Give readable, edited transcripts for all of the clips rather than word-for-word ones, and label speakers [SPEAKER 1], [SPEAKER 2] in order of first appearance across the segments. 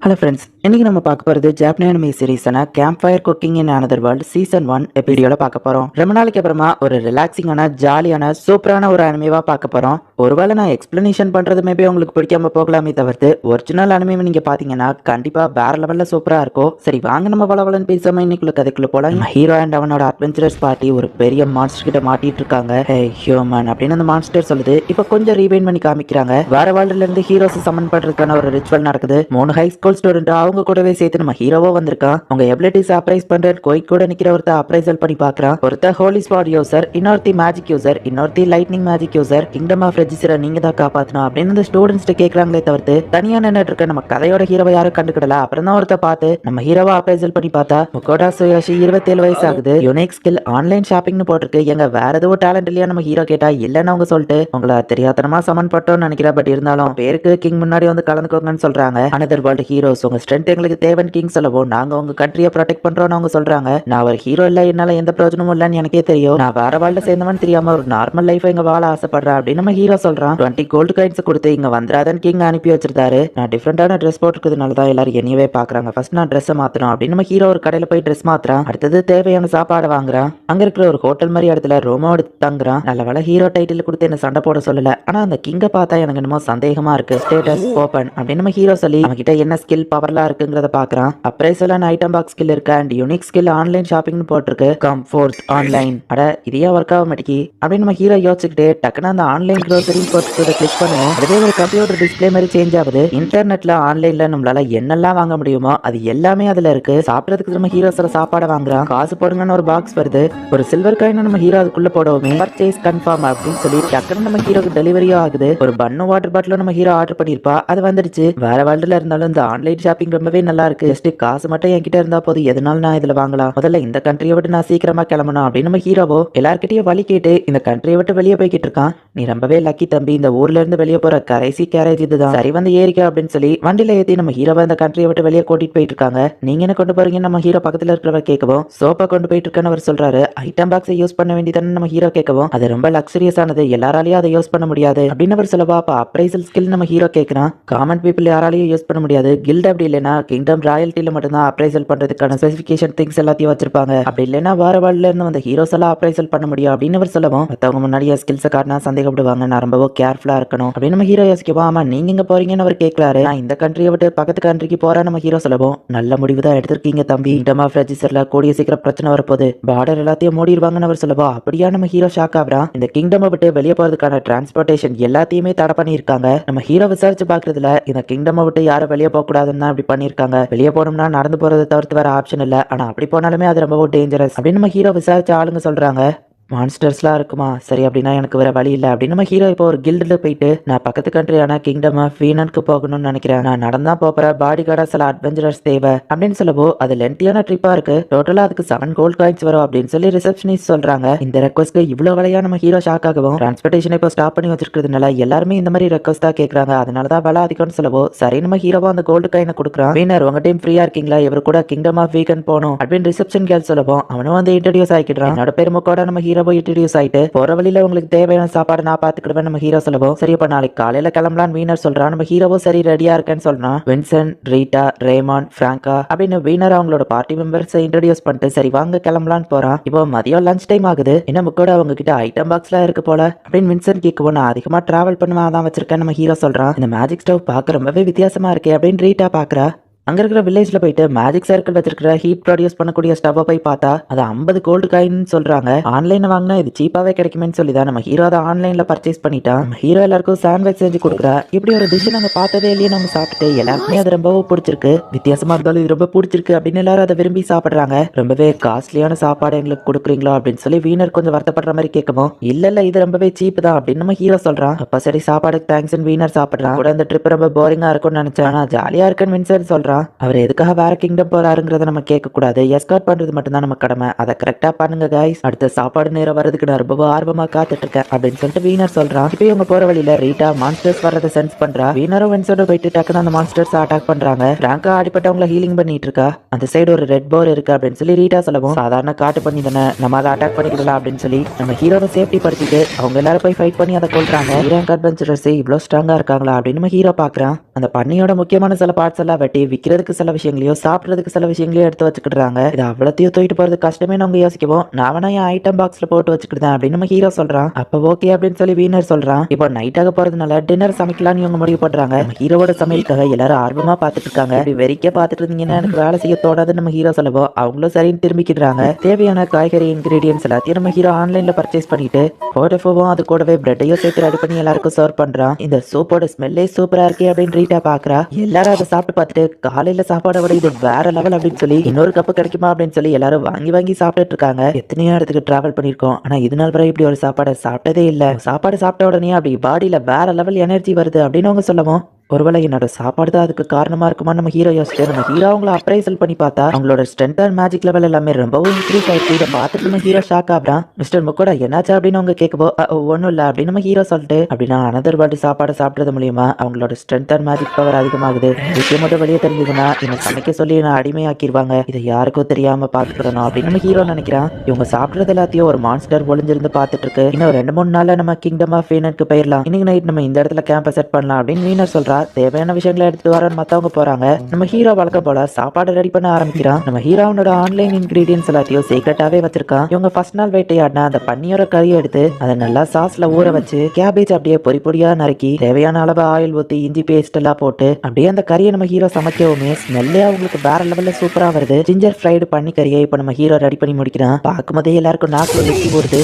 [SPEAKER 1] Hello friends, இன்னைக்கு நம்ம பார்க்க போகிறது ஜாப்பனீஸ் அனிமே சீரிஸான camp fire cooking in another world season 1 எபிசோட பார்க்க போகிறோம். ரொம்ப நாளைக்கு அப்புறமா ஒரு ரிலாக்ஸிங்கான ஜாலியான சூப்பரான ஒரு அனிமேவா பார்க்க போகிறோம். ஒருவேளை நான் எக்ஸ்பிளனேஷன் பண்ணுறது மேபி உங்களுக்கு பிடிக்காம போகலாமே தவிர்த்து ஒரிஜினல் அனிமே நீங்கள் பார்த்தீங்கன்னா கண்டிப்பாக வேற லெவலில் சூப்பராக இருக்கும். சரி வாங்க நம்ம வளவலன்னு பேசாமல் இன்னைக்குள்ள கதைக்குள்ள போகலாம். ஹீரோ அண்ட் அவனோட அட்வென்ச்சரஸ் பார்ட்டி ஒரு பெரிய மான்ஸ்டர் கிட்ட மாட்டிட்டு இருக்காங்க. ஹே ஹியூமன் அப்படின்னு அந்த மான்ஸ்டர் சொல்லுது. இப்போ கொஞ்சம் ரீவைன் பண்ணி காமிக்கிறாங்க. வேற வேர்ல்டுல இருந்து ஹீரோஸ் சமன் பண்றதுக்கான ஒரு ரிச்சுவல் நடக்குது. 3 ஹை ஸ்கூல் ஸ்டூடெண்ட் அவங்க கூடவே சேர்த்து நம்ம ஹீரோவோ வந்திருக்கான். அவங்க எபிலிட்டிஸ் அப்ரைஸ் பண்ற கோயிட் கூட நிக்கிற ஒருத்தர் அப்ரைசல் பண்ணி பாக்குறான். ஒருத்தர் ஹோலி ஸ்பாட் யூசர், இன்னொருத்தி மேஜிக் யூசர், இன்னொருத்தி lightning magic user. Kingdom of ரெஜிஸ்டரை நீங்க தான் காப்பாத்தணும் அப்படின்னு அந்த ஸ்டூடெண்ட்ஸ் கேட்கறாங்களே தவிர்த்து தனியா நின்னுட்டு இருக்க நம்ம கதையோட ஹீரோவை யாரும் கண்டுக்கிடல. அப்புறம் தான் ஒருத்தர் பார்த்து நம்ம ஹீரோவை அப்ரைசல் பண்ணி பார்த்தா முகோடா சுயாஷி 27 வயசு ஆகுது. யுனிக் ஸ்கில் ஆன்லைன் ஷாப்பிங்னு போட்டிருக்கு. எங்க வேற ஏதோ டேலண்ட் இல்லையா நம்ம ஹீரோ கேட்டா இல்லன்னு அவங்க சொல்லிட்டு உங்களை தெரியாதனமா சமன் பட்டோம்னு நினைக்கிறேன். பட் இருந்தாலும் பேருக்கு கிங் முன்னாடி வந்து கலந்துக்கோங்கன்னு சொல்றாங்க. அனதர் வேர்ல்ட் ஹீரோஸ் உங்க ஸ்ட்ரென்த் எங்களுக்கு தேவன் கிங் சொல்லவும் நாங்க உங்க கண்ட்ரியை ப்ரொடெக்ட் பண்றோம்னு அவங்க சொல்றாங்க. நான் ஒரு ஹீரோ இல்ல, என்னால எந்த பிரயோஜனமும் இல்லன்னு எனக்கே தெரியும். நான் வேற வாழ்ல சேர்ந்தவன் தெரியாம ஒரு நார்மல் லைஃப் இங்க வாழ ஆசைப்படுறேன் அப்படின்னு நம்ம ஹீரோ சொல்றான். 20 கோல்டு காயின்ஸ் கொடுத்து இங்க வந்துராதன் கிங் அனுப்பி வச்சிருந்தாரு. நான் டிஃப்ரெண்டான ட்ரெஸ் போட்டுக்கிறதுனால தான் எல்லாரும் என்னையவே பாக்குறாங்க. ஃபர்ஸ்ட் நான் ட்ரெஸ் மாத்தணும் அப்படின்னு நம்ம ஹீரோ ஒரு கடையில போய் ட்ரெஸ் மாத்துறான். அடுத்தது தேவையான சாப்பாடு வாங்குறான். அங்க இருக்கிற ஒரு ஹோட்டல் மாதிரி இடத்துல ரோமோ எடுத்து தங்குறான். நல்ல வேலை ஹீரோ டைட்டில் கொடுத்து என்ன சண்டை போட சொல்லல. ஆனா அந்த கிங்க பார்த்தா எனக்கு என்னமோ சந்தேகமா இருக்கு. ஸ்டேட்டஸ் ஓபன் அப்படின்னு நம்ம ஹீரோ சொல்லி அவன்கிட்ட என்ன ஸ்கில் பவர்லாம் இருக்குங்கிறத பாக்குறான். Appraisal and item box skill இருக்கு அண்ட் யூனிக் ஸ்கில் ஆன்லைன் ஷாப்பிங்னு போட்டிருக்கு. கம்ஃபோர்ட் ஆன்லைன் அட இதையா ஒர்க் ஆக மாட்டேங்கி அப்படின்னு நம்ம ஹீரோ யோசிச்சுக்கிட்டே டக்குன்னு அந்த ஆன்லைன் க்ரோசரி போட்டு கிளிக் பண்ணுவோம். அதுவே ஒரு கம்ப்யூட்டர் டிஸ்பிளே மாதிரி சேஞ்ச் ஆகுது. இன்டர்நெட்ல ஆன்லைன்ல நம்மளால என்னெல்லாம் வாங்க முடியுமோ அது எல்லாமே அதுல இருக்கு. சாப்பிடறதுக்கு நம்ம ஹீரோ சில சாப்பாடை வாங்குறான். காசு போடுங்கன்னு ஒரு பாக்ஸ் வருது. ஒரு சில்வர் காயின் நம்ம ஹீரோ அதுக்குள்ள போடவுமே பர்ச்சேஸ் கன்ஃபார்ம் அப்படின்னு சொல்லி டக்குன்னு நம்ம ஹீரோக்கு டெலிவரியும் ஆகுது. ஒரு பன்னு வாட்டர் பாட்டிலும் நம்ம ஹீரோ ஆர்டர் பண்ணிருப்பா, அது வந்துருச்சு. வேற வேர்ல்டுல இருந்தாலும் இந்த ஆன்லைன் ஷாப்பிங் ரொம்பவே நல்லா இருக்கு. ஜஸ்ட் காசு மட்டும் என்கிட்ட இருந்தா போதும், எதனால நான் இதுல வாங்கலாம். முதல்ல இந்த கண்ட்ரியை விட்டு நான் சீக்கிரமா கிளம்பணும் அப்படின்னு நம்ம ஹீரோவோ எல்லார்கிட்டயும் வழி கேட்டு இந்த கண்ட்ரியை விட்டு வெளியே போய்கிட்டு இருக்கான். நீ ரொம்பவே லக்கி தம்பி, இந்த ஊர்ல இருந்து வெளியே போற கடைசி கேரேஜ் இதுதான், சரி வந்து ஏறிக்க அப்படின்னு சொல்லி வண்டியில ஏத்தி நம்ம ஹீரோவை இந்த கண்ட்ரியை விட்டு வெளியே கூட்டிட்டு போயிட்டு இருக்காங்க. நீங்க என்ன கொண்டு போறீங்க நம்ம ஹீரோ பக்கத்துல இருக்கிறவர் கேட்கவும் சோப்பா கொண்டு போயிட்டு இருக்கேன்னு அவர் சொல்றாரு. ஐட்டம் பாக்ஸை யூஸ் பண்ண வேண்டியதானே நம்ம ஹீரோ கேட்கவும் அது ரொம்ப லக்ஸரியஸ் ஆனது, எல்லாராலையும் அதை யூஸ் பண்ண முடியாது அப்படின்னு அவர் சொல்லவா. அப்ப அப்ரைசல் ஸ்கில் நம்ம ஹீரோ கேட்கிறான். காமன் பீப்புள் யாராலையும் யூஸ் பண்ண முடியாது. கில்ட் அப்படி இல்லைன்னா கிங்டம் ராயல்ட்டில மட்டும்தான் அப்ரைசல் பண்றதுக்கான ஸ்பெசிஃபிகேஷன் திங்ஸ் எல்லாத்தையும் வச்சிருப்பாங்க. அப்படி இல்லைன்னா வேற வேர்ல்ட்ல இருந்து வந்த ஹீரோஸ் எல்லாம் அப்ரைசல் பண்ண முடியும் அப்படின்னு அவர் சொல்லவும் மத்தவங்க முன்னாடியே ஸ்கில்ஸை காட்டினா சந்தேகப்படுவாங்க, நான் ரொம்பவும் கேர்ஃபுல்லா இருக்கணும் அப்படின்னு நம்ம ஹீரோ யோசிக்கவா. ஆமா நீங்க எங்க போறீங்கன்னு அவர் கேட்கறாரு. நான் இந்த கண்ட்ரியை விட்டு பக்கத்து கண்ட்ரிக்கு போறேன் நம்ம ஹீரோ சொல்லவும் நல்ல முடிவு தான் எடுத்திருக்கீங்க தம்பி, கிங்டம் ஆஃப் ரெஜிஸ்டர்ல கூடிய சீக்கிரம் பிரச்சனை வரப்போகுது, பார்டர் எல்லாத்தையும் மூடிடுவாங்கன்னு அவர் சொல்லவா. அப்படியா நம்ம ஹீரோ ஷாக் ஆகுறான். இந்த கிங்டம் விட்டு வெளியே போறதுக்கான டிரான்ஸ்போர்டேஷன் எல்லாத்தையுமே தடை பண்ணியிருக்காங்க. நம்ம ஹீரோ விசாரிச்சு பாக்குறதுல இந்த கிங்டம் விட்டு யாரும் வெளியே போக கூடாதுன்னு அப்படி பண்ணிருக்காங்க. வெளியே போனோம்னா நடந்து போறதை தவிர்த்து வேற ஆப்ஷன் இல்ல, ஆனா அப்படி போனாலுமே அது ரொம்ப டேஞ்சரஸ் அப்படின்னு நம்ம ஹீரோ விசாரிச்ச ஆளுங்க சொல்றாங்க. மான்ஸ்டர்ஸ்லாம் இருக்குமா, சரி அப்படின்னா எனக்கு வேற வழி இல்லை அப்படின்னு நம்ம ஹீரோ இப்போ ஒரு கில்டில் போயிட்டு நான் பக்கத்து கண்ட்ரியான கிங்டம் ஆஃப் வீனனுக்கு போகணும்னு நினைக்கிறேன், நான் நடந்தா போற பாடி கார்டா சில அட்வென்ச்சரர்ஸ் தேவை அப்படின்னு சொல்லவோ அது லென்த்தியான ட்ரிப்பா இருக்கு, டோட்டலா அதுக்கு 7 கோல்ட் காயின்ஸ் வரும் அப்படின்னு சொல்லி ரிசப்ஷனிஸ்ட் சொல்றாங்க. இந்த ரெக்வஸ்ட்க்கு இவ்வளவு விலையா நம்ம ஹீரோ ஷாக் ஆகவும் டிரான்ஸ்போர்டேஷன் இப்போ ஸ்டாப் பண்ணி வச்சிருக்கிறதுனால எல்லாருமே இந்த மாதிரி ரெக்வஸ்ட் தான் கேட்கறாங்க, அதனாலதான் விலை அதிகம்னு சொல்லவோ சரி நம்ம ஹீரோவா அந்த கோல்டு காயினை கொடுக்குறான். வீனர் உங்க டீம் ஃப்ரீயா இருக்கீங்களா, இவர் கூட கிங்டம் ஆஃப் வீகன் போகணும் அப்படின்னு ரிசப்ஷன் கேர்ள் சொல்லவும் அவனும் வந்து இன்ட்ரடியூஸ் ஆகிக்கிறான். என்னோட பேர் முக்கோட நம்ம ஹீரோ இன்ட்ரடியூஸ் ஆயிட்டு போற வழியில உங்களுக்கு தேவையான சாப்பாடு நான் பாத்துக்கிடுவேன் நம்ம ஹீரோ சொல்லவும் சரி அப்ப நாளைக்கு காலையில கிளம்பலான்னு வீனர் சொல்றான். நம்ம ஹீரோவும் சரி ரெடியா இருக்கேன்னு சொல்றான். வின்சென்ட், ரீட்டா, ரேமான், பிராங்கா அப்படின்னு வீனர் அவங்களோட பார்ட்டி மெம்பர்ஸ் இன்ட்ரடியூஸ் பண்ணிட்டு சரி வாங்க கிளம்பலான்னு போறான். இப்போ மதியம் லஞ்ச் டைம் ஆகுது. என்ன கூட அவங்க கிட்ட ஐட்டம் பாக்ஸ்லாம் இருக்கு போல அப்படின்னு வின்சென்ட் கேட்கவும் நான் அதிகமா டிராவல் பண்ணுவேன் அதான் வச்சிருக்கேன் நம்ம ஹீரோ சொல்றான். இந்த மேஜிக் ஸ்டவ் பார்க்க ரொம்பவே வித்தியாசமா இருக்கே அப்படின்னு ரீட்டா பாக்குறா. அங்க இருக்கிற வில்லேஜ்ல போயிட்டு மேஜிக் சர்க்கிள் வச்சிருக்கிற ஹீட் ப்ரொடியூஸ் பண்ணக்கூடிய ஸ்டவ் போய் பார்த்தா அது 50 கோல்டு காயின் சொல்றாங்க. ஆன்லைன்ல வாங்கினா இது சீப்பாவே கிடைக்குமேன்னு சொல்லிதான் நம்ம ஹீரோ அதை ஆன்லைன்ல பர்ச்சேஸ் பண்ணிட்டான். நம்ம ஹீரோ எல்லாருக்கும் சாண்ட்விச் செஞ்சு கொடுக்குறா. இப்படி ஒரு டிஷ் நாங்க பார்த்ததே இல்லையே, நம்ம சாப்பிட்டு எல்லாருக்குமே அது ரொம்பவும் பிடிச்சிருக்கு, வித்தியாசமா இருந்தாலும் இது ரொம்ப பிடிச்சிருக்கு அப்படின்னு எல்லாரும் அதை விரும்பி சாப்பிடுறாங்க. ரொம்பவே காஸ்ட்லியான சாப்பாடு எங்களுக்கு கொடுக்குறீங்களா அப்படின்னு சொல்லி வீனர் கொஞ்சம் வருத்தப்படுற மாதிரி கேட்கவும் இல்ல இது ரொம்பவே சீப் தான் அப்படின்னு நம்ம ஹீரோ சொல்றான். அப்ப சரி சாப்பாடுக்கு தேங்க்ஸ் வீனர் சாப்பிடுறான். கூட இந்த ட்ரிப் ரொம்ப போரிங்கா இருக்கும்னு நினைச்சேன், ஆனா ஜாலியா இருக்குன்னு வின்சென்ட் சொல்றான். அவர் எதுக்காக வேற கிங்டம் போறாருங்கிறத நம்ம கேட்க கூடாது, எஸ்கார்ட் பண்றது மட்டும்தான் நம்ம கடமை, அதை கரெக்டா பண்ணுங்க கைஸ், அடுத்த சாப்பாடு நேரம் வரதுக்கு நான் ரொம்ப ஆர்வமா காத்துட்டு இருக்கேன் அப்படின்னு சொல்லிட்டு வீனர் சொல்றான். இப்போ இவங்க போற வழியில ரீட்டா மான்ஸ்டர்ஸ் வர்றதை சென்ஸ் பண்றா. வீனரும் வின்சென்டும் போயிட்டு டக்குன்னு அந்த மான்ஸ்டர்ஸ் அட்டாக் பண்றாங்க. பிராங்கா அடிப்பட்டவங்களை ஹீலிங் பண்ணிட்டு இருக்கா. அந்த சைடு ஒரு ரெட் போர் இருக்கு அப்படின்னு சொல்லி ரீட்டா சொல்லவும் சாதாரண காட்டு பண்ணி தானே நம்ம அதை அட்டாக் பண்ணிக்கலாம் அப்படின்னு சொல்லி நம்ம ஹீரோவை சேஃப்டி படுத்திட்டு அவங்க எல்லாரும் போய் ஃபைட் பண்ணி அதை கொள்றாங்க. ஹீரோ அட்வென்ச்சரர்ஸ் இவ்வளவு ஸ்ட்ராங்கா இருக்காங்களா அப்படின்னு நம்ம ஹீரோ பாக்குறான். அந்த பண்ணையோட முக்கியமான சில பார்ட்ஸ் எல்லாம் வெட்டி விற்கிறதுக்கு சில விஷயங்களையும் சாப்பிட்றதுக்கு சில விஷயங்களையும் எடுத்து வச்சுக்கிட்டுறாங்க. இது அவ்வளோத்தையும் தூக்கிட்டு போறது கஷ்டமே அவங்க யோசிக்கவும், நான் வேணா என் ஐட்டம் பாக்ஸ்ல போட்டு வச்சுக்கிட்டேன் அப்படின்னு நம்ம ஹீரோ சொல்றான். அப்ப ஓகே அப்படின்னு சொல்லி வீனர் சொல்றான். இப்போ நைட் ஆக போறதுனால டின்னர் சமைக்கலாம்னு இவங்க முடிவு பண்றாங்க. நம்ம ஹீரோவோட சமையலுக்காக எல்லாரும் ஆர்வமா பாத்துட்டு இருக்காங்க. இப்படி வெறிக்க பாத்துட்டு இருந்தீங்கன்னா எனக்கு வேலை செய்ய தோடாதுன்னு நம்ம ஹீரோ சொல்லவும் அவங்களும் சரின்னு திரும்பிக்கிறாங்க. தேவையான காய்கறி இன்கிரீடியன்ஸ் எல்லாத்தையும் நம்ம ஹீரோ ஆன்லைன்ல பர்ச்சேஸ் பண்ணிட்டு போட்டோவும் அது கூடவே பிரெட்டையும் சேர்த்து ரெடி பண்ணி எல்லாருக்கும் சர்வ் பண்றான். இந்த சூப்போட ஸ்மெல்லே சூப்பரா இருக்கே அப்படின்னு ரீட்டா பாக்குறா. எல்லாரும் அதை சாப்பிட்டு பார்த்துட்டு காலையில சாப்பாடை விட இது வேற லெவல் அப்படின்னு சொல்லி இன்னொரு கப்பு கிடைக்குமா அப்படின்னு சொல்லி எல்லாரும் வாங்கி வாங்கி சாப்பிட்டுட்டு இருக்காங்க. எத்தனையோ இடத்துக்கு டிராவல் பண்ணிருக்கோம், ஆனா இது நாள் வரை இப்படி ஒரு சாப்பாடை சாப்பிட்டதே இல்ல. சாப்பாடு சாப்பிட்ட உடனே அப்படி பாடியில வேற லெவல் எனர்ஜி வருது அப்படின்னு அவங்க சொல்லவும், ஒருவேளை என்னோட சாப்பாடு தான் அதுக்கு காரணமா இருக்குமா நம்ம ஹீரோ யோசிச்சு நம்ம ஹீரோ அவங்கள அப்ரைசல் பண்ணி பார்த்தா அவங்களோட ஸ்ட்ரென்த் அண்ட் மேஜிக் லெவல் எல்லாமே ரொம்பவும் இன்க்ரீஸ் ஆயிடுச்சு. இதை பார்த்துட்டு நம்ம ஹீரோ ஷாக் ஆகுறான். மிஸ்டர் முக்கோடா என்னாச்சு அப்படின்னு அவங்க கேட்கவோ, ஒன்றும் இல்லை அப்படின்னு நம்ம ஹீரோ சொல்லிட்டு, அப்படின்னா அனதர் வாட்டி சாப்பாடு சாப்பிட்றது மூலியமா அவங்களோட ஸ்ட்ரென்த் அண்ட் மேஜிக் பவர் அதிகமாகுது. விஷயம் மட்டும் வெளியே தெரிஞ்சதுன்னா என்ன சமைக்க சொல்லி என்ன அடிமையாக்கிடுவாங்க. இதை யாருக்கும் தெரியாம பார்த்துக்கணும் அப்படின்னு நம்ம ஹீரோ நினைக்கிறான். இவங்க சாப்பிட்றது எல்லாத்தையும் ஒரு மான்ஸ்டர் ஒளிஞ்சிருந்து பார்த்துட்டு இருக்கு. இன்னும் 2-3 நாள்ல நம்ம கிங்டம் ஆஃப் வீனருக்கு போயிடலாம். இன்னைக்கு நைட் நம்ம இந்த இடத்துல கேம்ப செட் பண்ணலாம் அப்படின்னு வீனர் சொல்றா. தேவையான விஷயங்களை எடுத்துட்டு வர மத்தவங்க போறாங்க. நம்ம ஹீரோ வழக்கம் போல சாப்பாடு ரெடி பண்ண ஆரம்பிக்கிறான். நம்ம ஹீரோனோட ஆன்லைன் இன்கிரீடியன்ஸ் எல்லாத்தையும் சீக்கிரட்டாவே வச்சிருக்கான். இவங்க ஃபர்ஸ்ட் நாள் வேட்டையாடின அந்த பன்னியோட கறியை எடுத்து அதை நல்லா சாஸ்ல ஊற வச்சு கேபேஜ் அப்படியே பொடி பொடியா நறுக்கி தேவையான அளவு ஆயில் ஊத்தி இஞ்சி பேஸ்ட் எல்லாம் போட்டு அப்படியே அந்த கறியை நம்ம ஹீரோ சமைக்கவுமே ஸ்மெல்லே அவங்களுக்கு வேற லெவல்ல சூப்பரா வருது. ஜிஞ்சர் ஃப்ரைடு பண்ணி கறியை இப்ப நம்ம ஹீரோ ரெடி பண்ணி முடிக்கிறான். பார்க்கும்போதே எல்லாருக்கும் நாக்குல வெட்டி போடுது.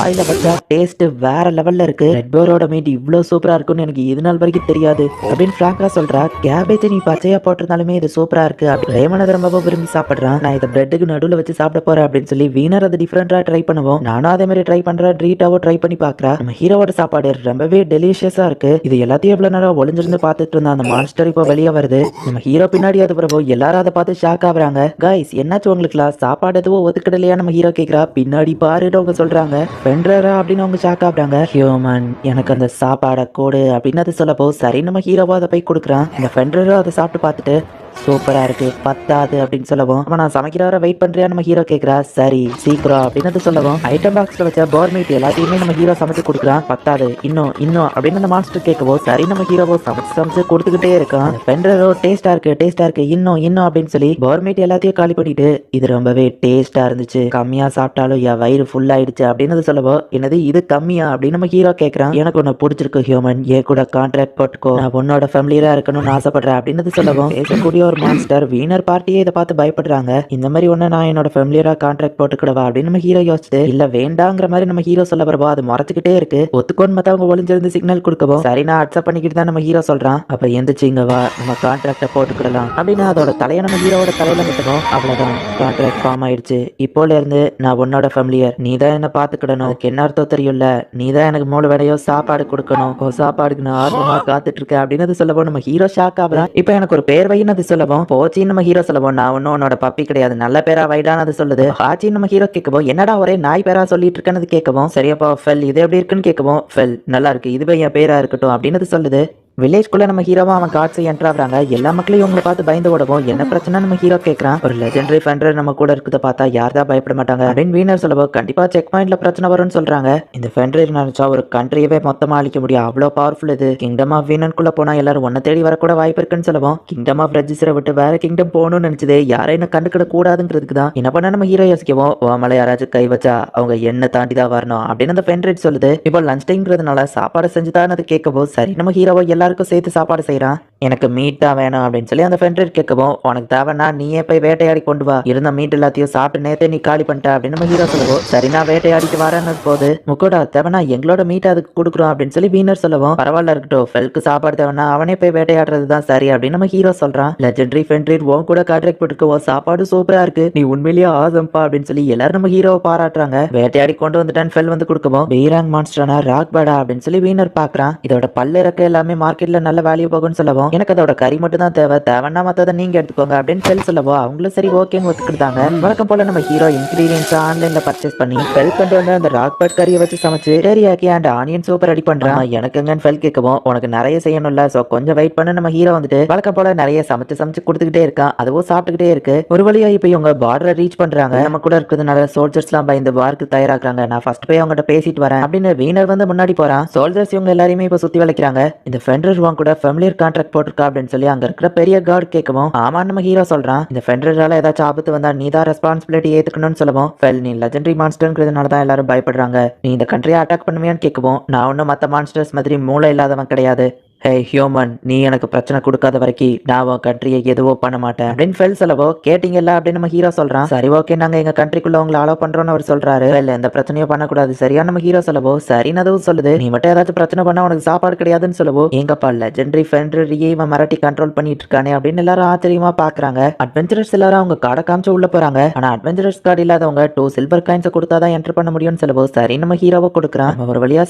[SPEAKER 1] ஆயில வச்சா டேஸ்ட் வேற லெவல்ல இருக்கு. ரெட் பேரோட மீட் இவ்வளவு சூப்பரா இருக்கும்னு எனக்கு இது நாள் வரைக்கும் தெரியாது அப்படின்னு பிராங்கா சொல்றா. கேபேஜ் நீ பச்சையா போட்டிருந்தாலுமே இது சூப்பரா இருக்கு அப்படி ரேமன் அதை ரொம்ப விரும்பி சாப்பிடுறான். நான் இதை பிரெட்டுக்கு நடுவில் வச்சு சாப்பிட போறேன் அப்படின்னு சொல்லி வீனர் அது டிஃபரெண்டா ட்ரை பண்ணுவோம். நானும் அதே மாதிரி ட்ரை பண்றேன். ட்ரீட்டாவோ ட்ரை பண்ணி பாக்குறா. நம்ம ஹீரோவோட சாப்பாடு ரொம்பவே டெலிஷியஸா இருக்கு. இது எல்லாத்தையும் எவ்வளவு நேரம் ஒளிஞ்சிருந்து பார்த்துட்டு இருந்தா அந்த மான்ஸ்டர் இப்போ வெளியே வருது. நம்ம ஹீரோ பின்னாடி அது பிறகு எல்லாரும் அதை பார்த்து ஷாக் ஆகுறாங்க. கைஸ் என்னாச்சு உங்களுக்குலாம் சாப்பாடு எதுவோ ஒதுக்கிடலையா நம்ம ஹீரோ கேட்கிறா. பின்னாடி பாருன்னு அவங்க சொல்றாங்க. பெண்ட்ரா அப்படின்னு அவங்க ஷாக் ஆகுறாங்க. ஹியூமன் எனக்கு அந்த சாப்பாடை கூடு அப்படின்னு அது சொல்லப்போ சரி நம்ம ஹீரோவா அதை போய் கொடுக்குறான். இந்த ஃபெண்டரும் அதை சாப்பிட்டு பார்த்துட்டு சூப்பரா இருக்கு பத்தாது அப்படின்னு சொல்லவும், நான் சமைக்கிறவரை வெயிட் பண்றியா நம்ம ஹீரோ கேட்கிறா. சரி சீக்கிரம் அப்படின்னு சொல்லவும் ஐட்டம் பாக்ஸ்ல வச்ச போர்மீட் எல்லாத்தையுமே நம்ம ஹீரோ சமைச்சு கொடுக்குறான். பத்தாது இன்னும் இன்னும் அப்படின்னு அந்த மாஸ்டர் கேட்கவோ சரி நம்ம ஹீரோவோ சமைச்சு கொடுத்துக்கிட்டே இருக்கான். ஃபெண்டரோ டேஸ்டா இருக்கு இன்னும் இன்னும் அப்படின்னு சொல்லி போர்மீட் எல்லாத்தையும் காலி பண்ணிட்டு இது ரொம்பவே டேஸ்டா இருந்துச்சு, கம்மியா சாப்பிட்டாலும் என் வயிறு ஃபுல் ஆயிடுச்சு அப்படின்னு சொல்லவோ, என்னது இது கம்மியா அப்படின்னு நம்ம ஹீரோ கேட்கறான். எனக்கு ஒன்னு பிடிச்சிருக்கு ஹியூமன், ஏன் கூட கான்ட்ராக்ட் போட்டுக்கோ, நான் உன்னோட ஃபேமிலியா இருக்கணும்னு ஆசைப்படுறேன் அப்படின்னு சொல்லவும் பேசக்கூடிய ஒரு மான்ஸ்டர் வீனர் பார்ட்டியே இதை பார்த்து பயப்படுறாங்க. இந்த மாதிரி ஒண்ணு நான் என்னோட ஃபேமிலியரா கான்ட்ராக்ட் போட்டுக்கிடவா அப்படின்னு நம்ம ஹீரோ யோசிச்சு இல்ல வேண்டாங்கிற மாதிரி நம்ம ஹீரோ சொல்ல வரவோ அது மறைச்சுக்கிட்டே இருக்கு. ஒத்துக்கோன்னு மத்தவங்க ஒளிஞ்சிருந்து சிக்னல் கொடுக்கவும் சரி நான் அக்செப்ட் பண்ணிக்கிட்டு தான் நம்ம ஹீரோ சொல்றான். அப்ப எந்திரிச்சிங்க வா நம்ம கான்ட்ராக்ட போட்டுக்கிடலாம் அப்படின்னு அதோட தலையை நம்ம ஹீரோவோட தலையில விட்டுறோம். அவ்வளவுதான் கான்ட்ராக்ட் ஃபார்ம் ஆயிடுச்சு. இப்போல இருந்து நான் உன்னோட ஃபேமிலியர், நீ தான் என்ன பாத்துக்கிடணும். அதுக்கு என்ன அர்த்தம் தெரியும்ல, நீ தான் எனக்கு 3 வேளையோ சாப்பாடு கொடுக்கணும். சாப்பாடுக்கு நான் ஆர்வமா காத்துட்டு இருக்கேன் அப்படின்னு சொல்லவும் நம்ம ஹீரோ ஷாக் ஆகுறான். இப்ப எனக்கு ஒரு பேர் வைன்னு அது சொல்லவும் போச்சின்னு நம்ம ஹீரோ சொல்லவும் நான் ஒன்னும் உன்னோட பப்பி கிடையாது நல்ல பேரா வைடான்னு அது சொல்லுது. ஆச்சின்னு நம்ம ஹீரோ கேட்கவும் என்னடா ஒரே நாய் பேரா சொல்லிட்டு இருக்கேன்னு கேட்கவும் சரியாப்பா ஃபெல் இது எப்படி இருக்குன்னு கேட்கவும் ஃபெல் நல்லா இருக்கு இதுவே என் பேரா இருக்கட்டும் அப்படின்னு சொல்லுது. வில்லேஜ்குள்ள நம்ம ஹீரோவா அவன் காட்ஸை என்டர் ஆகுறாங்க. எல்லா மக்களையும் உங்களை பார்த்து பயந்து ஓடவும் என்ன பிரச்சனை நம்ம ஹீரோ கேட்கறான். ஒரு லெஜெண்டரி ஃபெண்டர் நம்ம கூட இருக்கிறத பார்த்தா யார் தான் பயப்பட மாட்டாங்க அப்படின்னு வீனர் சொல்லவும் கண்டிப்பா செக் பாயிண்ட்ல பிரச்சனை வரும்னு சொல்றாங்க. இந்த ஃபெண்டர் நினைச்சா ஒரு கண்ட்ரியவே மொத்தமா அழிக்க முடியும், அவ்வளோ பவர்ஃபுல் இது. கிங்டம் ஆஃப் வீனனுக்குள்ள போனா எல்லாரும் ஒன்ன தேடி வரக்கூட வாய்ப்பு இருக்குன்னு சொல்லவும் கிங்டம் ஆஃப் ரெஜிஸ்டரை விட்டு வேற கிங்டம் போகணும்னு நினைச்சது யாரை என்ன கண்டுக்கிட கூடாதுங்கிறதுக்கு தான். என்ன பண்ண நம்ம ஹீரோ யோசிக்கவும் ஓமலை யாராச்சும் கை வச்சா அவங்க என்ன தாண்டி தான் வரணும் அப்படின்னு அந்த ஃபெண்டர் சொல்லுது. இப்போ லஞ்ச் டைம்ங்கிறதுனால சாப்பாடு செஞ்சுதான் அது கேட்கவும் சரி நம்ம ஹீரோவை எல்லாருக்கும் சேர்த்து சாப்பாடு செய்யறான். எனக்கு மீட் தான் வேணும் அப்படின்னு சொல்லி அந்த ஃபெண்டர் கேட்கவும் உனக்கு தேவைன்னா நீயே போய் வேட்டையாடி கொண்டு வா, இருந்த மீட் எல்லாத்தையும் சாப்பிட்டு நேத்தே நீ காலி பண்ணிட்ட அப்படின்னு நம்ம ஹீரோ சொல்லவும் சரி நான் வேட்டையாடிட்டு வரேன்னு போது முக்கோடா தேவைன்னா எங்களோட மீட் அதுக்கு கொடுக்குறோம் அப்படின்னு சொல்லி வீனர் சொல்லவும் பரவாயில்ல இருக்கட்டும் ஃபெல்க்கு சாப்பாடு தேவைன்னா அவனே போய் வேட்டையாடுறது தான் சரி அப்படின்னு நம்ம ஹீரோ சொல்றான். லெஜெண்டரி ஃபெண்டர் உன் கூட கான்ட்ராக்ட் போட்டுக்கோ சாப்பாடு சூப்பரா இருக்கு நீ உண்மையிலேயே ஆசம்பா அப்படின்னு சொல்லி எல்லாரும் நம்ம ஹீரோவை பாராட்டுறாங்க. வேட்டையாடி கொண்டு வந்துட்டான் ஃபெல் வந்து கொடுக்கவும் பீராங் மான்ஸ்டரான ராக் பேடா அப்படின்னு சொல்லி வீனர் பாக்குறான். இதோட பல்லு இறக்க எல்லாமே மார்க்கெட்ல நல்ல வேல்யூ போகும்னு சொல்லவும் எனக்கு அதோட கறி மட்டும் தான் தேவைன்னா மத்ததை நீங்க எடுத்துக்கோங்க அப்படின்னு ஃபெல் சொல்லவோ அவங்களும் சரி ஓகேன்னு ஒத்துக்கிட்டாங்க. வழக்கம் போல நம்ம ஹீரோ இன்கிரீடியன்ஸ் ஆன்லைன்ல பர்ச்சேஸ் பண்ணி ஃபெல் கொண்டு வந்து அந்த ராக் பேட் கறியை வச்சு சமைச்சு teriyaki and onion super ready பண்றான். எனக்கு எங்கன்னு ஃபெல் கேட்கவும் உனக்கு நிறைய செய்யணும்ல சோ கொஞ்சம் வெயிட் பண்ணு நம்ம ஹீரோ வந்துட்டு வழக்கம் போல நிறைய சமைச்சு கொடுத்துக்கிட்டே இருக்கான். அதுவும் சாப்பிட்டுக்கிட்டே இருக்கு. ஒரு வழியா இப்ப இவங்க பார்டரை ரீச் பண்றாங்க. நம்ம கூட இருக்கிறதுனால சோல்ஜர்ஸ் எல்லாம் பயந்து வார்க்கு தயாராக்குறாங்க. நான் ஃபர்ஸ்ட் போய் அவங்ககிட்ட பேசிட்டு வரேன் அப்படின்னு வீனர் வந்து முன்னாடி போறான். சோல்ஜர்ஸ் இவங்க எல்லாரையுமே இப்ப சுத்தி வளைக்கிறாங்க. இந்த ஃபெண்டர் வாங்க கூட ஃபேமிலியர் கான்ட்ராக்ட் போட்டிருக்கா அப்படின்னு சொல்லி அங்க இருக்கிற பெரிய கார்டு கேட்கவும், ஆமா நம்ம ஹீரோ சொல்றான், இந்த ஃபெண்டரால ஏதாச்சும் ஆபத்து வந்தா நீ தான் ரெஸ்பான்சிபிலிட்டி ஏத்துக்கணும்னு சொல்லவும், ஃபெல் நீ லெஜெண்டரி மான்ஸ்டர்ங்கிறதுனால தான் எல்லாரும் பயப்படுறாங்க, நீ இந்த கண்ட்ரியை அட்டாக் பண்ணுவியான்னு கேட்கவும், நான் ஒன்றும் மற்ற மான்ஸ்டர்ஸ் மாதிரி மூளை இல்லாதவன் கிடையாது, ஹே ஹியூமன், நீ எனக்கு பிரச்சனை கொடுக்காத வரைக்கும் நான் உன் கண்ட்ரியை எதுவோ பண்ண மாட்டேன் அப்படின்னு ஃபெல் சொல்லவோ, கேட்டீங்கல்ல அப்படின்னு நம்ம ஹீரோ சொல்றான். சரி ஓகே, நாங்க எங்க கண்ட்ரிக்குள்ள உங்களை அலோவ் பண்றோம்னு அவர் சொல்றாரு. ஃபெல் எந்த பிரச்சனையும் பண்ணக்கூடாது சரியா நம்ம ஹீரோ சொல்லவோ, சரின்னு அதுவும் சொல்லுது, நீ மட்டும் ஏதாச்சும் பிரச்சனை பண்ணா உனக்கு சாப்பாடு கிடையாதுன்னு சொல்லவோ, எங்கப்பா லெஜெண்டரி ஃபெண்டரியே இவன் மிரட்டி கண்ட்ரோல் பண்ணிட்டு இருக்கானே அப்படின்னு எல்லாரும் ஆச்சரியமா பாக்குறாங்க. அட்வென்ச்சரர்ஸ் எல்லாரும் அவங்க கார்டை காமிச்சு உள்ள போறாங்க. ஆனா அட்வென்ச்சரர்ஸ் கார்டு இல்லாதவங்க 2 சில்வர் காயின்ஸை கொடுத்தாதான் என்டர் பண்ண முடியும்னு சொல்லவோ, சரி நம்ம ஹீரோவை கொடுக்குறான். ஒரு வழியா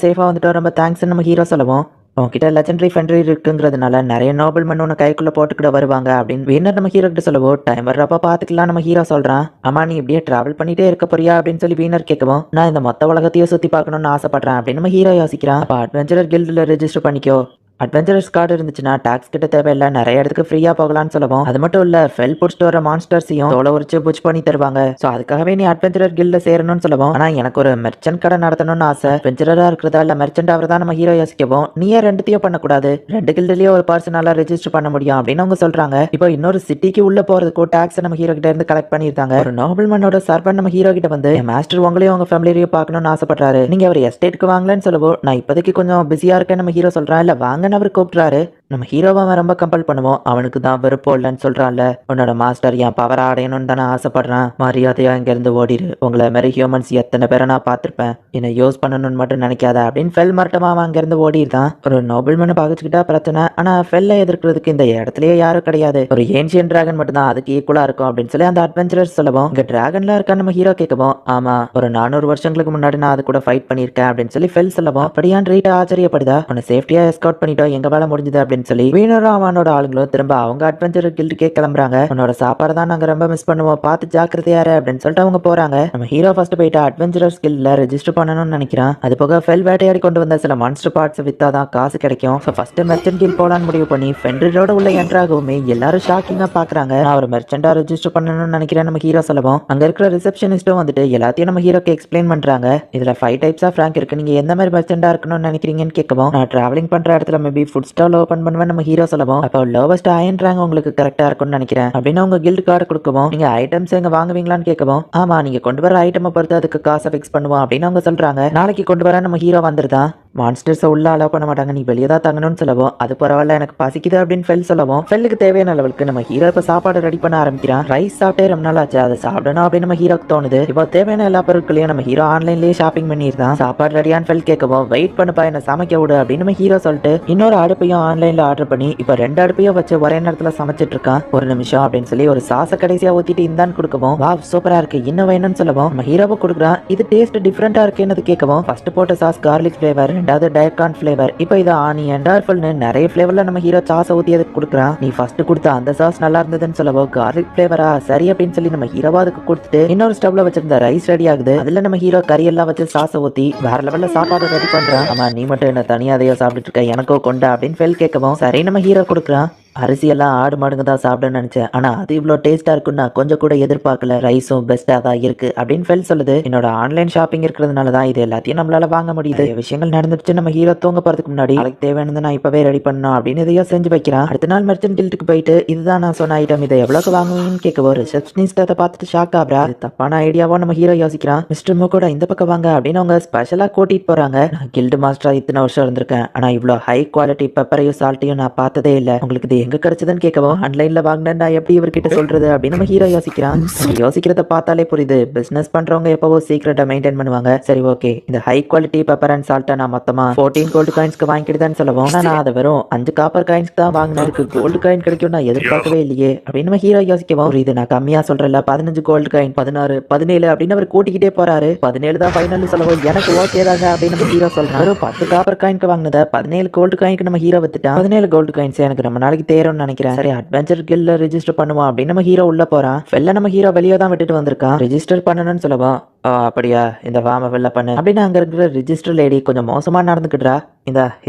[SPEAKER 1] சேஃபா வந்துட்டு ரொம்ப தேங்க்ஸ் நம்ம ஹீரோ சொல்லவும், உன்கிட்ட லெஜெண்டரி ஃபெண்டரி இருக்குங்கிறதுனால நிறைய நோபல் மண் உன்னை கைக்குள்ள போட்டுக்கிட வருவாங்க அப்படின்னு வீணர் நம்ம ஹீரோ கிட்ட சொல்லவோ, டைம் வர்றப்ப பாத்துக்கலாம் நம்ம ஹீரோ சொல்றான். ஆமா நீ இப்படியே டிராவல் பண்ணிட்டே இருக்க போறியா அப்படின்னு சொல்லி வீணர் கேட்கவும், நான் இந்த மொத்த உலகத்தையும் சுத்தி பார்க்கணும்னு ஆசைப்படுறேன் அப்படின்னு நம்ம ஹீரோ யோசிக்கிறான். அப்ப அட்வென்ச்சரர் கில்டுல ரெஜிஸ்டர் பண்ணிக்கோ, அட்வென்ச்சரஸ் கார்டு இருந்துச்சுன்னா டாக்ஸ் கிட்ட தேவையில்லை, நிறைய இடத்துக்கு ஃப்ரீயா போகலாம்னு சொல்லவும், அது மட்டும் இல்ல ஃபெல் புடிச்சிட்டு வர மான்ஸ்டர்ஸையும் தோலை உரிச்சு புச் பண்ணி தருவாங்க, ஸோ அதுக்காகவே நீ அட்வென்ச்சரர் கில்ல சேரணும்னு சொல்லவும், ஆனா எனக்கு ஒரு மெர்ச்சன்ட் கடை நடத்தணும்னு ஆசை, அட்வென்ச்சரரா இருக்கிறதா இல்ல மெர்ச்சன்ட் ஆகிறதா நம்ம ஹீரோ யோசிக்கவும், நீ ஏன் ரெண்டுத்தையும் பண்ணக்கூடாது, 2 கில்டுலயே ஒரு பர்சனால ரெஜிஸ்டர் பண்ண முடியும் அப்படின்னு அவங்க சொல்றாங்க. இப்போ இன்னொரு சிட்டிக்கு உள்ள போறதுக்கும் டாக்ஸ் நம்ம ஹீரோ கிட்ட இருந்து கலெக்ட் பண்ணிருந்தாங்க. ஒரு நோபல் மன்னோட சர்வன் நம்ம ஹீரோ கிட்ட வந்து, என் மாஸ்டர் உங்களையும் உங்க ஃபேமிலியையும் பார்க்கணும்னு ஆசைப்படுறாரு, நீங்க அவர் எஸ்டேட்டுக்கு வாங்கலன்னு சொல்லவும், நான் இப்போதைக்கு கொஞ்சம் பிஸியா இருக்கேன் நம்ம ஹீரோ சொல்றான். இல்ல வாங்கன்னு அவர் கூப்பிட்டுறாரு. நம்ம ஹீரோவை அவன் ரொம்ப கம்பல் பண்ணுவோம், அவனுக்கு தான் விருப்பம் இல்லைன்னு சொல்றான்ல, உன்னோட மாஸ்டர் என் பவரை அடையணும்னு தானே ஆசைப்படுறான், மரியாதையா இங்க இருந்து ஓடிடு, உங்களை மாதிரி ஹியூமன்ஸ் எத்தனை பேரை நான் பார்த்திருப்பேன், என்னை யூஸ் பண்ணணும்னு மட்டும் நினைக்காத அப்படின்னு ஃபெல் மரட்டமா அவன் அங்க இருந்து ஓடிடுதான். ஒரு நோபல் மண்ணை பாகிச்சுக்கிட்டா பிரச்சனை, ஆனா ஃபெல்லை எதிர்க்கிறதுக்கு இந்த இடத்துலயே யாரும் கிடையாது, ஒரு ஏன்ஷியன் டிராகன் மட்டும் தான் அதுக்கு ஈக்குவலா இருக்கும் அப்படின்னு சொல்லி அந்த அட்வென்ச்சரர்ஸ் சொல்லவும், இங்க டிராகன்ல இருக்கா நம்ம ஹீரோ கேட்கவும், ஆமா ஒரு 400 வருஷங்களுக்கு முன்னாடி நான் அது கூட ஃபைட் பண்ணியிருக்கேன் அப்படின்னு சொல்லி ஃபெல் சொல்லவும், அப்படியான் ரீட்டா ஆச்சரியப்படுதா, உன்னை சேஃப்டியா எஸ்கார்ட் பண்ணிட்டோம், எங்க வேலை முடிஞ்சது அப்படின்னு சொல்லி வீணரும் அவனோட ஆளுங்களும் திரும்ப அவங்க அட்வென்ச்சர் கில்டுக்கே கிளம்புறாங்க. உன்னோட சாப்பாடு தான் நாங்க ரொம்ப மிஸ் பண்ணுவோம், பார்த்து ஜாக்கிரதையாரு அப்படின்னு சொல்லிட்டு அவங்க போறாங்க. நம்ம ஹீரோ ஃபர்ஸ்ட் போயிட்டு அட்வென்ச்சரர் கில்ட்ல ரெஜிஸ்டர் பண்ணணும்னு நினைக்கிறான். அது போக ஃபெல் வேட்டையாடி கொண்டு வந்த சில மான்ஸ்டர் பார்ட்ஸ் வித்தாதான் காசு கிடைக்கும். ஸோ ஃபர்ஸ்ட் மெர்ச்சன்ட் கில் போலான்னு முடிவு பண்ணி ஃபெண்டரோட உள்ள என்ட்ராகவுமே எல்லாரும் ஷாக்கிங்கா பாக்குறாங்க. நான் ஒரு மெர்ச்சன்டா ரெஜிஸ்டர் பண்ணணும்னு நினைக்கிறேன் நம்ம ஹீரோ சொல்லவும், அங்க இருக்கிற ரிசப்ஷனிஸ்டும் வந்துட்டு எல்லாத்தையும் நம்ம ஹீரோக்கு எக்ஸ்பிளைன் பண்றாங்க. இதுல 5 டைப்ஸ் ஆஃப் ரேங்க் இருக்கு, நீங்க எந்த மாதிரி மெர்ச்சன்டா இருக்கணும்னு நினைக்கிறீங்கன்னு கேட்கவும், நான் டிராவலிங் பண்ற இடத்துல மேபி ஃபுட் ஸ்டால் ஓபன் பண்ணுவேன் நம்ம ஹீரோ சொல்லவும், அப்போ லோவஸ்ட் அயன் ரேங்க் உங்களுக்கு கரெக்டா இருக்கும்னு நினைக்கிறேன் அப்படின்னு உங்க கில்டு கார்டு கொடுக்கவும், நீங்க ஐட்டம்ஸ் எங்க வாங்குவீங்களான்னு கேட்கவும், ஆமா நீங்க கொண்டு வர ஐட்டமை பொறுத்து அதுக்கு காசை ஃபிக்ஸ் பண்ணுவோம் அப்படின்னு அவங்க சொல்றாங்க. நாளைக்கு கொண்டு வர நம்ம ஹீரோ வந்துருதான். மான்ஸ்டர்ஸை உள்ள அலோவ் பண்ண மாட்டாங்க, நீ வெளியே தான் தங்கணும்னு சொல்லவும், அது பரவாயில்ல எனக்கு பசிக்குது அப்படின்னு ஃபெல் சொல்லவும், ஃபெல்லுக்கு தேவையான லெவலுக்கு நம்ம ஹீரோ இப்போ சாப்பாடு ரெடி பண்ண ஆரம்பிக்கிறான். ரைஸ் சாப்பிட்டே ரொம்ப நாள் ஆச்சு, அதை சாப்பிடணும் அப்படின்னு நம்ம ஹீரோக்கு தோணுது. இப்போ தேவையான எல்லா பொருட்களையும் நம்ம ஹீரோ ஆன்லைன்லயே ஷாப்பிங் பண்ணிருந்தான். சாப்பாடு ரெடியான்னு ஃபெல் கேட்கவும், வெயிட் பண்ணுப்பா என்ன சமைக்க விடு அப்படின்னு நம்ம ஹீரோ சொல்லிட்டு இன்னொரு அடுப்பையும் ஆன்லைன்ல ஆர்டர் பண்ணி இப்போ 2 அடுப்பையும் வச்சு ஒரே நேரத்துல சமைச்சிட்டு இருக்கான். ஒரு நிமிஷம் அப்படின்னு சொல்லி ஒரு சாச கடைசியா ஊத்திட்டு இந்தான்னு கொடுக்கவும், வா சூப்பரா இருக்கு இன்னும் வேணும்னு சொல்லவும், நம்ம ஹீரோவை கொடுக்குறான். இது டேஸ்ட் டிஃப்ரெண்டா இருக்குன்னு கேட்கவும், ஃபர்ஸ்ட் போட்ட சாஸ் கார்லிக் ஃபிளேவர், ரெண்டாவது டயக்கான் ஃபிளேவர், இப்போ இது ஆனியன் டார்ஃபல்னு நிறைய ஃபிளேவர்ல நம்ம ஹீரோ சாஸை ஊத்தி அதுக்கு கொடுக்குறான். நீ ஃபர்ஸ்ட் கொடுத்த அந்த சாஸ் நல்லா இருந்ததுன்னு சொல்லவோ, கார்லிக் ஃபிளேவரா சரி அப்படின்னு சொல்லி நம்ம ஹீரோவா அதுக்கு கொடுத்துட்டு இன்னொரு ஸ்டவ்ல வச்சிருந்த ரைஸ் ரெடி ஆகுது. அதுல நம்ம ஹீரோ கறி எல்லாம் வச்சு சாஸை ஊத்தி வேற லெவல்ல சாப்பாடு ரெடி பண்றான். ஆமா நீ மட்டும் என்ன தனியா அதையோ சாப்பிட்டு இருக்க, எனக்கோ கொண்டா அப்படின்னு ஃபெல் கேட்கவும், சரி நம்ம ஹீரோ கொடுக்குறான். அரிசியெல்லாம் ஆடு மாடுங்க தான் சாப்பிடுன்னு நினைச்சேன், ஆனா அது இவ்வளோ டேஸ்டா இருக்குன்னு நான் கொஞ்சம் கூட எதிர்பார்க்கல, ரைஸும் பெஸ்டா தான் இருக்கு அப்படின்னு ஃபெல் சொல்லுது. என்னோட ஆன்லைன் ஷாப்பிங் இருக்கிறதுனால தான் இது எல்லாத்தையும் நம்மளால வாங்க முடியுது. விஷயங்கள் நடந்துச்சு, நம்ம ஹீரோ தூங்க போறதுக்கு முன்னாடி நாளைக்கு தேவையானது நான் இப்பவே ரெடி பண்ணணும் அப்படின்னு இதையோ செஞ்சு வைக்கிறான். அடுத்த நாள் மெர்ச்சன்ட் கில்டுக்கு போயிட்டு இதுதான் நான் சொன்ன ஐட்டம், இதை எவ்வளவுக்கு வாங்குவீங்கன்னு கேட்கவோ, ரிசப்ஷனிஸ்ட் அதை பார்த்துட்டு ஷாக் ஆகுறா. இது தப்பான ஐடியாவோ நம்ம ஹீரோ யோசிக்கிறான். மிஸ்டர் மூக்கோட இந்த பக்கம் வாங்க அப்படின்னு அவங்க ஸ்பெஷலா கூட்டிட்டு போறாங்க. நான் கில்டு மாஸ்டரா இத்தனை வருஷம் இருந்திருக்கேன், ஆனா இவ்வளோ ஹை குவாலிட்டி பெப்பரையும் சால்ட்டையும் நான் பார்த்ததே இல்லை, உங்களுக்கு இது எங்க கிடைச்சதுன்னு கேட்கவும், ஆன்லைன்ல வாங்கினா எப்படி இவர்கிட்ட சொல்றது அப்படின்னு நம்ம ஹீரோ யோசிக்கிறான். யோசிக்கிறத பார்த்தாலே புரியுது, பிசினஸ் பண்றவங்க எப்பவோ சீக்கிரட்டா மெயின்டைன் பண்ணுவாங்க. சரி ஓகே, இந்த ஹை குவாலிட்டி பெப்பர் அண்ட் சால்ட்டை நான் மொத்தமா 14 கோல்டு காயின்ஸ்க்கு வாங்கிடுதான்னு சொல்லவும், நான் அதை வெறும் 5 காப்பர் காயின்ஸ்க்கு தான் வாங்கினதுக்கு கோல்டு காயின் கிடைக்கும் நான் எதிர்பார்க்கவே இல்லையே அப்படின்னு நம்ம ஹீரோ யோசிக்கவும், இது நான் கம்மியா சொல்றேன்ல, 15 கோல்டு காயின், 16, 17 அப்படின்னு அவர் கூட்டிக்கிட்டே போறாரு. 17 தான் ஃபைனல் சொல்லவும், எனக்கு ஓகே தாங்க அப்படின்னு நம்ம ஹீரோ சொல்றாரு. வெறும் 10 காப்பர் காயின்க்கு வாங்கினத 17 கோல்டு காயின்க்கு நம்ம ஹீரோ வித்துட்டான். 17 கோல்டு காயின்ஸ் எனக்கு ரொம்ப நாளைக்கு தேரும்னு நினைக்கிறேன். சரி அட்வென்ச்சர் கில்ல ரெஜிஸ்டர் பண்ணுவோம் அப்படின்னு நம்ம ஹீரோ உள்ள போறான். வெள்ள நம்ம ஹீரோ வெளியே தான் விட்டுட்டு வந்திருக்கான். ரெஜிஸ்டர் பண்ணணும்னு சொல்லவும், அப்படியா, இந்த ஃபார்மை ஃபில்அப் பண்ணு அப்படின்னு அங்க இருக்கிற ரிஜிஸ்டர் லேடி கொஞ்சம் மோசமா நடந்துக்கிட்டா.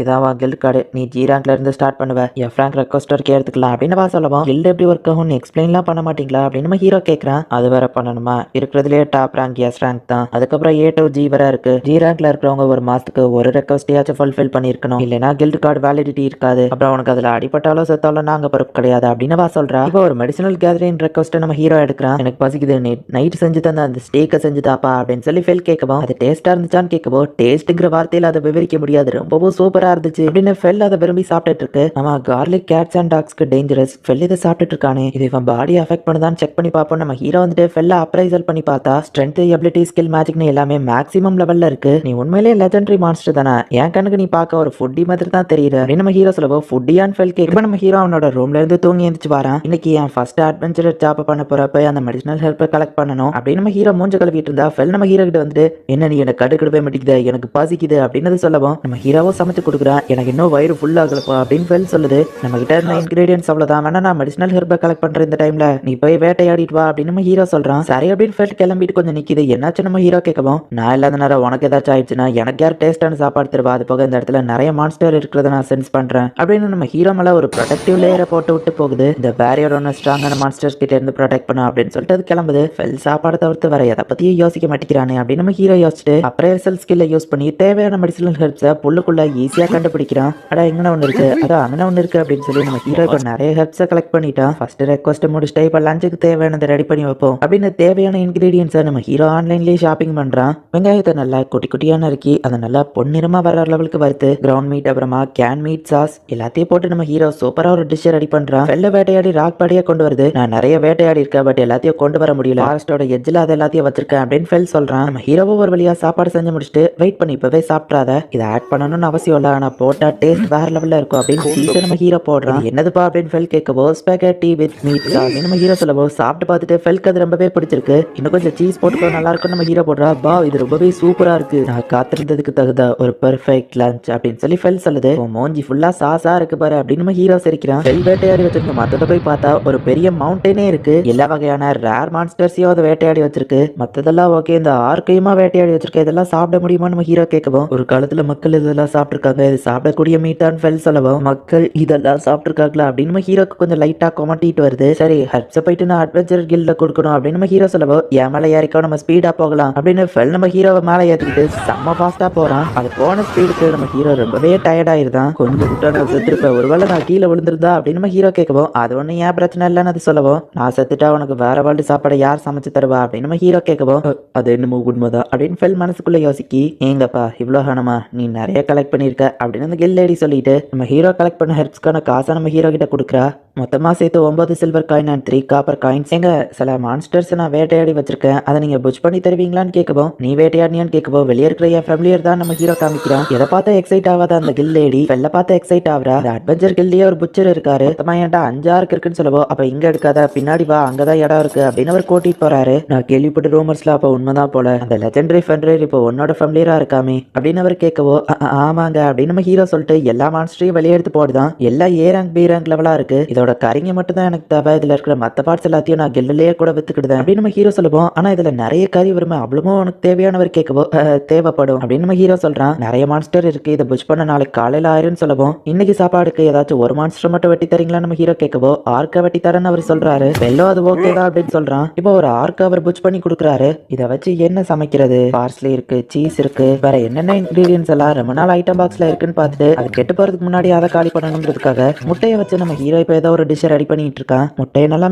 [SPEAKER 1] இதாவா கில்ட் கார்டு, நீ ஜி ரேங்க்ல இருந்து ஸ்டார்ட் பண்ணுவ, எஃப் ரேங்க் ரெக்வஸ்டருக்கு எடுத்துக்கலாம் அப்படின்னு வா சொல்லவும், கில்ட் எப்படி ஒர்க் ஆகும்னு எக்ஸ்பிளைன்லாம் பண்ண மாட்டீங்களா அப்படின்னு நம்ம ஹீரோ கேட்கறான். அது வேற பண்ணணுமா, இருக்கிறதுலேயே டாப் ரேங்க் எஸ் ரேங்க் தான், அதுக்கப்புறம் ஏ டு ஜி வரை இருக்கு. ஜி ரேங்க்ல இருக்கிறவங்க ஒரு மாசத்துக்கு ஒரு ரெக்வஸ்டையாச்சும் ஃபுல்ஃபில் பண்ணிருக்கணும், இல்லைன்னா கில்ட் கார்டு வேலிடிட்டி இருக்காது, அப்புறம் உனக்கு அதுல அடிப்பட்டாலும் செத்தாலும் நாங்க பொறுப்பு கிடையாது அப்படின்னு வா சொல்றா. இப்போ ஒரு மெடிசனல் கேதரிங் ரெக்வஸ்ட்டை நம்ம ஹீரோ எடுக்கிறான். எனக்கு பசிக்குது, நைட் செஞ்சு தந்த அந்த ஸ்டேக்கை செஞ்சு தாப்பா அப்படின்னு சொல்லி ஃபெல் கேட்கவும், அது டேஸ்டா இருந்துச்சான்னு கேட்கவும், டேஸ்ட்டுங்கிற வார்த்தையில அதை விவரிக்க முடியாது, ரொம்பவும் சூப்பரா இருந்துச்சு அப்படின்னு ஃபெல் அதை விரும்பி சாப்பிட்டுட்டு இருக்கு. ஆமா, கார்லிக் கேட்ஸ் அண்ட் டாக்ஸ்க்கு டேஞ்சரஸ், ஃபெல் இதை சாப்பிட்டுட்டு இருக்கானே, இது இவன் பாடி அஃபெக்ட் பண்ணுதான்னு செக் பண்ணி பார்ப்போம். நம்ம ஹீரோ வந்துட்டு ஃபெல்ல அப்ரைசல் பண்ணி பார்த்தா ஸ்ட்ரென்த், எபிலிட்டி, ஸ்கில், மேஜிக்னு எல்லாமே மேக்ஸிமம் லெவல்ல இருக்கு. நீ உண்மையிலேயே லெஜெண்டரி மான்ஸ்டர் தானே, என் கண்ணுக்கு நீ பார்க்க ஒரு ஃபுட்டி மாதிரி தான் தெரியுற அப்படின்னு நம்ம ஹீரோ சொல்லவோ, ஃபுட்டியான்னு ஃபெல் கேட்க. இப்போ நம்ம ஹீரோ அவனோட ரூம்ல இருந்து தூங்கி எழுந்துச்சு வரான். இன்னைக்கு என் ஃபர்ஸ்ட் அட்வென்ச்சர் ஜாப் பண்ண போறப்ப அந்த மெடிசனல் ஹெல்ப்பை கலெக்ட் பண்ணணும் அப்படின்னு நம்ம ஹீரோ மூஞ்ச கழுவிட்டு இருந்தா. ஃபெல் நம்ம ஹீரோ கிட்ட வந்துட்டு, என்ன நீ எனக்கு கடுக்கிடவே மாட்டேங்குது, எனக்கு பசிக்குது அப்படின்னு சொல்லவும், நம்ம ஹீரோவும் சமைச்சு கொடுக்குறான். எனக்கு இன்னும் வயிறு ஃபுல் ஆகலப்பா அப்படின்னு ஃபெல் சொல்லுது. நம்ம கிட்ட இருந்த இன்கிரீடியன்ஸ் அவ்வளவுதான், வேணா நான் மெடிசனல் ஹெர்பை கலெக்ட் பண்ற இந்த டைம்ல நீ போய் வேட்டையாடிட்டு வா அப்படின்னு நம்ம ஹீரோ சொல்றான். சரி அப்படின்னு ஃபெல் கிளம்பிட்டு கொஞ்சம் நிக்குது. என்னாச்சு நம்ம ஹீரோ கேட்கவும், நான் இல்லாத நேரம் உனக்கு ஏதாச்சும் ஆயிடுச்சுன்னா எனக்கு யார் டேஸ்டான சாப்பாடு தருவா, அது போக இந்த இடத்துல நிறைய மான்ஸ்டர் இருக்கிறத நான் சென்ஸ் பண்றேன் அப்படின்னு நம்ம ஹீரோ மேல ஒரு ப்ரொடெக்டிவ் லேயரை போட்டு விட்டு போகுது. இந்த பேரியர் ஒன்று ஸ்ட்ராங்கான மான்ஸ்டர்ஸ் கிட்ட இருந்து ப்ரொடெக்ட் பண்ணும் அப்படின்னு சொல்லிட்டு அது கிளம்புது. ஃபெல் சாப்பாடு தவிர்த்து வேற எதை பத்தியும் யோசிக்க மாட்டேங்கிறானே அப்படின்னு நம்ம ஹீரோ யோசிச்சுட்டு அப்ரைசல் ஸ்கில்லை யூஸ் பண்ணி தேவையான மெடிசனல் ஹெர்ப்ஸை புல்லுக்குள்ள ஈஸியா கண்டுபிடிக்கிறான். அடா எங்கன ஒன்று இருக்கு, அதான் அங்கே ஒன்று இருக்கு அப்படின்னு சொல்லி நம்ம ஹீரோ இப்போ நிறைய ஹெர்ப்ஸை கலெக்ட் பண்ணிட்டான். ஃபர்ஸ்ட் ரெக்வஸ்ட் முடிச்சுட்டு இப்போ லஞ்சுக்கு தேவையானதை ரெடி பண்ணி வைப்போம் அப்படின்னு தேவையான இன்கிரீடியன்ஸை நம்ம ஹீரோ ஆன்லைன்லேயே ஷாப்பிங் பண்றான். வெங்காயத்தை நல்லா குட்டி குட்டியா நறுக்கி அதை நல்லா பொன்னிறமா வர லெவலுக்கு வறுத்து கிரவுண்ட் மீட் அப்புறமா கேன் மீட் சாஸ் எல்லாத்தையும் போட்டு நம்ம ஹீரோ சூப்பரா ஒரு டிஷ் ரெடி பண்றான். வெள்ள வேட்டையாடி ராக் பாடியா கொண்டு வருது. நான் நிறைய வேட்டையாடி இருக்கேன், பட் எல்லாத்தையும் கொண்டு வர முடியல, ஃபாரஸ்டோட எட்ஜில் அதை எல்லாத்தையும் வச்சிருக்கேன் அப்படின்னு ஃபெல் சொல்றான். நம்ம ஹீரோவை ஒரு வழியா சாப்பாடு செஞ்சு முடிச்சுட்டு, வெயிட் பண்ணி இப்பவே சாப்பிட்றாத, இதை ஆட் பண்ணணும்னு அவசியம் இல்லை, ஆனா போட்டா டேஸ்ட் வேற லெவல்ல இருக்கும் அப்படின்னு சீஸை நம்ம ஹீரோ போடுறான். என்னதுப்பா அப்படின்னு ஃபெல் கேட்கவோ, ஸ்பெகட்டி வித் மீட் அப்படின்னு நம்ம ஹீரோ சொல்லவோ, சாப்பிட்டு பார்த்துட்டு ஃபெல்க்கு அது ரொம்பவே பிடிச்சிருக்கு, இன்னும் கொஞ்சம் சீஸ் போட்டுக்கோ நல்லா இருக்கும் நம்ம ஹீரோ போடுறா. பா இது ரொம்பவே சூப்பரா இருக்கு, நான் காத்திருந்ததுக்கு தகுந்த ஒரு பெர்ஃபெக்ட் லஞ்ச் அப்படின்னு சொல்லி ஃபெல் சொல்லுது. மோஞ்சி ஃபுல்லா சாஸா இருக்கு பாரு அப்படின்னு நம்ம ஹீரோ சிரிக்கிறான். ஃபெல் வேட்டையாடி வச்சிருக்க மத்தத போய் பார்த்தா ஒரு பெரிய மவுண்டனே இருக்கு, எல்லா வகையான ரேர் மான்ஸ்டர்ஸையும் அதை வேட்டையாடி வச்சிருக்கு. மத்ததெல்லாம் ஓகே, இந்த ஆர்க்கையுமா வேட்டையாடி வச்சிருக்க, இதெல்லாம் சாப்பிட முடியுமா நம்ம ஹீரோ கேட்கவும், ஒரு காலத்துல மக்கள் இதெல்லாம் சாப்பிட்டுருக்காங்க, இது சாப்பிடக்கூடிய மீட்டான்னு ஃபெல் சொல்லவும், மக்கள் இதெல்லாம் சாப்பிட்டுருக்காங்களா அப்படின்னு நம்ம ஹீரோக்கு கொஞ்சம் லைட்டா கொமட்டிட்டு வருது. சரி ஹெர்ப்ஸை போயிட்டு நான் அட்வென்ச்சர் கில்ல கொடுக்கணும் அப்படின்னு நம்ம ஹீரோ சொல்லவும், என் மேலே ஏறிக்கோ நம்ம ஸ்பீடா போகலாம் அப்படின்னு ஃபெல் நம்ம ஹீரோவை மேலே ஏற்றிக்கிட்டு செம்ம ஃபாஸ்டா போறான். அது போன ஸ்பீடுக்கு நம்ம ஹீரோ ரொம்பவே டயர்ட் ஆயிருதான். கொஞ்சம் விட்டா நான் செத்துருப்பேன், ஒருவேளை நான் கீழே விழுந்திருந்தா அப்படின்னு நம்ம ஹீரோ கேட்கவும், அது ஒன்றும் ஏன் பிரச்சனை இல்லைன்னு அது சொல்லவும், நான் செத்துட்டா உனக்கு வேற வேர்ல்டு சாப்பாடை யார் சமைச்சு தருவா அப்படின்னு நம்ம ஹீரோ கேட்கவும், அது என்னமோ உண்மைதான் அப்படின்னு ஃபெல் மனசுக்குள்ள யோசிக்கி, ஏங்கப்பா இவ்வளோ ஹனமா நீ நிறைய கலெக்ட் பண்ணியிருக்க அப்படின்னு அந்த கில் லேடி சொல்லிட்டு நம்ம ஹீரோ கலெக்ட் பண்ண ஹெர்ப்ஸ்க்கான காசை நம்ம ஹீரோ கிட்ட கொடுக்குறா. மொத்தமாக சேர்த்து 9 silver coin and 3 copper coins. எங்க சில மான்ஸ்டர்ஸ் நான் வேட்டையாடி வச்சிருக்கேன், அதை நீங்க புஷ் பண்ணி தருவீங்களான்னு கேட்கவும், நீ வேட்டையாடினியான்னு கேட்கவும், வெளியே இருக்கிற என் ஃபேமிலியர் தான் நம்ம ஹீரோ காமிக்கிறான். எதை பார்த்தா எக்ஸைட் ஆகாத அந்த கில் லேடி வெள்ள பார்த்து எக்ஸைட் ஆகுறா. அந்த அட்வென்ச்சர் கில்லையே ஒரு புச்சர் இருக்காரு, மொத்தமா ஏன்டா 5-6 இருக்குன்னு சொல்லவோ, அப்ப இங்க எடுக்காத பின்னாடி வா அங்கதான் இடம் இருக்கு அப்படின்னு அவர் கூட்டிட்டு போறாரு. நான் கேள்விப்பட்ட ரூமர்ஸ்ல அப்ப உண்மைதான் போல, அந்த லெஜெண்டரி ஃபெண்டரர் இப்போ உன்னோட ஃபேமிலியரா இருக்காமே அப்படின்னு அவர் கேட்கவோ, ஆமாங்க அப்படின்னு நம்ம ஹீரோ சொல்லிட்டு எல்லா மான்ஸ்டரையும் வெளியே எடுத்து போடுதான். எல்லா ஏ ரேங்க் பி ரேங்க் லெவலா இருக்கு, இதோட கரிங்க மட்டும் தான் எனக்கு தேவை, இதுல இருக்கிற மத்த பார்ட்ஸ் எல்லாத்தையும் நான் கில்லிலேயே கூட வித்துக்கிடுதேன் அப்படின்னு நம்ம ஹீரோ சொல்லுவோம். ஆனா இதுல நிறைய கறி வருமே, அவ்வளவும் உனக்கு தேவையானவர் கேட்கவோ, தேவைப்படும் அப்படின்னு நம்ம ஹீரோ சொல்றான். நிறைய மான்ஸ்டர் இருக்கு, இதை புஷ் பண்ண நாளைக்கு காலையில ஆயிரும்னு சொல்லவும், இன்னைக்கு சாப்பாடுக்கு ஏதாச்சும் ஒரு மான்ஸ்டர் மட்டும் வெட்டி தரீங்களா நம்ம ஹீரோ கேட்கவோ, ஆர்க்க வெட்டி தரேன்னு அவர் சொல்றாரு. வெள்ளோ அது ஓகேதான் அப்படின்னு சொல்றான். இப்போ ஒரு ஆர்க்க அவர் புஷ் பண்ணி கொடுக்குறாரு. இதை வச்சு என்ன சமைக்கிறது, பார்ஸ்லி இருக்கு, சீஸ் இருக்கு, வேற என்னென்ன இன்கிரீடியன்ஸ் எல்லாம் ரொம்ப நாள் ஐட்டம் பாக்ஸ்ல இருக்குன்னு பார்த்துட்டு அது கெட்டு போறதுக்கு முன்னாடி அதை காலி பண்ணணுன்றதுக்காக முட்டையை வச்சு நம்ம ஹீரோ இப்போ ஏதோ ஒரு டிஷ் ரெடி பண்ணிட்டு இருக்கான். முட்டையை நல்லா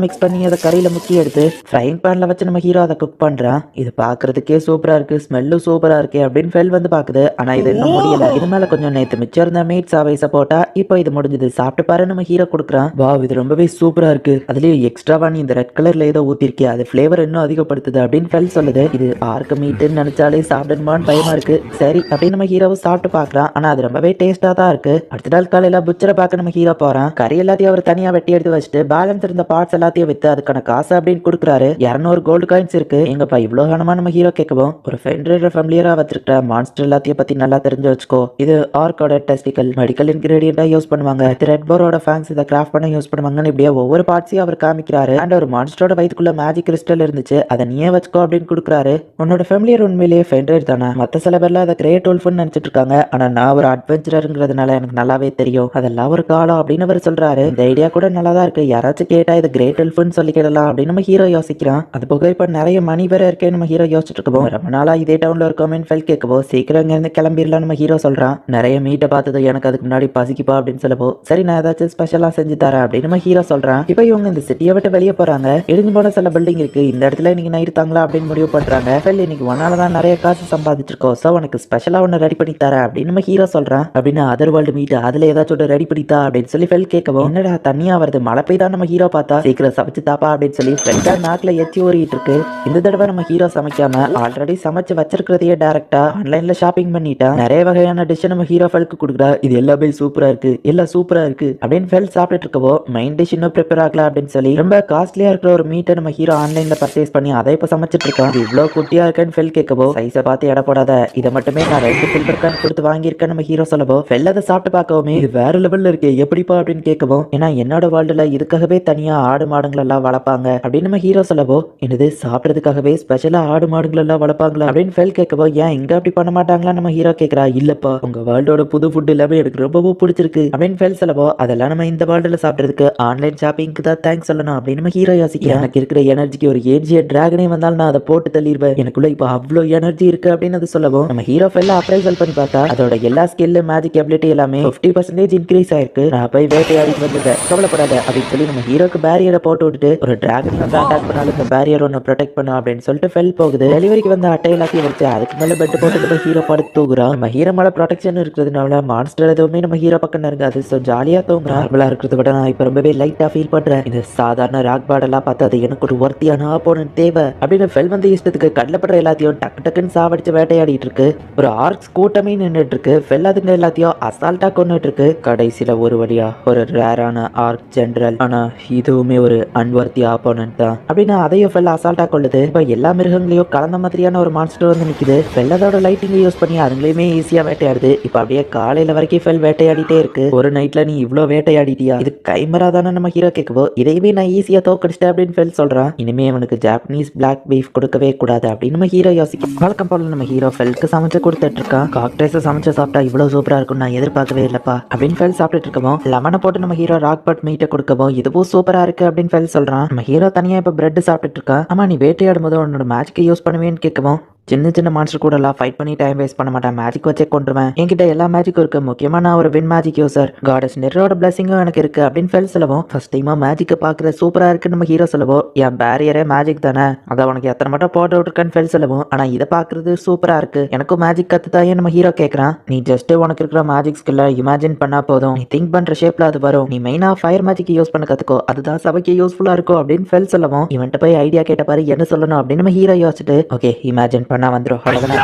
[SPEAKER 1] மிக்ஸ் பண்ணி அதை கறியில முக்கி எடுத்து ஃப்ரைங் பேன்ல வச்சு நம்ம ஹீரோ அதை குக் பண்றான். இது பாக்குறதுக்கே சூப்பரா இருக்கு, ஸ்மெல்லும் சூப்பரா இருக்கு அப்படின்னு ஃபெல் வந்து பாக்குது. ஆனா இது இன்னும் முடியல, இது மேல கொஞ்சம் நேத்து மிச்சம் இருந்த மீட் சாவைஸ போட்டா இப்போ இது முடிஞ்சது, சாப்பிட்டு பாரு நம்ம ஹீரோ கொடுக்குறான். வா இது ரொம்பவே சூப்பரா இருக்கு, அதுலயும் எக்ஸ்ட்ராவா நீ இந்த ரெட் கலர்ல ஏதோ ஊத்திருக்கே, அது ஃபிளேவர் இன்னும் அதிகப்படுத்துது அப்படின்னு ஃபெல் சொல்லுது. இது ஆர்க்க மீட்டுன்னு நினைச்சாலே சாப்பிடணுமான்னு பயமா இருக்கு. சரி அப்படின்னு நம்ம ஹீரோவை சாப்பிட்டு பாக்குறான். ஆனா அது ரொம்பவே டேஸ்டா தான் இருக்கு. அடுத்த நாள் காலையில புச்சரை பார்க்க நம்ம ஹீரோ போறான். கறி எல்லாத்தையும் அவர் தனியா வெட்டி எடுத்து வச்சுட்டு பேலன்ஸ் இருந்த பார்ட்ஸ் எல்லாத்தையும் வித்து அதுக்கான காசு அப்படின்னு கொடுக்குறாரு. 200 கோல்டு காயின்ஸ் இருக்கு. எங்கப்பா இவ்வளோ கனமா நம்ம ஹீரோ கேட்கவும், ஒரு ஃபெண்டர் ஃபேமிலியரா வச்சிருக்க மான்ஸ்டர் எல்லாத்தையும் பத்தி நல்லா தெரிஞ்சு வச்சுக்கோ. இது ஆர்க்கோட டெஸ்டிக்கல் மெடிக்கல் இன்கிரீடியண்டா யூஸ் பண்ணுவாங்க. ரெட் போரோட ஃபேங்ஸ் இதை கிராஃப்ட் பண்ண யூஸ் பண்ணுவாங்கன்னு இப்படியே ஒவ்வொரு பார்ட்ஸையும் அவர் காமிக்கிறாரு. அண்ட் ஒரு மான்ஸ்டரோட வயிற்றுக்குள்ள மேஜிக் கிறிஸ்டல் இருந்துச்சு, அதை நீயே வச்சுக்கோ அப்படின்னு கொடுக்குறாரு. உன்னோட ஃபேமிலியர் உண்மையிலேயே ஃபெண்டர் தானே? மற்ற சில பேர்ல அதை கிரேட் உல்ஃப்னு நினைச்சிட்டு இருக்காங்க. ஆனா நான் ஒரு அட்வென்ச்சரருங்கிறதுனால எனக்கு நல்லாவே தெரியும், அதெல்லாம் ஒரு காலம் அப்படின்னு அவர் சொல்றாரு. இந்த ஐடியா கூட நல்லா தான் இருக்கு, யாராச்சும் கேட்டா இது கிரேட் உல்ஃப்னு சொல்லிக்கிடலாம் அப்படின்னு நம்ம ஹீரோ யோசிக்கிறான். அது போக இப்ப நிறைய மணி வேற இருக்கே நம்ம ஹீரோ யோசிச்சுட்டு இருக்கோம். ரொம்ப நாளா இதே டவுன்ல இருக்கோமேன்னு ஃபெல் கேட்கவோ, சீக்கிரம் இங்க இருந்து கிளம்பிடலாம் நம்ம ஹீரோ சொல்றான். நிறைய மீட்டை பார்த்தது எனக்கு அதுக்கு முன்னாடி பசிக்குப்பா அப்படின்னு சொல்லப்போ, சரி நான் ஏதாச்சும் ஸ்பெஷலா செஞ்சு தரேன் அப்படின்னு நம்ம ஹீரோ சொல்றான். இப்போ இவங்க இந்த சிட்டியை விட்டு வெளியே போறாங்க. இடிஞ்சு போன சில பில்டிங் இருக்கு, இந்த இடத்துல இன்னைக்கு நைட் தாங்களா அப்படின்னு முடிவு பண்றாங்க. ஃபெல் இன்னைக்கு ஒன்னால தான் நிறைய காசு சம்பாதிச்சிருக்கோம், சோ உனக்கு ஸ்பெஷலா ஒன்னு ரெடி பண்ணி தரேன் அப்படின்னு நம்ம ஹீரோ சொல்றான். அப்படின்னு அதர் வேர்ல்டு மீட் அதுல ஏதாச்சும் ரெடி பண்ணித்தா அப்படின்னு சொல்லி ஃபெல் கேட்கவும், என்னடா தண்ணியா வருது, மழை பெய்தான் நம்ம ஹீரோ பார்த்தா, சீக்கிரம் சமைச்சு தாப்பா அப்படின்னு சொல்லி ஃபெல்டா நாக்குல எச்சி ஊறிட்டு இருக்கு. இந்த தடவை நம்ம ஹீரோ சமைக்காம ஆல்ரெடி சமைச்சு வச்சிருக்கிறதையே டைரக்டா ஆன்லைன்ல ஷாப்பிங் பண்ணிட்டா. நிறைய வகையான டிஷ் நம்ம ஹீரோ ஃபெல்க்கு கொடுக்குறா. இது எல்லாமே சூப்பரா இருக்கு, எல்லாம் சூப்பரா இருக்கு அப்படின்னு ஃபெல் சாப்பிட்டுட்டு இருக்கவோ, மைண்ட் டிஷ் இன்னும் ப்ரிப்பேர் ஆகலாம் அப்படின்னு சொல்லி ரொம்ப காஸ்ட்லியா இருக்கிற ஒரு மீட்டை நம்ம ஹீரோ ஆன்லைன்ல பர்ச்சேஸ் பண்ணி அதை இப்ப சமைச்சிட்டு இருக்கான். இவ்வளவு குட்டியா இருக்குன்னு ஃபெல் கேட்கவோ, சைஸை பார்த்து எடை போடாத, இதை மட்டுமே நான் 2 சில்வர் காயின் கொடுத்து வாங்கியிருக்கேன் நம்ம ஹீரோ சொல்லவோ, ஃபெல் அதை சாப்பிட்டு பார்க்கவுமே இது வேற லெவல்ல இருக்கு எப்படிப்பா அப்படின்னு கேட்கவும், ஏன்னா என்னோட வேர்ல்டுல இதுக்காகவே தனியா ஆடு மாடுகள் எல்லாம் வளர்ப்பாங்க அப்படின்னு நம்ம ஹீரோ சொல்லவோ, என்னது சாப்பிட்றதுக்காகவே ஸ்பெஷலா ஆடு மாடுகள் எல்லாம் வளர்ப்பாங்களா அப்படின்னு ஃபெல் கேட்கவோ, ஏன் இங்க அப்படி பண்ண மாட்டாங்களா நம்ம ஹீரோ கேட்கறா. இல்லப்பா உங்க வேர்ல்டோட புது ஃபுட் எல்லாமே எனக்கு ரொம்பவும் பிடிச்சிருக்கு அப்படின்னு ஃபெல் சொல்லவோ, அதெல்லாம் நம்ம இந்த வேர்ல்டுல சாப்பிட்றதுக்கு ஆன்லைன் ஷாப்பிங்க்கு தான் தேங்க்ஸ் சொல்லணும் அப்படின்னு நம்ம ஹீரோ யோசிக்கிறேன். எனக்கு இருக்கிற எனர்ஜிக்கு ஒரு ஏஜிய டிராகனே வந்தாலும் நான் அதை போட்டு தள்ளிடுவேன், எனக்குள்ள இப்போ அவ்வளோ எனர்ஜி இருக்கு அப்படின்னு அது சொல்லவும், நம்ம ஹீரோ ஃபெல்ல அப்ரைசல் பண்ணி பார்த்தா அதோட எல்லா ஸ்கில் மேஜிக் எபிலிட்டி எல்லாமே 50% இன்க்ரீஸ் ஆயிருக்கு. நான் போய் வேட்டையாடிட்டு வந்துட்டேன், கவலைப்படாத அப்படின்னு சொல்லி நம்ம ஹீரோக்கு பேரியரை போட்டு விட்டுட்டு, ஒரு டிராகன் வந்து அட்டாக் பண்ணாலும் இந்த பேரியர் ஒன்று ப்ரொடெக்ட் பண்ணும் அப்படின்னு சொல்லிட்டு ஃபெல் போகுது. டெலிவரிக்கு வந்த அட்டை எல்லாத்தையும் வச்சு அதுக்கு மேல பெட் போட்டு நம்ம ஹீரோ படுத்து தூங்குறான். நம்ம ஹீரோ மேல ப்ரொடெக்ஷன் இருக்கிறதுனால மான்ஸ்டர் எதுவுமே நம்ம ஹீரோ பக்கம் இருக்காது, ஸோ ஜாலியா தூங்குறான். நார்மலா இருக்கிறத விட நான் இப்போ ரொம்பவே லைட்டா ஃபீல் பண்றேன். இந்த சாதாரண ராக் பாடெல்லாம் பார்த்து அது எனக்கு ஒரு ஒர்த்தியான ஆப்போனன்ட் தேவை அப்படின்னு ஃபெல் வந்து இஷ்டத்துக்கு கடலப்படுற எல்லாத்தையும் டக்கு டக்குன்னு சாவடிச்சு வேட்டையாடிட்டு இருக்கு. ஒரு ஆர்க்ஸ் கூட்டமே நின்றுட்டு இருக்கு. ஃபெல் அதுங்க எல்லாத்தையும் அசால்ட்டா கொண்டுட்டு இருக்கு. கடைசியில ஒரு வழியா ஒரு ரேரான ஆர்க் ஜெனரல், ஆனா இதுவுமே ஒரு அன்வர்த்தி ஆப்போனன்ட் தான் அப்படின்னு அதையும் ஃபெல் அசால்ட்டா கொள்ளுது. இப்போ எல்லா மிருகங்களையும் கலந்த மாதிரியான ஒரு மான்ஸ்டர் வந்து நிக்குது. ஃபெல் அதோட லைட்டிங் யூஸ் பண்ணி அதுங்களையுமே ஈஸியா வேட்டையாடுது. இப்போ அப்படியே காலையில வரைக்கும் ஃபெல் வேட்டையாடிட்டே இருக்கு. ஒரு நைட்ல நீ இவ்வளோ வேட்டையாடிட்டியா, இது கைமரா தானே நம்ம ஹீரோ கேட்கவோ, இதையுமே நான் ஈஸியா தோக்கடிச்சிட்டேன் அப்படின்னு ஃபெல் சொல்றான். இனிமே அவனுக்கு ஜாப்பனீஸ் பிளாக் பீஃப் கொடுக்கவே கூடாது அப்படின்னு நம்ம ஹீரோ யோசிக்கும். வழக்கம் போல நம்ம ஹீரோ ஃபெல்க்கு சமைச்சு கொடுத்துட்டு இருக்கான். காக்டேஸை சமைச்சு சாப்பிட்டா இவ்வளவு சூப்பரா இருக்கும் நான் எதிர்பார்க்கவே இல்லப்பா அப்படின்னு ஃபெல் சாப்பிட்டுட்டு இருக்கவும், லெமனை போட்டு நம்ம ஹீரோ ராக் பட் மீட்டை கொடுக்கவும், இதுவும் சூப்பரா இருக்கு அப்படின்னு ஃபெல் சொல்றான். நம்ம ஹீரோ தனியா இப்ப பிரெட் சாப்பிட்டுட்டு இருக்கான். ஆமா நீ வேட்டையாடும் போது உன்னோட மேஜிக்கை யூஸ் பண்ணுவேன்னு கேட்கவும், சின்ன சின்ன மான்ஸ்டர் கூட எல்லாம் ஃபைட் பண்ணி டைம் வேஸ்ட் பண்ண மாட்டேன், மேஜிக் வச்சே கொண்டுருவேன், என்கிட்ட எல்லா மேஜிக்கும் இருக்கு, முக்கியமா நான் ஒரு வின் மேஜிக் யூசர், காடஸ் நெரோட பிளஸிங்கும் எனக்கு இருக்கு அப்படின்னு ஃபெல் சொல்லவும், ஃபர்ஸ்ட் டைமா மேஜிக்கை பார்க்குற சூப்பரா இருக்கு நம்ம ஹீரோ சொல்லவும், என் பேரியரே மேஜிக் தானே, அதை உனக்கு எத்தனை மட்டும் போட்டு விட்டுருக்கேன்னு ஃபெல் சொல்லவும், ஆனா இதை பார்க்கறது சூப்பரா இருக்கு, எனக்கும் மேஜிக் கத்துதாயே நம்ம ஹீரோ கேட்கறான். நீ ஜஸ்ட் உனக்கு இருக்கிற மேஜிக் ஸ்கில்ல இமேஜின் பண்ணா போதும், நீ திங்க் பண்ற ஷேப்ல அது வரும், நீ மெயினா ஃபயர் மேஜிக் யூஸ் பண்ண கத்துக்கோ, அதுதான் சபைக்கு யூஸ்ஃபுல்லா இருக்கும் அப்படின்னு ஃபெல் சொல்லவும், இவன்ட்ட போய் ஐடியா கேட்ட பாரு என்ன சொல்லணும் அப்படின்னு நம்ம ஹீரோ யோசிச்சுட்டு, ஓகே இமேஜின் பண்ணா வந்துடும்,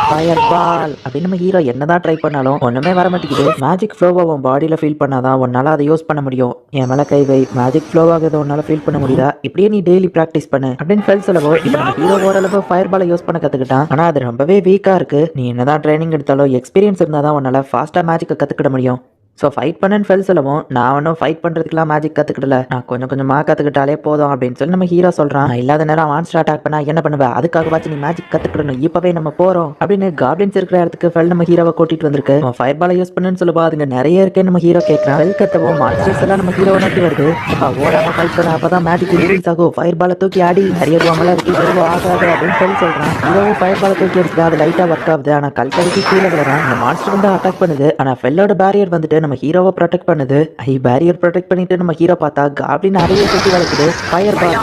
[SPEAKER 1] ஃபயர் பால் அப்படின்னு நம்ம ஹீரோ என்னதான் ட்ரை பண்ணாலும் ஒண்ணுமே வர மாட்டேங்குது. மேஜிக் ஃப்ளோவை உன் பாடியில ஃபீல் பண்ணாதான் உன்னால அதை யூஸ் பண்ண முடியும், என் மேல கை வை, மேஜிக் ஃப்ளோ ஆகுது உன்னால ஃபீல் பண்ண முடியுதா, இப்படியே நீ டெய்லி பிராக்டிஸ் பண்ணு அப்படின்னு ஃபெல் சொல்லவோ, இப்போ நம்ம ஹீரோ ஓரளவு ஃபயர் பாலை யூஸ் பண்ண கத்துக்கிட்டான். ஆனா அது ரொம்பவே வீக்கா இருக்கு. நீ என்னதான் ட்ரைனிங் எடுத்தாலும் எக்ஸ்பீரியன்ஸ் இருந்தாதான் உன்னால ஃபாஸ்டா மேஜிக்கை கத்துக்கிட முடியும். ஸோ ஃபைட் பண்ணேன்னு ஃபெல் சொல்லவும், நான் ஒன்றும் ஃபைட் பண்ணுறதுக்குலாம் மேஜிக் கற்றுக்கிடல, நான் கொஞ்சம் கொஞ்சமாக கற்றுக்கிட்டாலே போதும் அப்படின்னு சொல்லி நம்ம ஹீரோ சொல்கிறான். இல்லாத நேரம் மான்ஸ்டர் அட்டாக் பண்ணா என்ன பண்ணுவேன், அதுக்காக பார்த்து நீ மேஜிக் கற்றுக்கிடணும், இப்போவே நம்ம போகிறோம் அப்படின்னு காப்ளின்ஸ் இருக்கிற இடத்துக்கு ஃபெல் நம்ம ஹீரோவை கூட்டிட்டு வந்திருக்கு. ஃபயர் பாலை யூஸ் பண்ணுன்னு சொல்லுவா, அதுங்க நிறைய இருக்கேன்னு நம்ம ஹீரோ கேட்குறான். ஃபெல் கத்தவும் மான்ஸ்டர்ஸ் எல்லாம் நம்ம ஹீரோ நோக்கி வருது. ஓடாம ஃபைட் பண்ண அப்போ தான் மேஜிக் ரிலீஸ் ஆகும், ஃபயர் பாலை தூக்கி ஆடி நிறைய ரூமெல்லாம் இருக்கு, எதுவும் ஆகாது அப்படின்னு ஃபெல் சொல்கிறான். ஹீரோவும் ஃபயர் பாலை தூக்கி அடிச்சுட்டு அது லைட்டாக ஒர்க் ஆகுது, ஆனால் கல்கடிக்கு கீழே விடுறான். அந்த மான்ஸ்டர் வந்து அட்டாக் பண்ணுது, ஆனால் ஃபெல்லோட பேரியர் வந்துட்டு நம்ம ஹீரோவை ப்ரொடெக்ட் பண்ணுது. பேரியர் ப்ரொடெக்ட் பண்ணிட்டு நம்ம ஹீரோ பார்த்தா காப்ளின் நிறைய சுத்தி வளர்க்குது. ஃபயர் பால்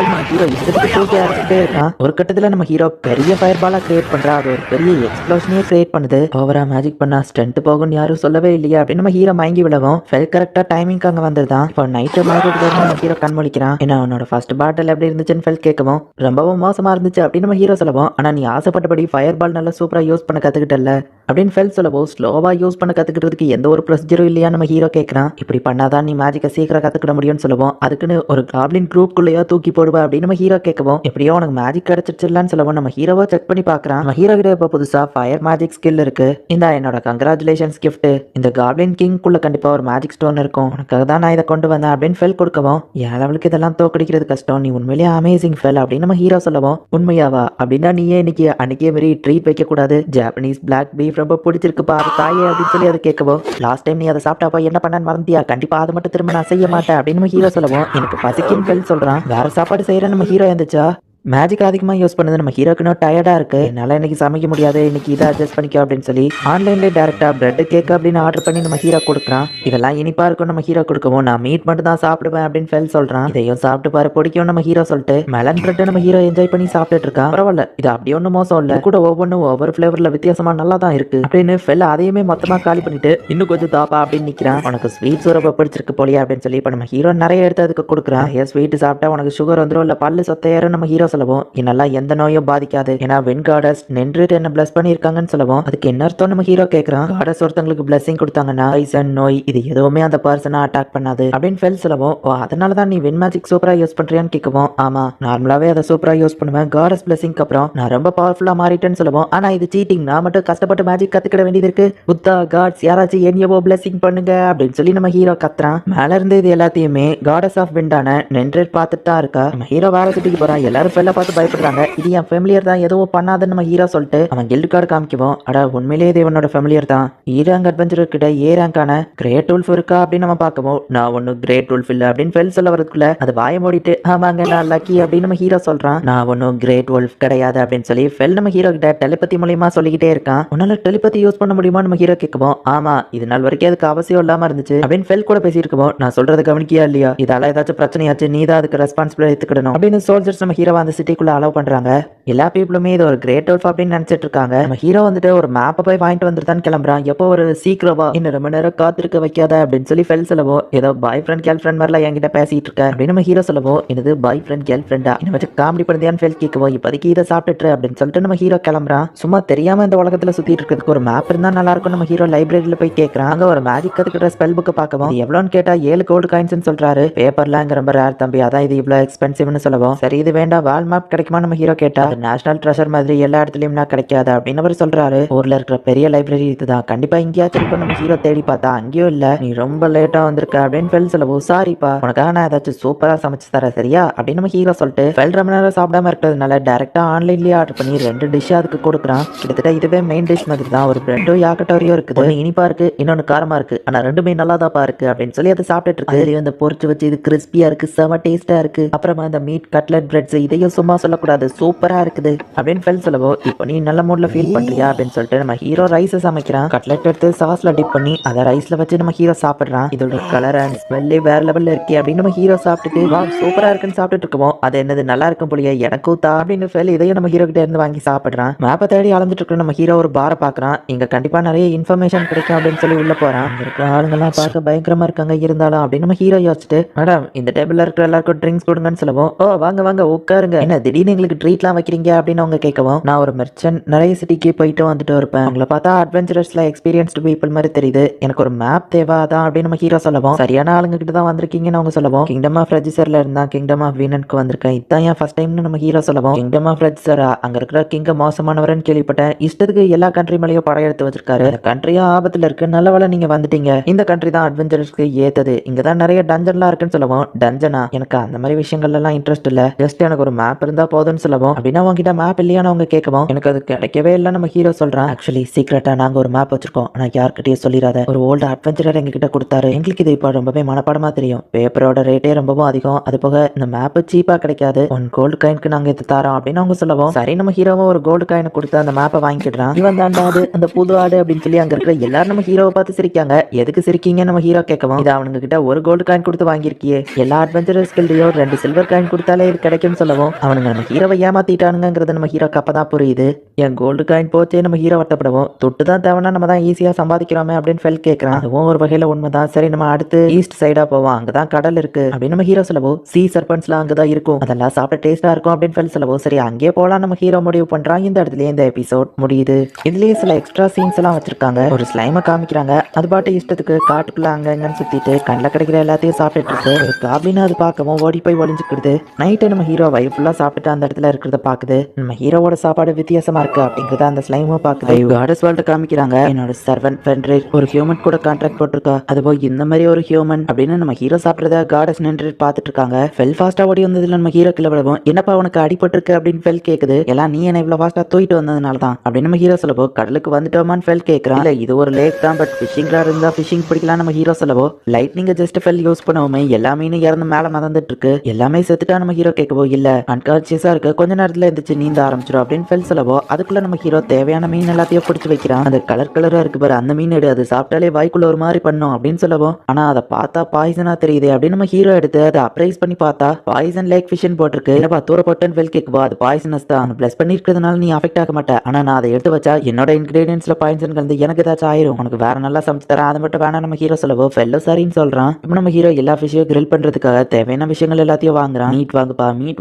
[SPEAKER 1] நம்ம ஹீரோ இஷ்டத்துக்கு தூக்கி அடிச்சுட்டே இருக்கான். ஒரு கட்டத்துல நம்ம ஹீரோ பெரிய ஃபயர் பாலா கிரியேட் பண்றா, அது ஒரு பெரிய எக்ஸ்ப்ளோஷனே கிரியேட் பண்ணுது. ஓவரா மேஜிக் பண்ணா ஸ்டண்ட் போகும்னு யாரும் சொல்லவே இல்லையா அப்படின்னு நம்ம ஹீரோ மயங்கி விழவும், ஃபெல் கரெக்டா டைமிங் அங்க வந்துதான். இப்போ நைட்டு மயக்கிட்டு நம்ம ஹீரோ கண் முழிக்கிறான். ஏன்னா அவனோட ஃபர்ஸ்ட் பாட்டில் எப்படி இருந்துச்சுன்னு ஃபெல் கேட்கவும், ரொம்பவும் மோசமா இருந்துச்சு அப்படின்னு நம்ம ஹீரோ சொல்லவும், ஆனா நீ ஆசைப்பட்டபடி ஃபயர் பால் நல்லா சூப்பரா யூஸ் பண்ண கத்துக்கிட்டல அப்படின்னு ஃபெல் சொல்லவும், ஸ்லோவா யூஸ் பண்ண கத்துக்கிறதுக்கு எந்த ஒரு ப்ரொசீஜர் ப்ரொசீஜரும் இல்லையா நம்ம ஹீரோ கேட்கறான். இப்படி பண்ணாதான் நீ மேஜிக்கை சீக்கிரம் கத்துக்கிட முடியும்னு சொல்லுவோம். அதுக்குன்னு ஒரு காப்ளின் குரூப்குள்ளேயோ தூக்கி போடுவா அப்படின்னு நம்ம ஹீரோ கேட்கவும், எப்படியோ உனக்கு மேஜிக் கிடைச்சிருச்சுலான்னு சொல்லுவோம். நம்ம ஹீரோவை செக் பண்ணி பார்க்கறான். நம்ம ஹீரோ கிட்ட இப்போ புதுசா ஃபயர் மேஜிக் ஸ்கில் இருக்கு. இந்த என்னோட கங்க்ராச்சுலேஷன்ஸ் கிஃப்ட். இந்த காப்ளின் கிங்குள்ள கண்டிப்பா ஒரு மேஜிக் ஸ்டோன் இருக்கும். உனக்காக தான் நான் இதை கொண்டு வந்தேன் அப்படின்னு ஃபெல் கொடுக்கவும், என் லெவலுக்கு இதெல்லாம் தோக்கடிக்கிறது கஷ்டம். நீ உண்மையிலேயே அமேசிங் ஃபெல் அப்படின்னு நம்ம ஹீரோ சொல்லவும், உண்மையாவா அப்படின்னா நீயே இன்னைக்கு அன்னைக்கே மாரி ட்ரீட் வைக்க கூடாது. ஜாப்பனீஸ் பிளாக் பீஃப் ரொம்ப பிடிச்சிருக்குப்பா அது தாயே அப்படின்னு சொல்லி அதை கேட்கவும், லாஸ்ட் டைம் நீ அதை சாப்பிட்டாப்பா என்ன பண்ணான்னு மறந்தியா? கண்டிப்பா அதை மட்டும் திரும்ப நான் செய்ய மாட்டேன் அப்படின்னு நம்ம ஹீரோ சொல்லவும், எனக்கு பசிக்குன்னு ஃபெல் சொல்றான். வேற சாப்பாடு செய்யற நம்ம ஹீரோ இருந்துச்சா மேஜிக் அதிகமாக யூஸ் பண்ணது நம்ம ஹீரோக்கு இன்னும் டயர்டா இருக்கு. என்னால் இன்னைக்கு சமைக்க முடியாது, இன்னைக்கு இதை அட்ஜஸ்ட் பண்ணிக்கோ அப்படின்னு சொல்லி ஆன்லைன்லேயே டேரெக்டாக பிரெட் கேக் அப்படின்னு ஆர்டர் பண்ணி நம்ம ஹீரோ கொடுக்குறான். இதெல்லாம் இனிப்பா இருக்கும் நம்ம ஹீரோ கொடுக்கவும், நான் மீட் மட்டும் தான் சாப்பிடுவேன் அப்படின்னு ஃபெல் சொல்றான். இதையும் சாப்பிட்டு பாரு பிடிக்கும் நம்ம ஹீரோ சொல்லிட்டு மெலன் பிரெட் நம்ம ஹீரோ என்ஜாய் பண்ணி சாப்பிட்டுட்டு இருக்கான். பரவாயில்ல, இது அப்படி ஒன்றும் மோசம் இல்லை, கூட ஒவ்வொன்றும் ஒவ்வொரு ஃபிளேவர்ல வித்தியாசமா நல்லா தான் இருக்கு அப்படின்னு ஃபெல் அதையுமே மொத்தமாக காலி பண்ணிட்டு இன்னும் கொஞ்சம் தாப்பா அப்படின்னு நிற்கிறான். உனக்கு ஸ்வீட்ஸ் ரொம்ப பிடிச்சிருக்கு போலியா அப்படின்னு சொல்லி இப்போ நம்ம ஹீரோ நிறைய எடுத்து அதுக்கு கொடுக்குறான். நிறைய ஸ்வீட் சாப்பிட்டா உனக்கு சுகர் வந்துடும் இல்லை பல்லு சொத்தையாரும் நம்ம ஹீரோ சொல்லவும், என்னெல்லாம் எந்த நோயும் பாதிக்காது, ஏன்னா வென் காடஸ் நின்றுட்டு என்ன பிளஸ் பண்ணியிருக்காங்கன்னு சொல்லுவோம். அதுக்கு என்ன அர்த்தம் நம்ம ஹீரோ கேட்கறான். காடஸ் ஒருத்தங்களுக்கு பிளஸிங் கொடுத்தாங்கன்னா பாய்சன் நோய் இது எதுவுமே அந்த பர்சனை அட்டாக் பண்ணாது அப்படின்னு ஃபெல் சொல்லுவோம். அதனால தான் நீ வென் மேஜிக் சூப்பரா யூஸ் பண்றியான்னு கேட்கவும், ஆமா நார்மலாவே அதை சூப்பரா யூஸ் பண்ணுவேன், காடஸ் பிளஸிங்க்கு அப்புறம் நான் ரொம்ப பவர்ஃபுல்லா மாறிட்டேன்னு சொல்லுவோம். ஆனா இது சீட்டிங், நான் மட்டும் கஷ்டப்பட்டு மேஜிக் கத்துக்கிட வேண்டியது இருக்கு. புத்தா காட்ஸ் யாராச்சும் என்னவோ பிளஸிங் பண்ணுங்க அப்படின்னு சொல்லி நம்ம ஹீரோ கத்துறான். மேல இருந்து இது எல்லாத்தையுமே காடஸ் ஆஃப் விண்டான நின்றுட்டு பார்த்துட்டு தான் இருக்கா. நம்ம ஹீரோ வேற சிட்டிக்கு போறான். எல்லாரும் ஃபெல்ல பார்த்து பயப்படுறாங்க. இது என் ஃபேமிலியர் தான், எதுவும் பண்ணாதுன்னு நம்ம ஹீரோ சொல்லிட்டு அவன் கில்டு கார்டு காமிக்குவோம். அட உண்மையிலேயே இது இவனோட ஃபேமிலியர் தான். E ரேங்க் அட்வென்ச்சர் கிட்ட A ரேங்கான கிரேட் உல்ஃப் இருக்கா அப்படின்னு நம்ம பார்க்கவும், நான் ஒன்னும் கிரேட் உல்ஃப் இல்ல அப்படின்னு ஃபெல் சொல்ல வரதுக்குள்ள அது வாய மூடிட்டு ஆமாங்க நான் லக்கி அப்படின்னு நம்ம ஹீரோ சொல்றான். நான் ஒன்னும் கிரேட் உல்ஃப் கிடையாது அப்படின்னு சொல்லி ஃபெல் நம்ம ஹீரோ கிட்ட டெலிபதி மூலியமா சொல்லிக்கிட்டே இருக்கான். உன்னால டெலிபதி யூஸ் பண்ண முடியுமா நம்ம ஹீரோ கேட்கவும், ஆமா இது நாள் வரைக்கும் அதுக்கு அவசியம் இல்லாம இருந்துச்சு அப்படின்னு ஃபெல் கூட பேசியிருக்கோம். நான் சொல்றது கவனிக்கியா இல்லையா, இதால ஏதாச்சும் பிரச்சனையாச்சு நீ தான் அதுக்கு ரெஸ்பான்சிபிலிட்டி எடுத்துக்கணும் அப்படின்னு சோல்ஜர்ஸ் நம்ம ஹீரோவை அந்த சிட்டிக்குள்ள அலோவ் பண்றாங்க. எல்லா பீப்புளுமே இது ஒரு கிரேட் உல்ஃப் அப்படின்னு நினைச்சிட்டு இருக்காங்க. நம்ம ஹீரோ வந்துட்டு ஒரு மேப்பை போய் வாங்கிட்டு வந்துட்டு கிளம்புறான். எப்போ ஒரு சீக்கிரமா இன்னும் ரொம்ப நேரம் காத்திருக்க வைக்காத அப்படின்னு சொல்லி ஃபெல் சொல்லவும், ஏதோ பாய் ஃப்ரெண்ட் கேர்ள் ஃப்ரெண்ட் மாதிரிலாம் என்கிட்ட பேசிட்டு இருக்க அப்படின்னு நம்ம ஹீரோ சொல்லவும், என்னது பாய் ஃப்ரெண்ட் கேர்ள் ஃப்ரெண்டா என்ன வச்சு காமெடி பண்ணுதியான்னு ஃபெல் கேட்கவும், இப்போதைக்கு இதை சாப்பிட்டுட்டு அப்படின்னு சொல்லிட்டு நம்ம ஹீரோ கிளம்புறான். சும்மா தெரியாம இந்த உலகத்துல சுத்திட்டு இருக்கிறதுக்கு ஒரு மேப் இருந்தா நல்லா இருக்கும் நம்ம ஹீரோ லைப்ரரியில போய் கேட்கறான். அங்க ஒரு மேஜிக் கத்துக்கிற ஸ்பெல் புக்கை பார்க்கவும், எவ்வளோன்னு கேட்டா 7 கோல்டு காயின்ஸ் சொல்றாரு. பேப்பர்லாம் இங்க ரொம்ப ரேர் தம்பி, அதான் இது இவ்வளவு எக்ஸ்பென்சிவ்னு சொல்லவும், சரி இது வேண்டாம் வால் மேப் கிடைக்குமா நம்ம ஹீரோ கேட்டா, நேஷனல் ட்ரெஷர் மாதிரி எல்லா இடத்துலயும் நான் கிடைக்காது அப்படின்னு அவர் சொல்றாரு. ஊர்ல இருக்கிற பெரிய லைப்ரரி இதுதான், கண்டிப்பா இங்கேயாச்சும் இருக்கும் நம்ம ஹீரோ தேடி பார்த்தா அங்கேயும் இல்ல, நீ ரொம்ப லேட்டா வந்திருக்க அப்படின்னு ஃபெல் சொல்லவும், சாரிப்பா உனக்காக நான் ஏதாச்சும் சூப்பரா சமைச்சு தரேன் சரியா அப்படின்னு நம்ம ஹீரோ சொல்லிட்டு ஃபெல் ரொம்ப நேரம் சாப்பிடாம இருக்கிறதுனால டைரக்டா ஆன்லைன்லயே ஆர்டர் பண்ணி 2 டிஷ் அதுக்கு கொடுக்குறான். கிட்டத்தட்ட இதுவே மெயின் டிஷ் மாதிரி தான், ஒரு பிரெட்டும் யாக்கட்டோரியும் இருக்குது, ஒன்று இனிப்பா இருக்கு இன்னொன்னு காரமா இருக்கு, ஆனா ரெண்டுமே நல்லா தான் இருக்கு அப்படின்னு சொல்லி அதை சாப்பிட்டுட்டு இருக்கு. அதுலயும் இந்த பொரிச்சு வச்சு இது கிறிஸ்பியா இருக்கு, செம டேஸ்டா இருக்கு. அப்புறமா இந்த மீட் கட்லெட் பிரெட்ஸ் இதையும் சும்மா சொல்லக்கூடாது சூப்பரா இருக்குது அப்படின்னு ஃபெல் சொல்லவோ, இப்போ நீ நல்ல மூட்ல ஃபீல் பண்றியா அப்படின்னு சொல்லிட்டு நம்ம ஹீரோ ரைஸ் சமைக்கிறான். கட்லெட் எடுத்து சாஸ்ல டிப் பண்ணி அதை ரைஸ்ல வச்சு நம்ம ஹீரோ சாப்பிடுறான். இதோட கலர் அண்ட் ஸ்மெல்லே வேற லெவல்ல இருக்கே அப்படின்னு நம்ம ஹீரோ சாப்பிட்டுட்டு வா சூப்பரா இருக்குன்னு சாப்பிட்டுட்டு இருக்கோம். அது என்னது நல்லா இருக்கும் போலியே எனக்கும் தா அப்படின்னு ஃபெல் இதையும் நம்ம ஹீரோ கிட்ட இருந்து வாங்கி சாப்பிடுறான். மேப்பை தேடி அளந்துட்டு இருக்கிற நம்ம ஹீரோ ஒரு பாரை பாக்குறான். இங்க கண்டிப்பா நிறைய இன்ஃபர்மேஷன் கிடைக்கும் அப்படின்னு சொல்லி உள்ள போறான். அங்க இருக்கிற ஆளுங்கெல்லாம் பார்க்க பயங்கரமா இருக்காங்க இருந்தாலும் அப்படின்னு நம்ம ஹீரோ யோசிச்சுட்டு, மேடம் இந்த டேபிள்ல இருக்கிற எல்லாருக்கும் ட்ரிங்க்ஸ் கொடுங்கன்னு சொல்லுவோம். ஓ வாங்க வாங்க உட்காருங்க, என்ன திடீர்னு எங்களுக்கு ட்ரீட்லாம் வைக்கிறீங்க அப்படின்னு அவங்க கேட்கவும், நான் ஒரு மெர்ச்சன்ட் நிறைய சிட்டிக்கு போயிட்டு வந்துட்டு இருப்பேன், உங்களை பார்த்தா அட்வென்ச்சரஸ்ல எக்ஸ்பீரியன்ஸ்டு பீப்புள் மாதிரி தெரியுது, எனக்கு ஒரு மேப் தேவை அதான் அப்படின்னு நம்ம ஹீரோ சொல்லவும், சரியான ஆளுங்க கிட்ட தான் வந்திருக்கீங்கன்னு அவங்க சொல்லவும், கிங்டம் ஆஃப் ரெஜிஸ்டர்ல இருந்தா கிங்டம் ஆஃப் வீனனுக்கு வந்திருக்கேன், இதான் என் ஃபர்ஸ்ட் டைம்னு நம்ம ஹீரோ சொல்லவும், கிங்டம் ஆஃப் ரெஜிஸ்டரா அங்க இருக்கிற கிங்க மோசமானவர்னு கேள்விப்பட்டேன், இஷ்டத்துக்கு எல்லா கண்ட்ரி மேலேயும் படையெடுத்து வச்சிருக்காரு, இந்த கண்ட்ரியும் ஆபத்துல இருக்கு, நல்ல வேளை நீங்க வந்துட்டீங்க, இந்த கண்ட்ரி தான் அட்வென்ச்சரஸ்க்கு ஏத்தது, இங்க தான் நிறைய டஞ்சன்லாம் இருக்குன்னு சொல்லவும், டஞ்சனா எனக்கு அந்த மாதிரி விஷயங்கள்ல எல்லாம் இன்ட்ரெஸ்ட் இல்ல, ஜஸ்ட் எனக்கு ஒரு மேப் இருந்தா போதும்னு சொல்லவும், அப்படின்னா உங்ககிட்ட மேப் இல்லையான்னு அவங்க கேட்கவும், எனக்கு அது கிடைக்கவே இல்லை நம்ம ஹீரோ சொல்றான். ஆக்சுவலி சீக்கிரட்டா நாங்க ஒரு மேப் வச்சிருக்கோம், ஆனா யார்கிட்டயும் சொல்லிடாத, ஒரு ஓல்டு அட்வென்ச்சரர் எங்க கிட்ட கொடுத்தாரு, எங்களுக்கு இது இப்போ ரொம்பவே மனப்பாடமா தெரியும், பேப்பரோட ரேட்டே ரொம்பவும் அதிகம், அது போக இந்த மேப் சீப்பா கிடைக்காது, 1 கோல்டு காயினுக்கு நாங்க இது தரோம் அப்படின்னு அவங்க சொல்லவும், சரி நம்ம ஹீரோவும் ஒரு கோல்டு காயினை கொடுத்து அந்த மேப்பை வாங்கிடுறான். இவன் தாண்டாது அந்த புது ஆடு அப்படின்னு சொல்லி அங்க இருக்கிற எல்லாரும் நம்ம ஹீரோவை பார்த்து சிரிக்காங்க. எதுக்கு சிரிக்கீங்க நம்ம ஹீரோ கேட்கவும், இது அவனுங்க கிட்ட ஒரு கோல்டு காயின் கொடுத்து வாங்கியிருக்கியே, எல்லா அட்வென்ச்சரஸ் கில்டையும் 2 சில்வர் காயின் கொடுத்தாலே இது கிடைக்கும்னு சொல்லவும், அவனுங்க நம்ம ஹீரோவை ஏமாத்திட்டானுங்கிறது நம்ம ஹீரோக்கு அப்பதான் புரியுது. என் கோல்டு காயின் போச்சே நம்ம ஹீரோ வருத்தப்படவும் துட்டு தான் தேவைன்னா நம்ம தான் ஈஸியா சம்பாதிக்கிறோமே அப்படின்னு ஃபெல் கேட்கறான். அதுவும் ஒரு வகையில உண்மைதான். சரி நம்ம அடுத்து ஈஸ்ட் சைடா போவோம், அங்கதான் கடல் இருக்கு அப்படின்னு நம்ம ஹீரோ சொல்லவோ, சீ சர்பன்ஸ்லாம் அங்கதான் இருக்கும், அதெல்லாம் சாப்பிட டேஸ்டா இருக்கும் அப்படின்னு ஃபெல் சொல்லவோ, சரி அங்கே போலாம் நம்ம ஹீரோ முடிவு பண்றான். இந்த இடத்துலயே இந்த எபிசோட் முடியுது. இதுலயே சில எக்ஸ்ட்ரா சீன்ஸ் எல்லாம் வச்சிருக்காங்க. ஒரு ஸ்லைமை காமிக்கிறாங்க, அது பாட்டு இஷ்டத்துக்கு காட்டுக்குள்ள அங்க இங்கன்னு சுத்திட்டு கண்ணில் கிடைக்கிற எல்லாத்தையும் சாப்பிட்டுட்டு இருக்கு. ஒரு காப்ளின் அது பார்க்கவும் ஓடி போய் ஒளிஞ்சுக்கிடுது. நைட்டு நம்ம ஹீரோ வயிறு ஃபுல்லா சாப்பிட்டுட்டு அந்த இடத்துல இருக்கிறத பாக்குது. நம்ம ஹீரோவோட சாப்பாடு வித்தியாசமா இருக்கு அப்படிங்கறத அந்த ஸ்லைமும் பாக்குது. காடஸ் வேர்ல்ட் காமிக்கிறாங்க. என்னோட சர்வன்ட் ஃபென்ரிர் ஒரு ஹியூமன் கூட கான்ட்ராக்ட் போட்டிருக்கா, அதுபோ இந்த மாதிரி ஒரு ஹியூமன் அப்படின்னு நம்ம ஹீரோ சாப்பிடுறத காடஸ் நின்று பார்த்துட்டு இருக்காங்க. ஃபெல் ஃபாஸ்டா ஓடி வந்ததுல நம்ம ஹீரோ கீழே விழவும், என்னப்பா உனக்கு அடிபட்டிருக்கு அப்படின்னு ஃபெல் கேக்குது. எல்லாம் நீ என்ன இவ்வளவு ஃபாஸ்டா தூக்கிட்டு வந்ததுனால தான் அப்படின்னு நம்ம ஹீரோ சொல்லவோ, கடலுக்கு வந்துட்டோமான்னு ஃபெல் கேட்கறான். இல்ல இது ஒரு லேக் தான், பட் ஃபிஷிங் ராட் இருந்தா ஃபிஷிங் பிடிக்கலாம் நம்ம ஹீரோ சொல்லவோ, லைட்னிங் ஜஸ்ட் ஃபெல் யூஸ் பண்ணவுமே எல்லா மீனும் இறந்து மேல மறந்துட்டு இருக்கு, எல்லாமே செத்துட்டா நம்ம ஹீரோ கேட்கவோ, இல்ல அன்கான்சியஸா இருக்கு, கொஞ்ச நேரத்துல எந்திரிச்சு நீந்த ஆரம்பிச்சிடும் அப்படின்னு ஃபெல் சொல்லவோ, அதுக்குள்ள நம்ம ஹீரோ தேவையான மீன் எல்லாத்தையும் பிடிச்சு வைக்கிறான். அது கலர் கலரா இருக்கு பாரு, அந்த மீன் எடு, அது சாப்பிட்டாலே வாய்க்குள்ள ஒரு மாதிரி பண்ணும் அப்படின்னு சொல்லவும், ஆனா அதை பார்த்தா பாய்சனா தெரியுது அப்படின்னு நம்ம ஹீரோ எடுத்து அதை அப்ரைஸ் பண்ணி பார்த்தா பாய்சன் லேக் ஃபிஷ் போட்டிருக்கு. என்னப்பா தூர போட்டேன்னு ஃபெல் கேட்குவா, அது பாய்சனஸ் தான், பிளஸ் பண்ணிருக்கிறதுனால நீ அஃபெக்ட் ஆக மாட்டேன், ஆனா நான் அதை எடுத்து வச்சா என்னோட இன்கிரீடியன்ஸ்ல பாய்சன் கலந்து எனக்கு ஏதாச்சும் ஆயிரும், உனக்கு வேற நல்லா சமைச்சு தரேன், அதை மட்டும் வேணா நம்ம ஹீரோ சொல்லவோ, ஃபெல்லோ சரின்னு சொல்றான். இப்போ நம்ம ஹீரோ எல்லா ஃபிஷ்ஷையும் கிரில் பண்றதுக்காக தேவையான விஷயங்கள் எல்லாத்தையும் வாங்குறான். மீட்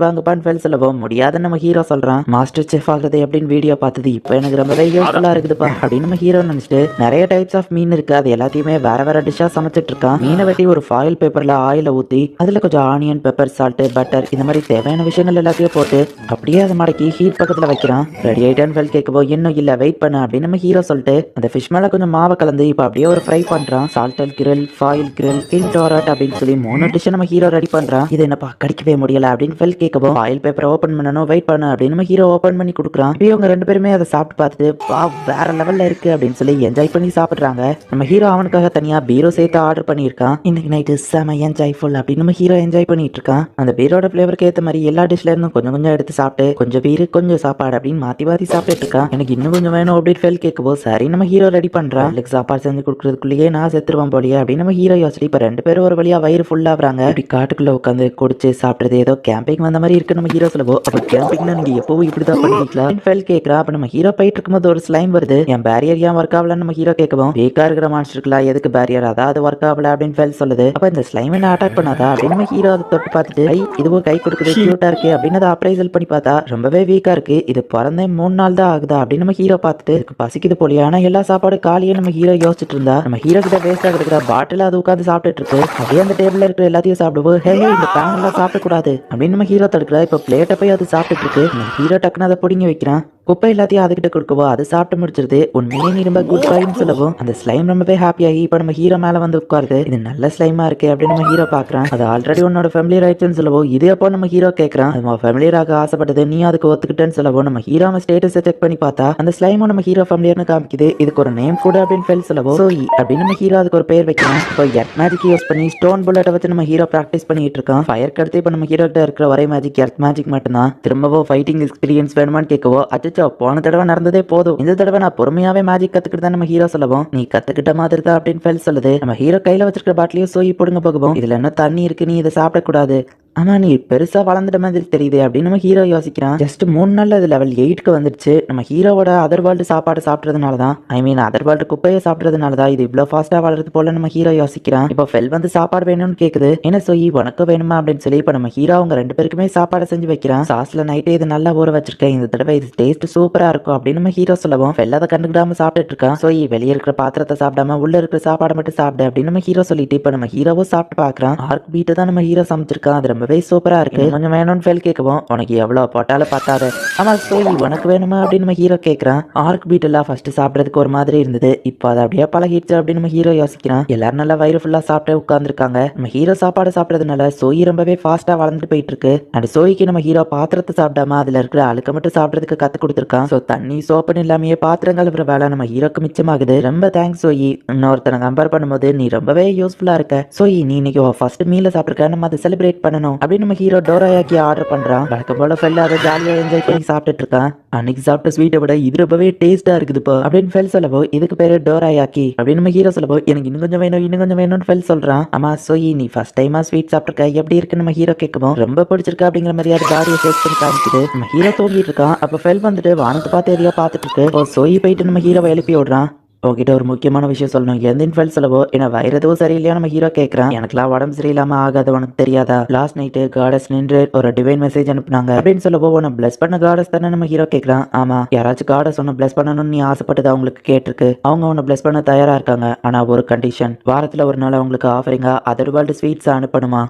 [SPEAKER 1] வாங்குப்பான்னு ஃபெல் சொல்லவோ, முடியாத நம்ம ஹீரோ சொல்றான். மாஸ்டர் செஃப் ஆகுறது அப்படின்னு வீடியோ பார்த்தது இப்போ எனக்கு ரொம்பவே யூஸ்ஃபுல்லா இருக்குதுப்பா அப்படின்னு நம்ம ஹீரோ நினைச்சிட்டு நிறைய டைப்ஸ் ஆஃப் மீன் இருக்கு, அது எல்லாத்தையுமே வேற வேற டிஷ்ஷா சமைச்சிட்டு இருக்கான். மீனை வெட்டி ஒரு ஃபாயில் பேப்பர்ல ஆயில ஊத்தி அதுல கொஞ்சம் ஆனியன், பெப்பர், சால்ட், பட்டர் இந்த மாதிரி தேவையான விஷயங்கள் எல்லாத்தையும் போட்டு அப்படியே அதை மடக்கி ஹீட் பக்கத்துல வைக்கிறான். ரெடி ஆயிட்டான்னு ஃபெல் கேட்கவோ, இன்னும் இல்ல வெயிட் பண்ண அப்படின்னு நம்ம ஹீரோ சொல்லிட்டு அந்த ஃபிஷ் மேல கொஞ்சம் மாவை கலந்து இப்போ அப்படியே ஒரு ஃப்ரை பண்றான். சால்டல் கிரில், ஃபாயில் கிரில், ஹில் டாரட் அப்படின்னு சொல்லி 3 டிஷ் நம்ம ஹீரோ ரெடி பண்றான். இது என்னப்பா கடிக்கவே முடியல அப்படின்னு ஃபெல் கேட்கவோ, ஃபாயில் பேப்பர் ஓபன் பண்ணணும், வெயிட் பண்ண அப்படின்னு நம்ம ஹீரோ ஓபன் பண்ணி கொடுக்குறான். இவங்க 2 பேருமே அதை சாப்பிட்டு பார்த்துட்டு வா வேற லெவல்ல இருக்கு அப்படின்னு சொல்லி என்ஜாய் பண்ணி சாப்பிடுறாங்க. நம்ம ஹீரோ அவனுக்காக தனியா பீரோ சேர்த்து ஆர்டர் பண்ணியிருக்கான். இன்னைக்கு நைட்டு செம என்ஜாய்ஃபுல் அப்படின்னு நம்ம ஹீரோ என்ஜாய் பண்ணிட்டு இருக்கான். அந்த பீரோட ஃபிளேவருக்கு ஏற்ற மாதிரி எல்லா டிஷ்ல இருந்தும் கொஞ்சம் கொஞ்சம் எடுத்து சாப்பிட்டு கொஞ்சம் பீரு கொஞ்சம் சாப்பாடு அப்படின்னு மாத்தி மாத்தி சாப்பிட்டு இருக்கான். எனக்கு இன்னும் கொஞ்சம் வேணும் அப்படின்னு ஃபெல் கேட்கவோ, சரி நம்ம ஹீரோ ரெடி பண்றான். எனக்கு சாப்பாடு செஞ்சு கொடுக்கறதுக்குள்ளேயே நான் செத்துருவான் போலியே அப்படின்னு நம்ம ஹீரோ யோசிச்சு இப்ப 2 பேரும் ஒரு வழியா வயிறு ஃபுல்லாகிறாங்க. இப்படி காட்டுக்குள்ள உட்காந்து குடிச்சு சாப்பிடுறது ஏதோ கேம்பிங் வந்த மாதிரி இருக்கு நம்ம ஹீரோ சொல்லவோ, அப்ப கேம்பிங்னா நீங்க எப்பவும் இப்படிதான் பண்ணிக்கலாம் ஃபெல் கேட்கறா. அப்ப நம்ம ஹீரோ போயிட்டு இருக்கும்போது ஒரு ஸ்லைம் வருது. என் பேரியர் ஏன் ஒர்க் ஆகலன்னு நம்ம ஹீரோ கேட்கவும், வீக்கா இருக்கிற மான்ஸ்டருக்குலாம் எதுக்கு பேரியர், அதாவது ஒர்க் ஆகல அப்படின்னு ஃபெல் சொல்லுது. அப்ப இந்த ஸ்லைம் என்ன அட்டாக் பண்ணாதா அப்படின்னு நம்ம ஹீரோ அதை தொட்டு பார்த்துட்டு இதுவும் கை கொடுக்குது, கியூட்டா இருக்கு அப்படின்னு அதை அப்ரைசல் பண்ணி பார்த்தா ரொம்பவே வீக்கா இருக்கு, இது பிறந்தே 3 நாள் தான் ஆகுதா அப்படின்னு நம்ம ஹீரோ பார்த்துட்டு பசிக்குது போலியா, ஆனா எல்லா சாப்பாடு காலியே நம்ம ஹீரோ யோசிச்சுட்டு இருந்தா நம்ம ஹீரோ கிட்ட வேஸ்டா இருக்கிற பாட்டில் அது உட்காந்து சாப்பிட்டுட்டு இருக்கு. அப்படியே அந்த டேபிள்ல இருக்கிற எல்லாத்தையும் சாப்பிடுவோம். ஹே இந்த பேன் எல்லாம் சாப்பிட கூடாது அப்படின்னு நம்ம ஹீரோ தடுக்கிறா. இப்ப பிளேட்டை போய் அது சாப்பிட்டுட்டு இருக்கு. நம்ம ஹீரோ டக்குன்னு அதை பிடிங்கி வைக்கிறான். குப்பை எல்லாத்தையும் அதுகிட்ட கொடுக்கவோ, அது சாப்பிட்டு முடிச்சிருது. உண்மையிலே நீ ரொம்ப குட் பாய்ன்னு சொல்லவும் அந்த ஸ்லைம் ரொம்பவே ஹாப்பி ஆகி இப்ப நம்ம ஹீரோ மேல வந்து உட்காருது. இது நல்ல ஸ்லைமா இருக்கு அப்படின்னு நம்ம ஹீரோ பாக்குறான். அது ஆல்ரெடி உன்னோட ஃபேமிலி ரைட்ஸ்னு சொல்லவோ, இது அப்போ நம்ம ஹீரோ கேட்கறான். அது ஃபேமிலியராக ஆசைப்பட்டது, நீ அதுக்கு ஒத்துக்கிட்டேன்னு சொல்லவோ நம்ம ஹீரோ ஸ்டேட்டஸை செக் பண்ணி பார்த்தா அந்த ஸ்லைமும் நம்ம ஹீரோ ஃபேமிலியர்னு காமிக்குது. இதுக்கு ஒரு நேம் கூட அப்படின்னு ஃபெல் சொல்லவோ, சோயி அப்படின்னு நம்ம ஹீரோ அதுக்கு ஒரு பேர் வைக்கலாம். இப்போ எர்த் மேஜிக் யூஸ் பண்ணி ஸ்டோன் புல்லட்டை வச்சு நம்ம ஹீரோ பிராக்டிஸ் பண்ணிட்டு இருக்கான். ஃபயர் கடுத்து இப்போ நம்ம ஹீரோ கிட்ட இருக்கிற ஒரே மேஜிக் எர்த் மேஜிக் மட்டும்தான். திரும்பவும் ஃபைட்டிங் எக்ஸ்பீரியன்ஸ் வேணுமான்னு கேட்கவோ, அச்சோ போன தடவை நடந்ததே போதும், இந்த தடவை நான் பொறுமையாவே மேஜிக் கத்துக்கிட்டு தான் நம்ம ஹீரோ சொல்லவும், நீ கத்துக்கிட்ட மாதிரி தான் அப்படின்னு ஃபெல் சொல்லுது. நம்ம ஹீரோ கையில வச்சிருக்கிற பாட்டிலையும் சோயி போடுங்க போகவும், இதுல என்ன தண்ணி இருக்கு, நீ இதை சாப்பிடக்கூடாது, ஆமா நீ பெருசா வளர்ந்துட்ட மாதிரி தெரியுது அப்படின்னு நம்ம ஹீரோ யோசிக்கிறான். ஜஸ்ட் 3 நாள்ல அது லெவல் 8க்கு வந்துருச்சு. நம்ம ஹீரோவோட அதர் வேர்ல்டு சாப்பாடு சாப்பிட்றதுனாலதான், ஐ மீன் அதர் வேர்ல்டு குப்பையை சாப்பிட்றதுனாலதான் இது இவ்வளவு ஃபாஸ்டா வளருது போல நம்ம ஹீரோ யோசிக்கிறான். இப்போ ஃபெல் வந்து சாப்பாடு வேணும்னு கேக்குது. என்ன சோயி உனக்கு வேணுமா அப்படின்னு சொல்லி இப்ப நம்ம ஹீரோ அவங்க 2 பேருக்குமே சாப்பாடு செஞ்சு வைக்கிறான். சாஸ்ல நைட்டே இது நல்லா ஊற வச்சிருக்கேன், இந்த தடவை இது டேஸ்ட் சூப்பரா இருக்கும் அப்படின்னு நம்ம ஹீரோ சொல்லவும், ஃபெல் அதை கண்டுக்கிடாம சாப்பிட்டுட்டு இருக்கான். சோயி வெளியே இருக்கிற பாத்திரத்தை சாப்பிடாம உள்ள இருக்கிற சாப்பாடு மட்டும் சாப்பிடு அப்படின்னு நம்ம ஹீரோ சொல்லிட்டு இப்ப நம்ம ஹீரோவும் சாப்பிட்டு பாக்குறான். ஆர்க் பீட்டை தான் நம்ம ஹீரோ சமைச்சிருக்கான். அது ரொம்பவே சூப்பரா இருக்கு, கொஞ்சம் வேணும்னு ஃபெல் கேட்கவும், உனக்கு எவ்வளவு போட்டாலும் பார்த்தாரு, ஆமா சோயி உனக்கு வேணுமா அப்படின்னு நம்ம ஹீரோ கேட்கறான். ஆர்க் பீட் எல்லாம் ஃபர்ஸ்ட் சாப்பிடறதுக்கு ஒரு மாதிரி இருந்தது, இப்போ அது அப்படியே பழகிடுச்சு அப்படின்னு நம்ம ஹீரோ யோசிக்கிறான். எல்லாரும் நல்லா வயிறு ஃபுல்லா சாப்பிட்டு உட்கார்ந்துருக்காங்க. நம்ம ஹீரோ சாப்பாடு சாப்பிட்றதுனால சோயி ரொம்பவே ஃபாஸ்டா வளர்ந்துட்டு போயிட்டு இருக்கு. அண்ட் சோயிக்கு நம்ம ஹீரோ பாத்திரத்தை சாப்பிடாம அதுல இருக்கிற அழுக்க மட்டும் சாப்பிடறதுக்கு கத்து கொடுத்துருக்கான். ஸோ தண்ணி சோப்புன்னு இல்லாமையே பாத்திரம் கழுவுற வேலை நம்ம ஹீரோக்கு மிச்சமாகுது. ரொம்ப தேங்க்ஸ் சோயி, இன்னொருத்தனை கம்பேர் பண்ணும்போது நீ ரொம்பவே யூஸ்ஃபுல்லா இருக்க. சோயி நீ இன்னைக்கு ஃபர்ஸ்ட் மீல சாப்பிட்டுருக்க, நம்ம அதை செலிப்ரேட் பண்ணணும் அப்படின்னு நம்ம ஹீரோ டோராயாக்கி ஆர்டர் பண்றான். வழக்கம் போல ஃபெல் அதை ஜாலியா என்ஜாய் பண்ணி சாப்பிட்டுட்டு இருக்கான். அன்னைக்கு சாப்பிட்ட ஸ்வீட்டை விட இது ரொம்பவே டேஸ்டா இருக்குதுப்பா அப்படின்னு ஃபெல் சொல்லவோ இதுக்கு பேரு டோராயாக்கி அப்படின்னு நம்ம ஹீரோ சொல்லவோ எனக்கு இன்னும் கொஞ்சம் வேணும் இன்னும் கொஞ்சம் வேணும்னு ஃபெல் சொல்றான். ஆமா சோயி நீ ஃபர்ஸ்ட் டைமா ஸ்வீட் சாப்பிட்டுருக்க எப்படி இருக்குன்னு நம்ம ஹீரோ கேட்கவும் ரொம்ப பிடிச்சிருக்கா அப்படிங்கிற மாதிரி அது பாடியை ஷேக் பண்ணி காமிக்குது. நம்ம ஹீரோ தூங்கிட்டு இருக்கான். அப்ப ஃபெல் வந்துட்டு வானத்தை பார்த்து எதையா பார்த்துட்டு இருக்கு. சோயி போயிட்டு நம்ம ஹீரோவை எழுப்பி விடுறான். உங்ககிட்ட ஒரு முக்கியமான விஷயம் சொல்லணும். எந்த ஃபெல் சொல்லவோ ஏன்னா வயிறு எதுவும் சரியில்லையா நம்ம ஹீரோ கேட்கறான். எனக்குலாம் உடம்பு சரியில்லாம ஆகாது உனக்கு தெரியாதா? லாஸ்ட் நைட்டு காடஸ் நின்று ஒரு டிவைன் மெசேஜ் அனுப்புனாங்க அப்படின்னு சொல்லவோ உன்னை பிளஸ் பண்ண காடஸ் தானே நம்ம ஹீரோ கேட்கறான். ஆமா யாராச்சும் காடஸ் உன்னை பிளஸ் பண்ணணும்னு நீ ஆசைப்பட்டது அவங்களுக்கு கேட்டிருக்கு. அவங்க உன்னை பிளஸ் பண்ண தயாரா இருக்காங்க. ஆனா ஒரு கண்டிஷன், வாரத்துல ஒரு நாள் அவங்களுக்கு ஆஃபரிங்கா அதர் வேர்ல்டு ஸ்வீட்ஸ் அனுப்பணுமா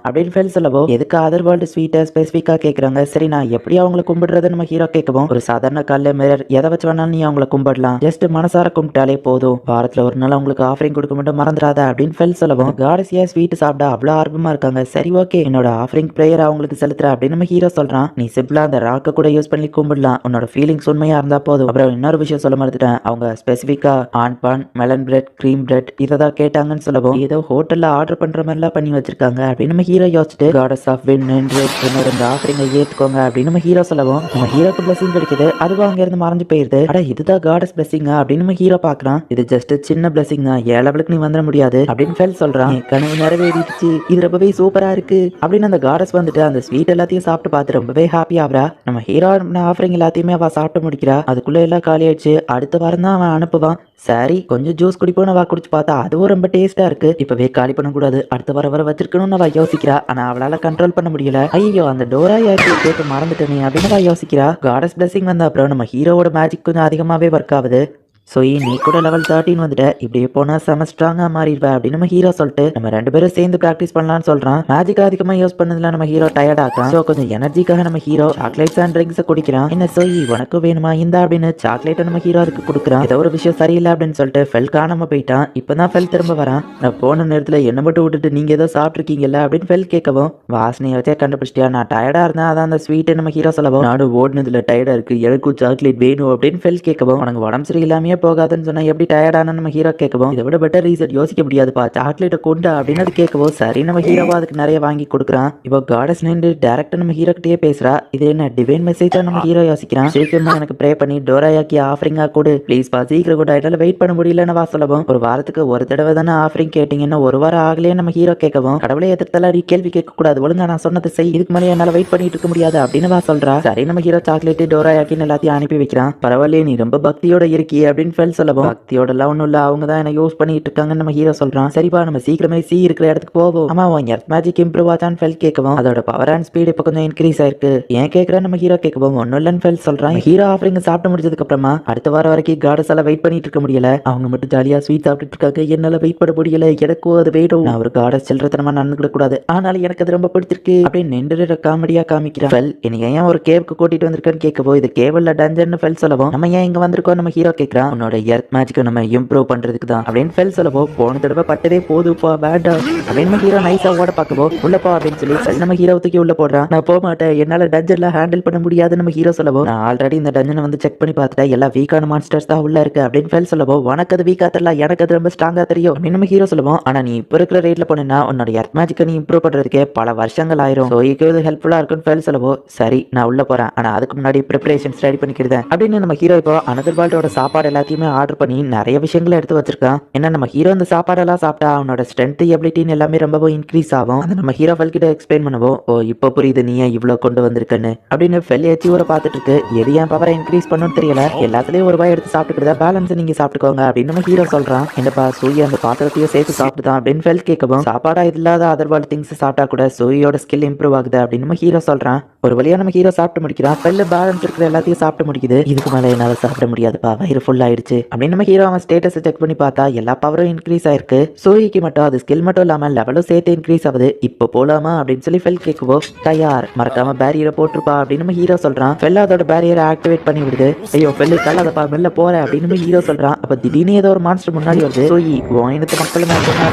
[SPEAKER 1] அப்படின்னு ஃபெல் சொல்லவோ எதுக்கு அதர் வேர்ல்டு ஸ்வீட்டை ஸ்பெசிஃபிக்கா கேட்கறாங்க. சரி நான் எப்படி அவங்களை கும்பிடுறது நம்ம ஹீரோ கேட்கவும் ஒரு சாதாரண கல்ல மிரர் எதை வச்சு வேணாலும் நீ அவங்களை கும்பிடலாம். ஜஸ்ட் மனசார கும்பிட்டாலே போதும். வாரத்துல ஒரு நாள் அவங்களுக்கு ஆஃபரிங் கொடுக்க மட்டும் மறந்துடாத அப்படின்னு ஃபெல் சொல்லவும் காடஸியா ஸ்வீட் சாப்பிட அவ்வளவு ஆர்வமா இருக்காங்க. சரி ஓகே என்னோட ஆஃபரிங் பிரேயர் அவங்களுக்கு செலுத்துற அப்படின்னு நம்ம ஹீரோ சொல்றான். நீ சிம்பிளா அந்த ராக்க கூட யூஸ் பண்ணி கும்பிடலாம். உன்னோட ஃபீலிங்ஸ் உண்மையா இருந்தா போதும். அப்புறம் இன்னொரு விஷயம் சொல்ல மறந்துட்டேன். அவங்க ஸ்பெசிஃபிக்கா ஆன்பான் மெலன் பிரெட் கிரீம் பிரெட் இததான் கேட்டாங்கன்னு சொல்லவும் ஏதோ ஹோட்டல்ல ஆர்டர் பண்ற மாதிரிலாம் பண்ணி வச்சிருக்காங்க அப்படின்னு நம்ம ஹீரோ யோசிச்சுட்டு காடஸ் ஆஃப் வின் என்று என்னோட இந்த ஆஃபரிங்கை ஏத்துக்கோங்க அப்படின்னு நம்ம ஹீரோ சொல்லவும் நம்ம ஹீரோக்கு பிளஸிங் கிடைக்குது. அதுவும் அங்க இருந்து மறைஞ்சு போயிருது. அட இதுதான் காடஸ் பிளஸிங் அப்படின்னு நம்ம ஹீரோ பாக்குறான். இது ஜஸ்ட் சின்ன பிளஸிங் தான், ஏன் லெவலுக்கு நீ வந்துட முடியாது அப்படின்னு ஃபெல் சொல்றான். என் கனவு நிறைவேறிடுச்சு, இது ரொம்பவே சூப்பரா இருக்கு அப்படின்னு அந்த காடஸ் வந்துட்டு அந்த ஸ்வீட் எல்லாத்தையும் சாப்பிட்டு பார்த்து ரொம்பவே ஹாப்பி ஆகுறா. நம்ம ஹீரோ ஆஃபரிங் எல்லாத்தையுமே அவ சாப்பிட்டு முடிக்கிறா. அதுக்குள்ள எல்லாம் காலி ஆயிடுச்சு. அடுத்த வாரம் தான் அவன் அனுப்புவான். சரி கொஞ்சம் ஜூஸ் குடிப்போம் அவ குடிச்சு பார்த்தா அதுவும் ரொம்ப டேஸ்டா இருக்கு. இப்பவே காலி பண்ண கூடாது, அடுத்த வர வச்சிருக்கணும்னு அவ யோசிக்கிறா. ஆனா அவளால கண்ட்ரோல் பண்ண முடியல. ஐயோ அந்த டோரா யாக்கி கேட்டு மறந்துட்டேனே அப்படின்னு அவ யோசிக்கிறா. காடஸ் பிளஸிங் வந்த அப்புறம் நம்ம ஹீரோவோட மேஜிக் கொஞ்சம் அதிகமாவே ஒர்க் ஆகுது. ஸோ நீ கூட லெவல் 13 வந்துட்ட, இப்படியே போனால் செம ஸ்ட்ராங்காக மாறிடுவேன் அப்படின்னு நம்ம ஹீரோ சொல்லிட்டு நம்ம ரெண்டு பேரும் சேர்ந்து ப்ராக்டிஸ் பண்ணலாம்னு சொல்கிறான். மேஜிக் அதிகமாக யூஸ் பண்ணதுல நம்ம ஹீரோ டயர்ட் ஆகிறான். ஸோ கொஞ்சம் எனர்ஜிக்காக நம்ம ஹீரோ சாக்லேட்ஸ் அண்ட் ட்ரிங்க்ஸை குடிக்கிறான். என்ன சோயி உனக்கு வேணுமா இந்தா அப்படின்னு சாக்லேட்டை நம்ம ஹீரோருக்கு கொடுக்குறான். ஏதோ ஒரு விஷயம் சரியில்லை அப்படின்னு சொல்லிட்டு ஃபெல் காணாம போயிட்டான். இப்போதான் ஃபெல் திரும்ப வரான். நான் போன நேரத்தில் என்ன மட்டும் விட்டுட்டு நீங்கள் ஏதோ சாப்பிட்ருக்கீங்கல்ல அப்படின்னு ஃபெல் கேட்கவும் வாசனையை வச்சே கண்டுபிடிச்சிட்டியா? நான் டயர்டாக இருந்தேன், அதான் அந்த ஸ்வீட்டை நம்ம ஹீரோ சொல்லவும் நானும் ஓடுனதுல டயர்டாக இருக்கு, எனக்கும் சாக்லேட் வேணும் அப்படின்னு ஃபெல் கேட்கவும் உனக்கு உடம்பு சரியில்லாமையே போகாதுன்னு சொன்னா எப்படி டயர்டான நம்ம ஹீரோ கேட்கவும் இதை விட பெட்டர் ரீசன் யோசிக்க முடியாதுப்பா, சாக்லேட்டை கொண்டா அப்படின்னு அது கேட்கவும் சரி நம்ம ஹீரோவா அதுக்கு நிறைய வாங்கி கொடுக்குறான். இப்போ காடஸ் நின்று டேரக்டா நம்ம ஹீரோ கிட்டே பேசுறா. இது என்ன டிவைன் மெசேஜா நம்ம ஹீரோ யோசிக்கிறான். சீக்கிரமா எனக்கு ப்ரே பண்ணி டோராயாக்கி ஆஃபரிங்கா கொடு ப்ளீஸ் பா, சீக்கிரம் கூட ஆயிட்டால வெயிட் பண்ண முடியலன்னு வா சொல்லவும் ஒரு வாரத்துக்கு ஒரு தடவை தானே ஆஃபரிங் கேட்டீங்கன்னா ஒரு வாரம் ஆகலையே நம்ம ஹீரோ கேட்கவும் கடவுளை எதிர்த்தெல்லாம் நீ கேள்வி கேட்க கூடாது, ஒழுங்கா நான் சொன்னதை செய், இதுக்கு மேலே என்னால வெயிட் பண்ணிட்டு இருக்க முடியாது அப்படின்னு வா சொல்றா. சரி நம்ம ஹீரோ சாக்லேட் டோராயாக்கின்னு எல்லாத்தையும் அனுப்பி வைக்கிறான். பரவாயில்லையே நீ ரொம்ப பக்தியோட இருக்கியே அப்படின்னு ஃபெல் சொல்லவும் பக்தியோட எல்லாம் ஒன்றும் இல்லை, அவங்க தான் என்ன யூஸ் பண்ணிட்டு இருக்காங்கன்னு நம்ம ஹீரோ சொல்றான். சரிப்பா நம்ம சீக்கிரமே சி இருக்கிற இடத்துக்கு போவோம். ஆமா உன் எர்த் மேஜிக் இம்ப்ரூவ் ஆச்சான்னு ஃபெல் கேட்கவும் அதோட பவர் அண்ட் ஸ்பீட் இப்போ கொஞ்சம் இன்க்ரீஸ் ஆயிருக்கு. ஏன் கேட்கறேன் நம்ம ஹீரோ கேட்கவும் ஒன்னும் இல்லைன்னு ஃபெல் சொல்றான். ஹீரோ ஆஃபரிங் சாப்பிட்டு முடிச்சதுக்கு அப்புறமா அடுத்த வாரம் வரைக்கும் காடஸ் எல்லாம் வெயிட் பண்ணிட்டு இருக்க முடியல. அவங்க மட்டும் ஜாலியா ஸ்வீட் சாப்பிட்டு இருக்காங்க, என்னால வெயிட் பண்ண முடியல, எனக்கும் அது வேணும், நான் ஒரு காடஸ் சில்லறத்தனமா நடந்துக்கிட கூடாது, ஆனாலும் எனக்கு அது ரொம்ப பிடிச்சிருக்கு அப்படின்னு நின்று காமெடியா காமிக்கிறான். ஃபெல் எனக்கு ஏன் ஒரு கேவுக்கு கூட்டிட்டு வந்திருக்கேன்னு கேட்கவோ இது கேவல்ல டஞ்சன் ஃபெல் சொல்லவும் நம்ம ஏன் இங்க வந்திருக்கோம் நம்ம ஹீரோ கேட்கறான். உன்னோட எர்த் மேஜிக்கை நம்ம இம்ப்ரூவ் பண்றதுக்கு தான் அப்படின்னு ஃபெல் சொல்லவோ போன தடவை பட்டதே போதுப்பா வேண்டாம் அப்படின்னு ஹீரோ நைஸா ஓட பார்க்கவோ உள்ளப்பா அப்படின்னு சொல்லி நம்ம ஹீரோ தூக்கி உள்ள போடுறான். நான் போக மாட்டேன், என்னால டஞ்சன்ல ஹேண்டில் பண்ண முடியாது நம்ம ஹீரோ சொல்லவோ நான் ஆல்ரெடி இந்த டஞ்சனை வந்து செக் பண்ணி பார்த்துட்டேன், எல்லா வீக்கான மான்ஸ்டர்ஸ் தான் உள்ள இருக்கு அப்படின்னு ஃபெல் சொல்லவோ உனக்கு அது வீக்கா தெரியல, எனக்கு அது ரொம்ப ஸ்ட்ராங்கா தெரியும் அப்படின்னு நம்ம ஹீரோ சொல்லுவோம். ஆனா நீ இப்ப இருக்கிற ரேட்ல போனா உன்னோட எர்த் மேஜிக்கை நீ இம்ப்ரூவ் பண்றதுக்கே பல வருஷங்கள் ஆயிரும். ஸோ இது ஹெல்ப்ஃபுல்லா இருக்குன்னு ஃபெல் சொல்லவோ சரி நான் உள்ள போறேன், ஆனா அதுக்கு முன்னாடி ப்ரிப்பரேஷன்ஸ் ரெடி பண்ணிக்கிறேன் அப்படின்னு நம்ம ஹீரோ இப்போ அனதர் வேர்ல்டோட சாப்பாடு எல்லாத்தையுமே ஆர்டர் பண்ணி நிறைய விஷயங்களை எடுத்து வச்சிருக்கான். என்ன நம்ம ஹீரோ இந்த சாப்பாடெல்லாம் சாப்பிட்டா அவனோட ஸ்ட்ரென்த் எபிலிட்டின்னு எல்லாமே ரொம்பவும் இன்க்ரீஸ் ஆகும். அதை நம்ம ஹீரோ ஃபெல் கிட்ட எக்ஸ்பிளைன் பண்ணுவோம். ஓ இப்போ புரியுது நீ ஏன் இவ்வளோ கொண்டு வந்திருக்கன்னு அப்படின்னு ஃபெல் எச்சியூரை பார்த்துட்டு இருக்கு. எது ஏன் பவரை இன்க்ரீஸ் பண்ணணும்னு தெரியல, எல்லாத்துலயும் ஒரு ரூபாய் எடுத்து சாப்பிட்டுக்கிறதா பேலன்ஸ் நீங்க சாப்பிட்டுக்கோங்க அப்படின்னு நம்ம ஹீரோ சொல்றான். என்னப்பா சூரிய அந்த பாத்திரத்தையும் சேர்த்து சாப்பிட்டுதான் அப்படின்னு ஃபெல் கேட்கவும் சாப்பாடா இல்லாத அதர் வேர்ல்ட் திங்ஸ் சாப்பிட்டா கூட சூரியோட ஸ்கில் இம்ப்ரூவ் ஆகுது அப்படின்னு நம்ம ஹீரோ சொல்றான். ஒரு வழியா நம்ம ஹீரோ சாப்பிட்டு முடிக்கிறான். ஃபெல் பேலன்ஸ் இருக்கிற எல்லாத்தையும் சாப்பிட்டு முடிக்குது. இதுக்கு மேல என்னால சாப்பிட முடியாதுப்பா, வயிறு ஃபுல் ஆயிடுச்சு அப்படின்னு நம்ம ஹீரோ அவன் ஸ்டேட்டஸ் செக் பண்ணி பார்த்தா எல்லா பவரும் இன்க்ரீஸ் ஆயிருக்கு. சூரிக்கு மட்டும் அது ஸ்கில் மட்டும் இல்லாம லெவலும் சேர்த்து இன்க்ரீஸ் ஆகுது. இப்போ போலாமா அப்படின்னு சொல்லி ஃபெல் கேட்குவோம். தயார், மறக்காம பேரியரை போட்டுருப்பா அப்படின்னு நம்ம ஹீரோ சொல்றான். ஃபெல் அதோட பேரியரை ஆக்டிவேட் பண்ணி விடுது. ஐயோ ஃபெல்லு கல்லாதப்பா மெல்ல போற அப்படின்னு நம்ம ஹீரோ சொல்றான். அப்ப திடீர்னு ஏதோ ஒரு மான்ஸ்டர் முன்னாடி வருது. சோயி இனத்து மக்கள்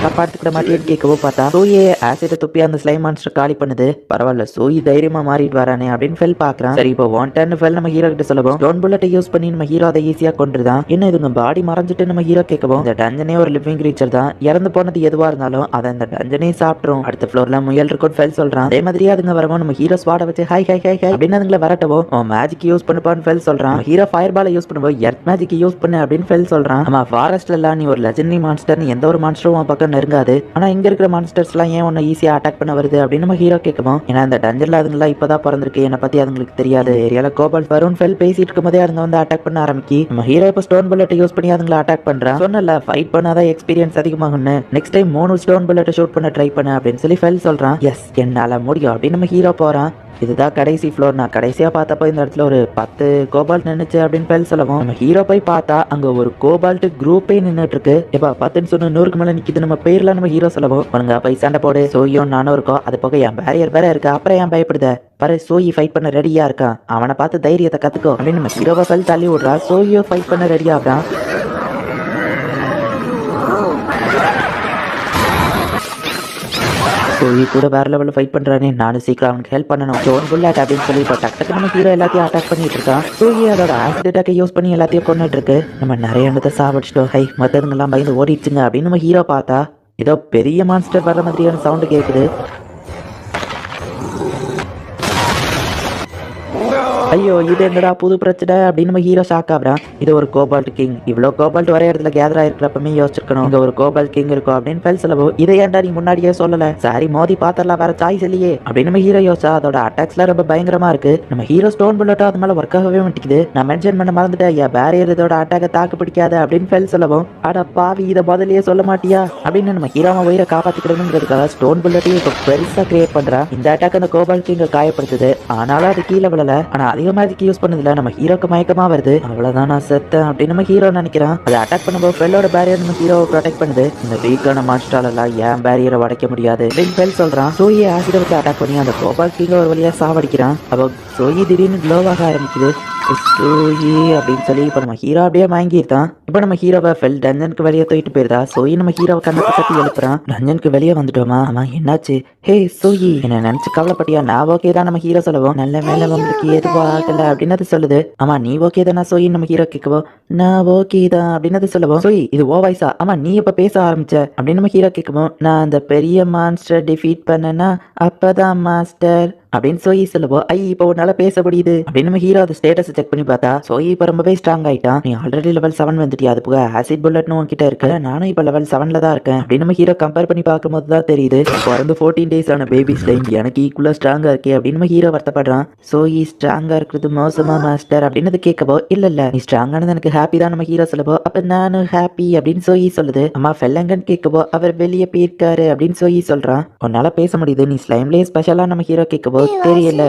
[SPEAKER 1] தப்பா எடுத்துக்கிற மாட்டேன்னு கேட்கவோ பார்த்தா சோயே ஆசிட துப்பி அந்த ஸ்லைம் மான்ஸ்டர் காலி பண்ணுது. பரவாயில்ல சோயி தைரியமா மாறிடுவா பண்ணிட்டு வரானே அப்படின்னு ஃபெல் பாக்குறான். சரி இப்போ ஒன் டர்ன் ஃபெல் நம்ம ஹீரோ கிட்ட சொல்லவும் ஸ்டோன் புல்லட்டை யூஸ் பண்ணி நம்ம ஹீரோ அதை ஈஸியா கொண்டுதான். என்ன இதுங்க பாடி மறைஞ்சிட்டு நம்ம ஹீரோ கேட்கவும் இந்த டஞ்சனே ஒரு லிவிங் கிரீச்சர் தான், இறந்து போனது எதுவா இருந்தாலும் அதை இந்த டஞ்சனே சாப்பிட்டுரும். அடுத்த ஃப்ளோர்ல முயல் இருக்கும்னு ஃபெல் சொல்றான். அதே மாதிரியே அதுங்க வரவும் நம்ம ஹீரோ ஸ்வாட வச்சு ஹை ஹை ஹை ஹை அப்படின்னு அதுங்களை வரட்டவோ மேஜிக் யூஸ் பண்ணுப்பான்னு ஃபெல் சொல்றான். ஹீரோ ஃபயர் பாலை யூஸ் பண்ணுவோம் எர்த் மேஜிக் யூஸ் பண்ணு அப்படின்னு ஃபெல் சொல்றான். ஆமா ஃபாரஸ்ட்ல எல்லாம் நீ ஒரு லெஜெண்டரி மான்ஸ்டர்னு எந்த ஒரு மான்ஸ்டரும் உன் பக்கம் நெருங்காது, ஆனா இங்க இருக்கிற மான்ஸ்டர்ஸ் எல்லாம் ஏன் உன்னை ஈஸியா அட்டாக் பண்ண வருது அப்படின்னு நம்ம ஹீரோ கேட்கவும் ஏன்னா இந்த டஞ்சன்ல அதுங்களா இப்பதான் பிறந்திருக்கு, என்னை பத்தி அதுங்களுக்கு தெரியாது, ஏரியால கோபால் வருண் ஃபெல் பேசிட்டு இருக்கும் போதே அதுங்க வந்து அட்டாக் பண்ண ஆரம்பிக்கி நம்ம ஹீரோ இப்போ ஸ்டோன் புல்லட் யூஸ் பண்ணி அதுங்களை அட்டாக் பண்றான். சொன்னல ஃபைட் பண்ணாதான் எக்ஸ்பீரியன்ஸ் அதிகமாகும்னு, next time 3 stone bullet shoot பண்ண ட்ரை பண்ண அப்படின்னு சொல்லி ஃபெல் சொல்றான். எஸ் என்னால முடியும் அப்படின்னு நம்ம ஹீரோ போறான். இதுதான் கடைசி ஃப்ளோர். நான் கடைசியா பார்த்தப்போ இந்த இடத்துல ஒரு 10 கோபால்ட் நின்னுச்சு அப்படின்னு ஃபெல் சொல்லவும் நம்ம ஹீரோ போய் பார்த்தா அங்க ஒரு கோபால்ட் குரூப்பே நின்னுட்டு இருக்கு. எப்பா 10ன்னு சொன்ன 100க்கு மேல நிக்குது நம்ம பேர்ல நம்ம ஹீரோ சொல்லவும் உனங்க போய் சண்டை போடு, சோயும் நானும் இருக்கோம், அது போக என் பேரியர் வேற இருக்கு, அப்புறம் ஏன் பயப்படுத, பாரு சோயி ஃபைட் பண்ண ரெடியா இருக்கான், அவனை பார்த்து தைரியத்தை கத்துக்கோ அப்படின்னு நம்ம ஹீரோவை ஃபெல் தள்ளி விடுறா. சோயோ ஃபைட் பண்ண ரெடியா ஆகிறான். சோயி கூட வேற லெவலில் ஃபைட் பண்றானே, நானும் சீக்கிரம் அவனுக்கு ஹெல்ப் பண்ணணும். ஸ்டோன் புல்லட் அப்படின்னு சொல்லி இப்போ டக்கு நம்ம ஹீரோ எல்லாத்தையும் அட்டாக் பண்ணிட்டு இருக்கான். சோயி அதோட ஆசிட் அட்டாக்கை யூஸ் பண்ணி எல்லாத்தையும் கொண்டுட்டு இருக்கு. நம்ம நிறைய இடத்த சாவடிச்சிட்டோம், ஹை மற்றவங்கெல்லாம் பயந்து ஓடிடுச்சுங்க அப்படின்னு நம்ம ஹீரோ பார்த்தா ஏதோ பெரிய மான்ஸ்டர் வர்ற மாதிரியான சவுண்டு கேட்குது. ஐயோ இது என்னடா புது பிரச்சனை அப்படின்னு நம்ம ஹீரோ ஷாக் ஆகுறான். இது ஒரு கோபால்ட் கிங், இவ்வளோ கோபால்ட் ஒரே இடத்துல கேதர் ஆயிருக்கிறப்பமே யோசிச்சிருக்கணும் இங்க ஒரு கோபால்ட் கிங் இருக்கும் அப்படின்னு ஃபெல் சொல்லவோ இதை ஏன்டா நீ முன்னாடியே சொல்லல, சாரி மோதி பார்த்தரலாம் வேற சாய்ஸ் இல்லையே அப்படின்னு நம்ம ஹீரோ யோசிச்சா அதோட அட்டாக்ஸ்ல ரொம்ப பயங்கரமா இருக்கு. நம்ம ஹீரோ ஸ்டோன் புல்லட்டோ அது மேல ஒர்க் ஆகவே மாட்டேங்குது. நான் மென்ஷன் பண்ண மறந்துட்டேன் என் பேரியர் இதோட அட்டாக்கை தாக்கு பிடிக்காத அப்படின்னு ஃபெல் சொல்லவும் அட பாவி இதை முதல்லயே சொல்ல மாட்டியா அப்படின்னு நம்ம ஹீரோவை உயிரை காப்பாத்திக்கணுங்கிறதுக்காக ஸ்டோன் புல்லட்டையும் இப்போ பெருசா கிரியேட் பண்றான். இந்த அட்டாக் அந்த கோபால்ட் கிங்க காயப்படுத்துது, ஆனாலும் அது கீழே விழல. ஆனா அதிக மேஜிக் யூஸ் பண்ணதுல நம்ம ஹீரோக்கு மயக்கமா வருது. அவ்வளவுதான் நான் செத்தேன் அப்படின்னு நம்ம ஹீரோ நினைக்கிறான். அதை அட்டாக் பண்ணும்போது ஃபெல்லோட பேரியர் நம்ம ஹீரோவை ப்ரொடெக்ட் பண்ணுது. இந்த வீக்கான மான்ஸ்டரால எல்லாம் ஏன் பேரியரை உடைக்க முடியாது அப்படின்னு ஃபெல் சொல்றான். சோயி ஆசிட வச்சு அட்டாக் பண்ணி அந்த கோபால் கிங்க ஒரு வழியா சாவடிக்கிறான். அப்போ சோயி திடீர்னு க்ளோவாக ஆரம்பிக்குது. சோயி அப்படின்னு சொல்லி இப்போ நம்ம ஹீரோ அப்படியே வாங்கியிருந்தான். இப்போ நம்ம ஹீரோவை ஃபெல் டஞ்சனுக்கு வெளியே தூக்கிட்டு போயிருந்தா. சோயி நம்ம ஹீரோவை கண்ணத்தை கட்டி எழுப்புறான். டஞ்சனுக்கு வெளியே வந்துட்டோமா, ஆமா என்னாச்சு, ஹே சோயி என்ன நினைச்சு கவலைப்பட்டியா, நான் ஓகே தான் நம்ம ஹீரோ சொல்லவும் நல்ல வேலை உங்களுக்கு எதுவும் ஆகல அப்படின்னு அது சொல்லுது. ஆமா நீ ஓகே தானா சோயி நம்ம ஹீரோ கேட்கவோ நான் ஓகே தான் அப்படின்னு அது சொல்லவும் சோயி இது ஓ வாய்ஸா, ஆமா நீ எப்ப பேச ஆரம்பிச்ச அப்படின்னு நம்ம ஹீரோ கேட்கவும் நான் அந்த பெரிய மான்ஸ்டர் டிஃபீட் பண்ணனா அப்பதான் மாஸ்டர் அப்படின்னு சோயி சொல்லவோ ஐ இப்போ உன்னால பேச முடியுது அப்படின்னு நம்ம ஹீரோ அதை ஸ்டேட்டஸ் செக் பண்ணி பார்த்தா சோயி இப்போ ரொம்பவே ஸ்ட்ராங் ஆயிட்டான். நீ ஆல்ரெடி லெவல் 7 வந்துட்டியா, அது போக ஆசிட் புல்லட்னு உன்கிட்ட இருக்கு, நானும் இப்போ லெவல் 7ல தான் இருக்கேன் அப்படின்னு நம்ம ஹீரோ கம்பேர் பண்ணி பார்க்கும்போது தான் தெரியுது பிறந்து 14 days ஆன பேபி ஸ்லைம் எனக்கு ஈக்குவலா ஸ்ட்ராங்கா இருக்கே அப்படின்னு நம்ம ஹீரோ வருத்தப்படுறான். சோயி ஸ்ட்ராங்கா இருக்கிறது மோசமா மாஸ்டர் அப்படின்னு அது கேட்கவோ இல்ல நீ ஸ்ட்ராங்கானது எனக்கு ஹாப்பி தான் நம்ம ஹீரோ சொல்லவோ அப்ப நானும் ஹாப்பி அப்படின்னு சோயி சொல்லுது. அம்மா ஃபெல்லங்கன்னு கேட்கவோ அவர் வெளியே போயிருக்காரு அப்படின்னு சோயி சொல்றான். உன்னால பேச முடியுது, நீ ஸ்லைம்லேயே ஸ்பெஷலா நம்ம ஹீரோ கேட்கவோ தெரியல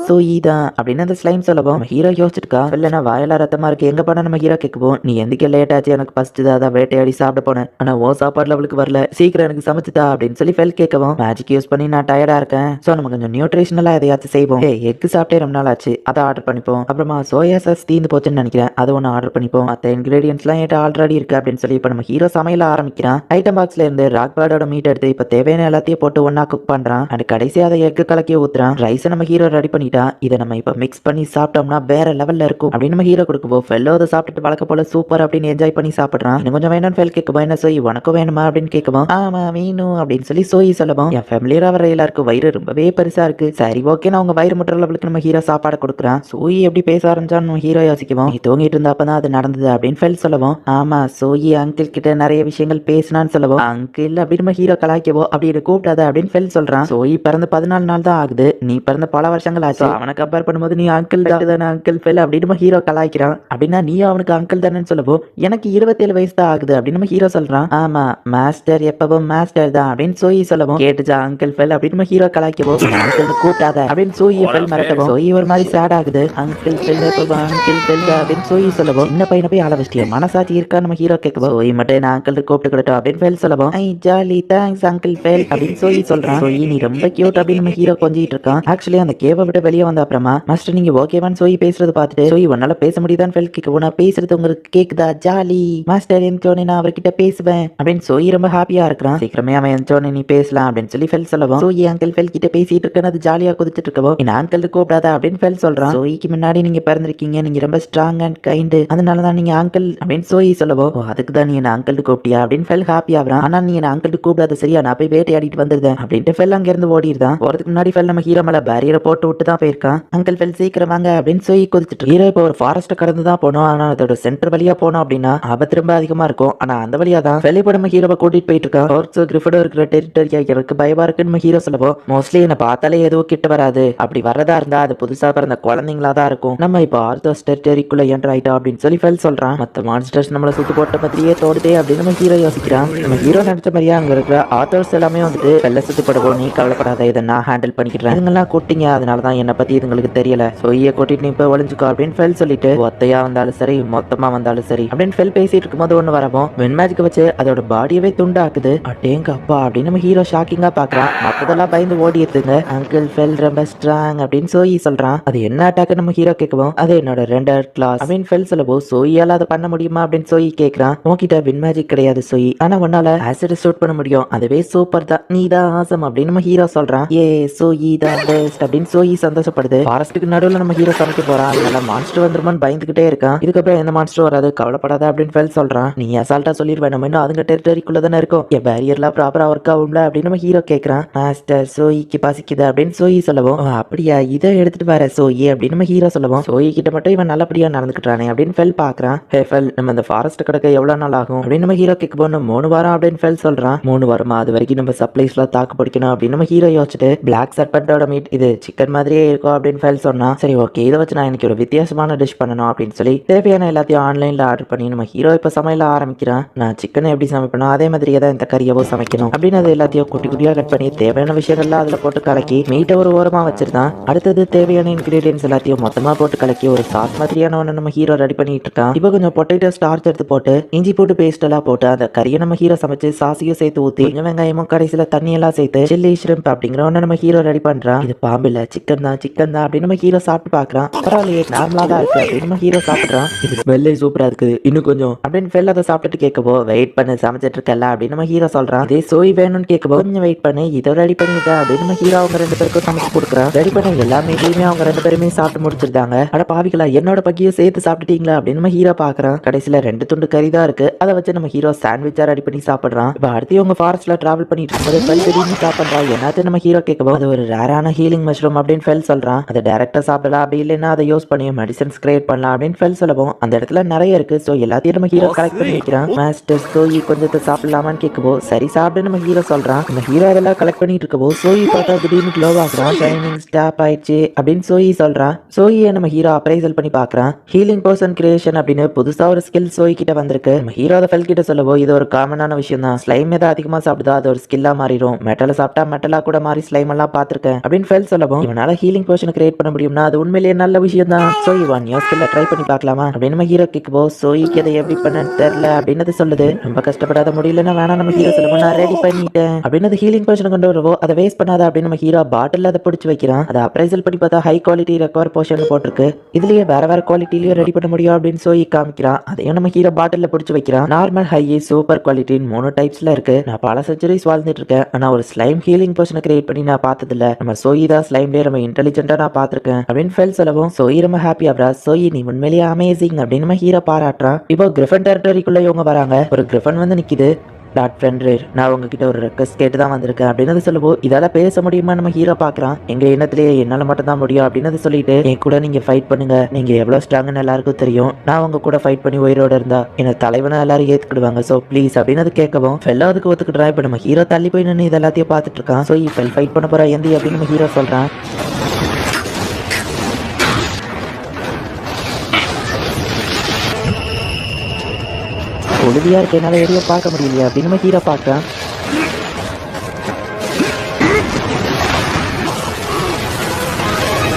[SPEAKER 1] சோயி தான் அப்படின்னு அந்த ஸ்லைம் சொல்லவும் ஹீரோ யோசிச்சுட்டுக்கா இல்லைன்னா வாயில ரத்தமா இருக்கு எங்க போனா நம்ம ஹீரோ கேட்கவும் நீ எந்திக்க லேட் ஆச்சு எனக்கு ஃபர்ஸ்ட் தான் வேட்டையாடி சாப்பிட போனேன், ஆனா ஓ சாப்பாடுல அவளுக்கு வரல சீக்கிரம் எனக்கு சமைச்சுதா அப்படின்னு சொல்லி ஃபெல் கேட்கவும் மேஜிக் யூஸ் பண்ணி நான் டயர்டா இருக்கேன், சோ நம்ம கொஞ்சம் நியூட்ரிஷனலா எதையாச்சும் செய்வோம், எக் சாப்பிட்டே ரொம்ப நாள் ஆச்சு அதை ஆர்டர் பண்ணிப்போம், அப்புறமா சோயா சாஸ் தீந்து போச்சுன்னு நினைக்கிறேன் அது ஒன்று ஆர்டர் பண்ணிப்போம், மற்ற இன்கிரீடியன்ஸ்லாம் என்கிட்ட ஆல்ரெடி இருக்கு அப்படின்னு சொல்லி இப்போ நம்ம ஹீரோ சமையல ஆரம்பிக்கிறான். ஐட்டம் பாக்ஸ்ல இருந்து ராக் பேர்டோட மீட் எடுத்து இப்போ தேவையான எல்லாத்தையும் போட்டு ஒன்னா குக் பண்றான். அண்ட் கடைசி அதை எக் கலக்கி ஊத்துறான். ரைஸை நம்ம ஹீரோ ரெடி பண்ணிட்டா, இதை நம்ம இப்போ மிக்ஸ் பண்ணி சாப்பிட்டோம்னா வேற லெவல்ல இருக்கும் அப்படின்னு நம்ம ஹீரோ கொடுக்குவோம். ஃபெல்லோ அதை சாப்பிட்டுட்டு வழக்க போல சூப்பர் அப்படின்னு என்ஜாய் பண்ணி சாப்பிடுறான். இன்னும் கொஞ்சம் வேணும்னு ஃபெல் கேட்கும் என்ன சோயி உனக்கும் வேணுமா அப்படின்னு கேட்கவும் ஆமா வேணும் அப்படின்னு சொல்லி சோயி சொல்லவும் என் ஃபேமிலியரா வர எல்லாருக்கும் வயிறு ரொம்பவே பெருசா இருக்கு, சரி ஓகே நான் உங்க வயிறு முட்டுற லெவலுக்கு நம்ம ஹீரோ சாப்பாடு கொடுக்குறான். சோயி எப்படி பேச ஆரம்பிச்சான்னு நம்ம ஹீரோ யோசிக்கவும் நீ தூங்கிட்டு இருந்தப்பதான் அது நடந்தது அப்படின்னு ஃபெல் சொல்லவும் ஆமா சோயி அங்கிள் கிட்ட நிறைய விஷயங்கள் பேசினான்னு சொல்லவும் அங்கிள் அப்படின்னு நம்ம ஹீரோ கலாய்க்கவோ அப்படி கூப்பிட்டாத அப்படின்னு ஃபெல் சொல்றான். சோயி பிறந்து 14 நாள் தான் ஆகுது, நீ பிறந்த பல வருஷங்கள் ஆச்சு, அவனை கம்பேர் பண்ணும்போது நீ அங்கிள் தானே அங்கிள் ஃபெல் அப்படின்னு நம்ம ஹீரோ கலாய்க்கிறான். அப்படின்னா நீ அவனுக்கு அங்கிள் தானே சொல்லவும் எனக்கு 27 வயசு தான் ஆகுது அப்படின்னு நம்ம ஹீரோ சொல்றான். ஆமா மாஸ்டர் எப்பவும் மாஸ்டர் தான் அப்படின்னு சோயி சொல்லவும் கேட்டுச்சா அங்கிள் ஃபெல் அப்படின்னு நம்ம ஹீரோ கலாய்க்கவோ அங்கிள் கூப்பிட்டாத அப்படின்னு சோயி ஃபெல் மிரட்டவும் சோயி ஒரு மாதிரி சேட் ஆகுது. அங்கிள் ஃபெல் அங்கிள் ஃபெல் அப்படின்னு சோயி சொல்லவும் இந்த பையனை போய் ஆள வச்சிட்டியா மனசாட்சி இருக்கா நம்ம ஹீரோ கேட்கவோ சோயி மட்டும் நான் அங்கிள் கூப்பிட்டு கொடுத்தோம் அப்படின்னு ஃபெல் சொல்லவும் ஐ ஜாலி தேங்க்ஸ் அங்கிள் ஃபெல் அப்படின்னு சோயி சொல்றான். சோயி நீ ரொம்ப கியூட் அப்படின்னு நம்ம ஹீரோ கொஞ்சிட்டு இருக்கான். ஆக்சுவலி அந்த கேவை விட்டு வெளியே வந்த அப்புறமா மாஸ்டர் நீங்க ஓகேவான்னு சோயி பேசுறது பார்த்துட்டு சோயி உன்னால பேச முடியுதான்னு ஃபெல் கேட்கவும் நான் பேசுறது உங்களுக்கு கேக்குது இருக்குதா ஜாலி மாஸ்டர் எந்தோனே நான் அவர்கிட்ட பேசுவேன் அப்படின்னு சோயி ரொம்ப ஹாப்பியா இருக்கிறான். சீக்கிரமே அவன் எந்தோனே நீ பேசலாம் அப்படின்னு சொல்லி ஃபெல் சொல்லவும் சோயி அங்கிள் ஃபெல் கிட்ட பேசிட்டு இருக்கேன் அது ஜாலியா குதிச்சிட்டு இருக்கவும் என் அங்கிள் கூப்பிடாதா அப்படின்னு ஃபெல் சொல்றான். சோயிக்கு முன்னாடி நீங்க பிறந்திருக்கீங்க, நீங்க ரொம்ப ஸ்ட்ராங் அண்ட் கைண்டு, அதனாலதான் நீங்க அங்கிள் அப்படின்னு சோயி சொல்லவும் அதுக்கு தான் நீ என்ன அங்கிள் கூப்பிட்டியா அப்படின்னு ஃபெல் ஹாப்பி ஆகுறான். ஆனா நீ என்ன அங்கிள் கூப்பிடாத சரியா, நான் போய் வேட்டையாடிட்டு வந்துருந்தேன் அப்படின்ட்டு ஃபெல் அங்க இருந்து ஓடிடுதான். போறதுக்கு முன்னாடி ஃபெல் நம்ம ஹீரோ மேல பேரியரை போட்டு விட்டு தான் போயிருக்கான். அங்கிள் ஃபெல் சீக்கிரம் வாங்க அப்படின்னு சோயி குதிச்சிட்டு ஹீரோ இப்போ ஒரு ஃபாரஸ்ட் கடந்து தான் போனோம். ஆனா அதோட சென்டர் வழியா போனோம் அப்படின்னா ஆபத்து ரொம்ப அதிகமா இருக்கும். ஆனா அந்த வழியா தான் ஃபெல் இப்போ நம்ம ஹீரோவை கூட்டிட்டு போயிட்டு இருக்கான். ஹார்ஸ் கிரிஃபிடோ இருக்கிற டெரிட்டரியா எனக்கு பயமா இருக்குன்னு நம்ம ஹீரோ சொல்லவும் மோஸ்ட்லி என்ன பார்த்தாலே எதுவும் கிட்ட வராது, அப்படி வரதா இருந்தா அது புதுசா பிறந்த குழந்தைங்களா தான் இருக்கும், நம்ம இப்போ ஆர்த்தோஸ் டெரிட்டரிக்குள்ள என்டர் ஆயிட்டோம் அப்படின்னு சொல்லி ஃபெல் சொல்றான். மத்த மான்ஸ்டர்ஸ் நம்மள சுத்து போட்ட மாதிரியே தோடுதே அப்படின்னு நம்ம ஹீரோ யோசிக்கிறான். நம்ம ஹீரோ நினைச்ச மாதிரியே அங்க இருக்கிற ஆர்த்தோஸ் எல்லாமே வந்துட்டு வெள்ள சுத்து போடுவோம், நீ கவலைப்படாத இதை நான் ஹேண்டில் பண்ணிக்கிறேன், இதுங்கெல்லாம் கூட்டிங்க அதனாலதான் என்னை பத்தி இதுங்களுக்கு தெரியல, சோயை கூட்டிட்டு நீ இப்போ ஒளிஞ்சுக்கோ அப்படின்னு ஃபெல் சொல்லிட்டு ஒத்தையா வந்தாலும் சரி மொத்தமா வந்தாலும் சரி அப்படின்னு ஃபெல் பேசிட்டு இருக்கும்போது ஒண்ணு வரவும் வென் மேஜிக் வச்சு அதோட பாடியவே துண்டாக்குது. அட்டேங்க அப்பா அப்படின்னு நம்ம ஹீரோ ஷாக்கிங்கா பாக்குறான். மத்ததெல்லாம் பயந்து ஓடி எடுத்துங்க. அங்கிள் ஃபெல் ரொம்ப ஸ்ட்ராங் அப்படின்னு சோயி சொல்றான். அது என்ன அட்டாக் நம்ம ஹீரோ கேட்கவும் அது என்னோட 2 கிளாஸ் அப்படின்னு ஃபெல் சொல்லவோ சோயால அதை பண்ண முடியுமா அப்படின்னு சோயி கேட்கறான். உன்கிட்ட வின் மேஜிக் கிடையாது சோயி, ஆனா உன்னால ஆசிட் ஷூட் பண்ண முடியும், அதுவே சூப்பர் தான், நீ தான் ஆசம் அப்படின்னு நம்ம ஹீரோ சொல்றான். ஏ சோயி தான் பெஸ்ட் அப்படின்னு சோயி சந்தோஷப்படுது. ஃபாரஸ்ட்டுக்கு நடுவில் நம்ம ஹீரோ சமைக்க போறான். அதனால மான்ஸ்டர் வந்துருமான்னு பயந்துகிட்டே இருக்கான். இதுக்கப்புறம் எந்த மான்ஸ்டர் வராது கவலைப்படாத அப்படின்னு ஃபெல் சொல்றான். நீ அசால்ட்டா சொல்லிடுவேன், நம்ம இன்னும் அதுங்க டெரிட்டரிக்குள்ள தானே இருக்கும், என் பேரியர்லாம் ப்ராப்பரா ஒர்க் ஆகும்ல அப்படின்னு நம்ம ஹீரோ கேட்கறான். மாஸ்டர் சோயிக்கு பசிக்குது அப்படின்னு சோயி சொல்லவும் அப்படியா இதை எடுத்துட்டு வர சோயி அப்படின்னு நம்ம ஹீரோ சொல்லவும் சோயி கிட்ட மட்டும் இவன் நல்லபடியா நடந்துக்கிட்டானே அப்படின்னு ஃபெல் பாக்குறான். ஹே ஃபெல் நம்ம இந்த ஃபாரஸ்ட் கிடக்க எவ்வளவு நாள் ஆகும் அப்படின்னு நம்ம ஹீரோ கேட்க போன 3 வாரம் அப்படின்னு ஃபெல் சொல்றான். 3 வாரமா, அது வரைக்கும் நம்ம சப்ளைஸ்லாம் தாக்கு பிடிக்கணும் அப்படின்னு நம்ம ஹீரோ யோசிச்சுட்டு பிளாக் சர்பெண்டோட மீட் இது சிக்கன் மாதிரியே இருக்கும் அப்படின்னு ஃபெல் சொன்னா. சரி ஓகே, இதை வச்சு நான் எனக்கு ஒரு வித்தியாசமான டிஷ் பண்ணணும் அப்படின்னு சொல்லி தேவையான எல்லாத்தையும் ஆன்லைன்ல ஆர்டர் பண்ணி நம்ம ஹீரோ இப்ப சமையல ஆரம்பிக்கிறான். நான் சிக்கனை எப்படி சமைப்பணும் அதே மாதிரியே தான் இந்த கறியவோ சமைக்கணும் அப்படின்னு அது எல்லாத்தையும் குட்டி குட்டியா கட் பண்ணி தேவையான விஷயங்கள்லாம் அதுல போட்டு கலக்கி மீட்டை ஒரு ஓரமா வச்சிருந்தான். அடுத்தது தேவையான இன்கிரீடியன்ஸ் எல்லாத்தையும் மொத்தமா போட்டு கலக்கி ஒரு சாஸ் மாதிரியான ஒன்று நம்ம ஹீரோ ரெடி பண்ணிட்டு இருக்கான். இப்போ கொஞ்சம் பொட்டேட்டோ ஸ்டார்ச் எடுத்து போட்டு இஞ்சி போட்டு பேஸ்ட் எல்லாம் போட்டு அந்த கறியை நம்ம ஹீரோ சமைச்சு சாசியும் சேர்த்து ஊத்தி கொஞ்சம் வெங்காயமும் கடைசியில தண்ணி எல்லாம் சேர்த்து சில்லி ஷ்ரிம்ப் அப்படிங்கிற ஒன்று நம்ம ஹீரோ ரெடி பண்றான். இது பாம்பு இல்ல சிக்கன் தான் அப்படின்னு நம்ம ஹீரோ சாப்பிட்டு பாக்குறான். பரவாயில்லையே நார்மலா தான் இருக்கு அப்படின்னு நம்ம ஹீரோ சாப்பிடுறான். இது ஸ்மெல்லே சூப்பரா இருக்குது இன்னும் கொஞ்சம் அப்படின்னு ஃபெல் அதை சாப்பிட்டுட்டு கேட்கவோ வெயிட் பண்ணு சமைச்சிட்டு இருக்கல அப்படின்னு நம்ம ஹீரோ சொல்றான். இதே சோய் வேணும்னு கேட்கவோ கொஞ்சம் வெயிட் பண்ணு இதை ரெடி பண்ணிட்டா அப்படின்னு நம்ம ஹீரோ அவங்க 2 பேருக்கும் சமைச்சு கொடுக்குறான். ரெடி பண்ண எல்லாமே அவங்க 2 பேருமே சாப்பிட்டு முடிச்சிருந்தாங்க. அட பாவிகளா என்னோட பக்கியும் சேர்த்து சாப்பிட்டுட்டீங்களா அப்படின்னு நம்ம ஹீரோ பாக்குறான். கடைசியில 2 துண்டு கறி தான் இருக்கு, அதை வச்சு நம்ம ஹீரோ சாண்ட்விச்சா ரெடி பண்ணி சாப்பிடுறான். இப்ப அடுத்து அவங்க ஃபாரஸ்ட்ல டிராவல் பண்ணிட்டு இருக்கும்போது ஃபெல் திடீர்னு சாப்பிடுறான். என்னது நம்ம ஹீரோ கேட்கவும் அது ஒரு ரேரான ஹீலிங் மஷ்ரூம் அப்படின்னு ஃபெல் சொல்றான். அதை டைரக்டா சாப்பிடலாம் அப்படி இல்லைன்னா அதை யூஸ் பண்ணி மெடிசன்ஸ் கிரியேட் பண்ணலாம் அப்படின்னு ஃபெல் சொல்லவும் அந்த இடத்துல நிறைய இருக்கு. சோ எல்லாத்தையும் நம்ம ஹீரோ கலெக்ட் பண்ணி வைக்கிறான். மாஸ்டர் சோயி கொஞ்சத்தை சாப்பிடலாமான்னு கேட்கவோ சரி சாப்பிடு நம்ம ஹீரோ சொல்றான். நம்ம ஹீரோ அதெல்லாம் கலெக்ட் பண்ணிட்டு இருக்கவோ சோயி பார்த்தா திடீர்னு க்ளோ ஆகுறான். ஷைனிங் ஸ்டாப் ஆயிடுச்சு அப்படின்னு சோயி சொல்றான். சோயியை நம்ம ஹீரோ அப்ரைசல் பண்ணி பாக்குறான். ஹீலிங் பர்சன் கிரியேஷன் அப்படின்னு புதுசா ஒரு ஸ்கில் சோயி கிட்ட வந்திருக்கு. நம்ம ஹீரோ அதை ஃபெல் கிட்ட சொல்லவோ இது ஒரு காமனான விஷயம் தான், ஸ்லைம் ஏதாவது அதிகமா சாப்பிடுதா அது ஒரு ஸ்கில்லா மாறிடும், மெட்டலை சாப்பிட்டா மெட்டலா கூட மாறி ஸ்லைம் எல்லாம் பாத்துருக்கேன் அப்படின்னு ஃபெல் சொல்லவும் இவனால ஹீலிங் பர்சன் கிரியேட் பண்ண முடியும்னா அது உண்மையிலேயே நல்ல விஷயம் தான். சோயி 1 நியூ ஸ்கில்ல ட்ரை பண்ணி பார்க்கலாமா அப்படின்னு நம்ம ஹீரோ கேட்கவோ சோயிக்கு அதை எப்படி பண்ண தெரியல அப்படின்னு சொல்லுது. ரொம்ப கஷ்டப்படாத முடியலன்னா வேணா நம்ம ஹீரோ சொல்லுவோம் நான் ரெடி பண்ணிட்டேன் அப்படின்னு ஹீலிங் பர்சன் கொண்டு வரவோ அதை வேஸ்ட் பண்ணாத அப்படின்னு நம்ம ஹீரோ பாட்டில் அதை பிடிச்சி வைக்கிறான். அதை அப்ரைசல் பண்ணி பார்த்தா ஹை குவாலிட்டி ரெக்கவர் போர்ஷன் போட்டிருக்கு, இதுலயே வேற குவாலிட்டிலயும் ரெடி பண்ண முடியும் அப்படின்னு சோயி காமிக்கிறான். அதையும் நம்ம ஹீரோ பாட்டில் பிடிச்சி வைக்கிறான். நார்மல் ஹை சூப்பர் குவாலிட்டின்னு 3 டைப்ஸ்ல இருக்கு. நான் பல செஞ்சுரிஸ் வாழ்ந்துட்டு இருக்கேன், ஆனா ஒரு ஸ்லைம் ஹீலிங் போர்ஷனை கிரியேட் பண்ணி நான் பார்த்தது இல்ல, நம்ம சோயி தான் ஸ்லைம்லேயே ரொம்ப இன்டெலிஜென்ட்டா நான் பார்த்திருக்கேன் அப்படின்னு ஃபெல் சொல்லவும் சோயி ரொம்ப ஹாப்பி ஆகுறா. சோயி நீ உண்மையிலேயே அமேசிங் அப்படின்னு நம்ம ஹீரோ பாராட்டுறான். இப்போ கிரிஃபன் டெரிட்டரிக்குள்ள இவங்க வராங்க. ஒரு கிரிஃபன் வந்து நிக்குது. டாட் ஃப்ரெண்ட் நான் உங்ககிட்ட ஒரு ரெக்வஸ்ட் கேட்டு தான் வந்திருக்கேன் அப்படின்னு சொல்லுவோம். இதால பேச முடியுமா நம்ம ஹீரோ பாக்குறான். எங்க எண்ணத்திலேயே என்னால மட்டும் தான் முடியும் அப்படின்னு சொல்லிட்டு என் கூட நீங்க ஃபைட் பண்ணுங்க, நீங்க எவ்வளவு ஸ்ட்ராங்னு எல்லாருக்கும் தெரியும், நான் உங்க கூட ஃபைட் பண்ணி உயிரோட இருந்தா என்ன தலைவனா எல்லாரும் ஏத்துக்கிடுவாங்க, சோ ப்ளீஸ் அப்படின்னு கேட்கவும் ஃபெல்லா அதுக்கு ஒத்துக்கிட்டா. இப்ப நம்ம ஹீரோ தள்ளி போய் நின்று இது எல்லாத்தையும் பார்த்துட்டு இருக்கான். ஸோ இப்போ ஃபைட் பண்ண போறா எந்தி அப்படின்னு நம்ம ஹீரோ சொல்றான். உறுதியா இருக்க என்னால எதுவும் பார்க்க முடியலையா அப்படின்னு நம்ம ஹீரோ பார்க்கறான்.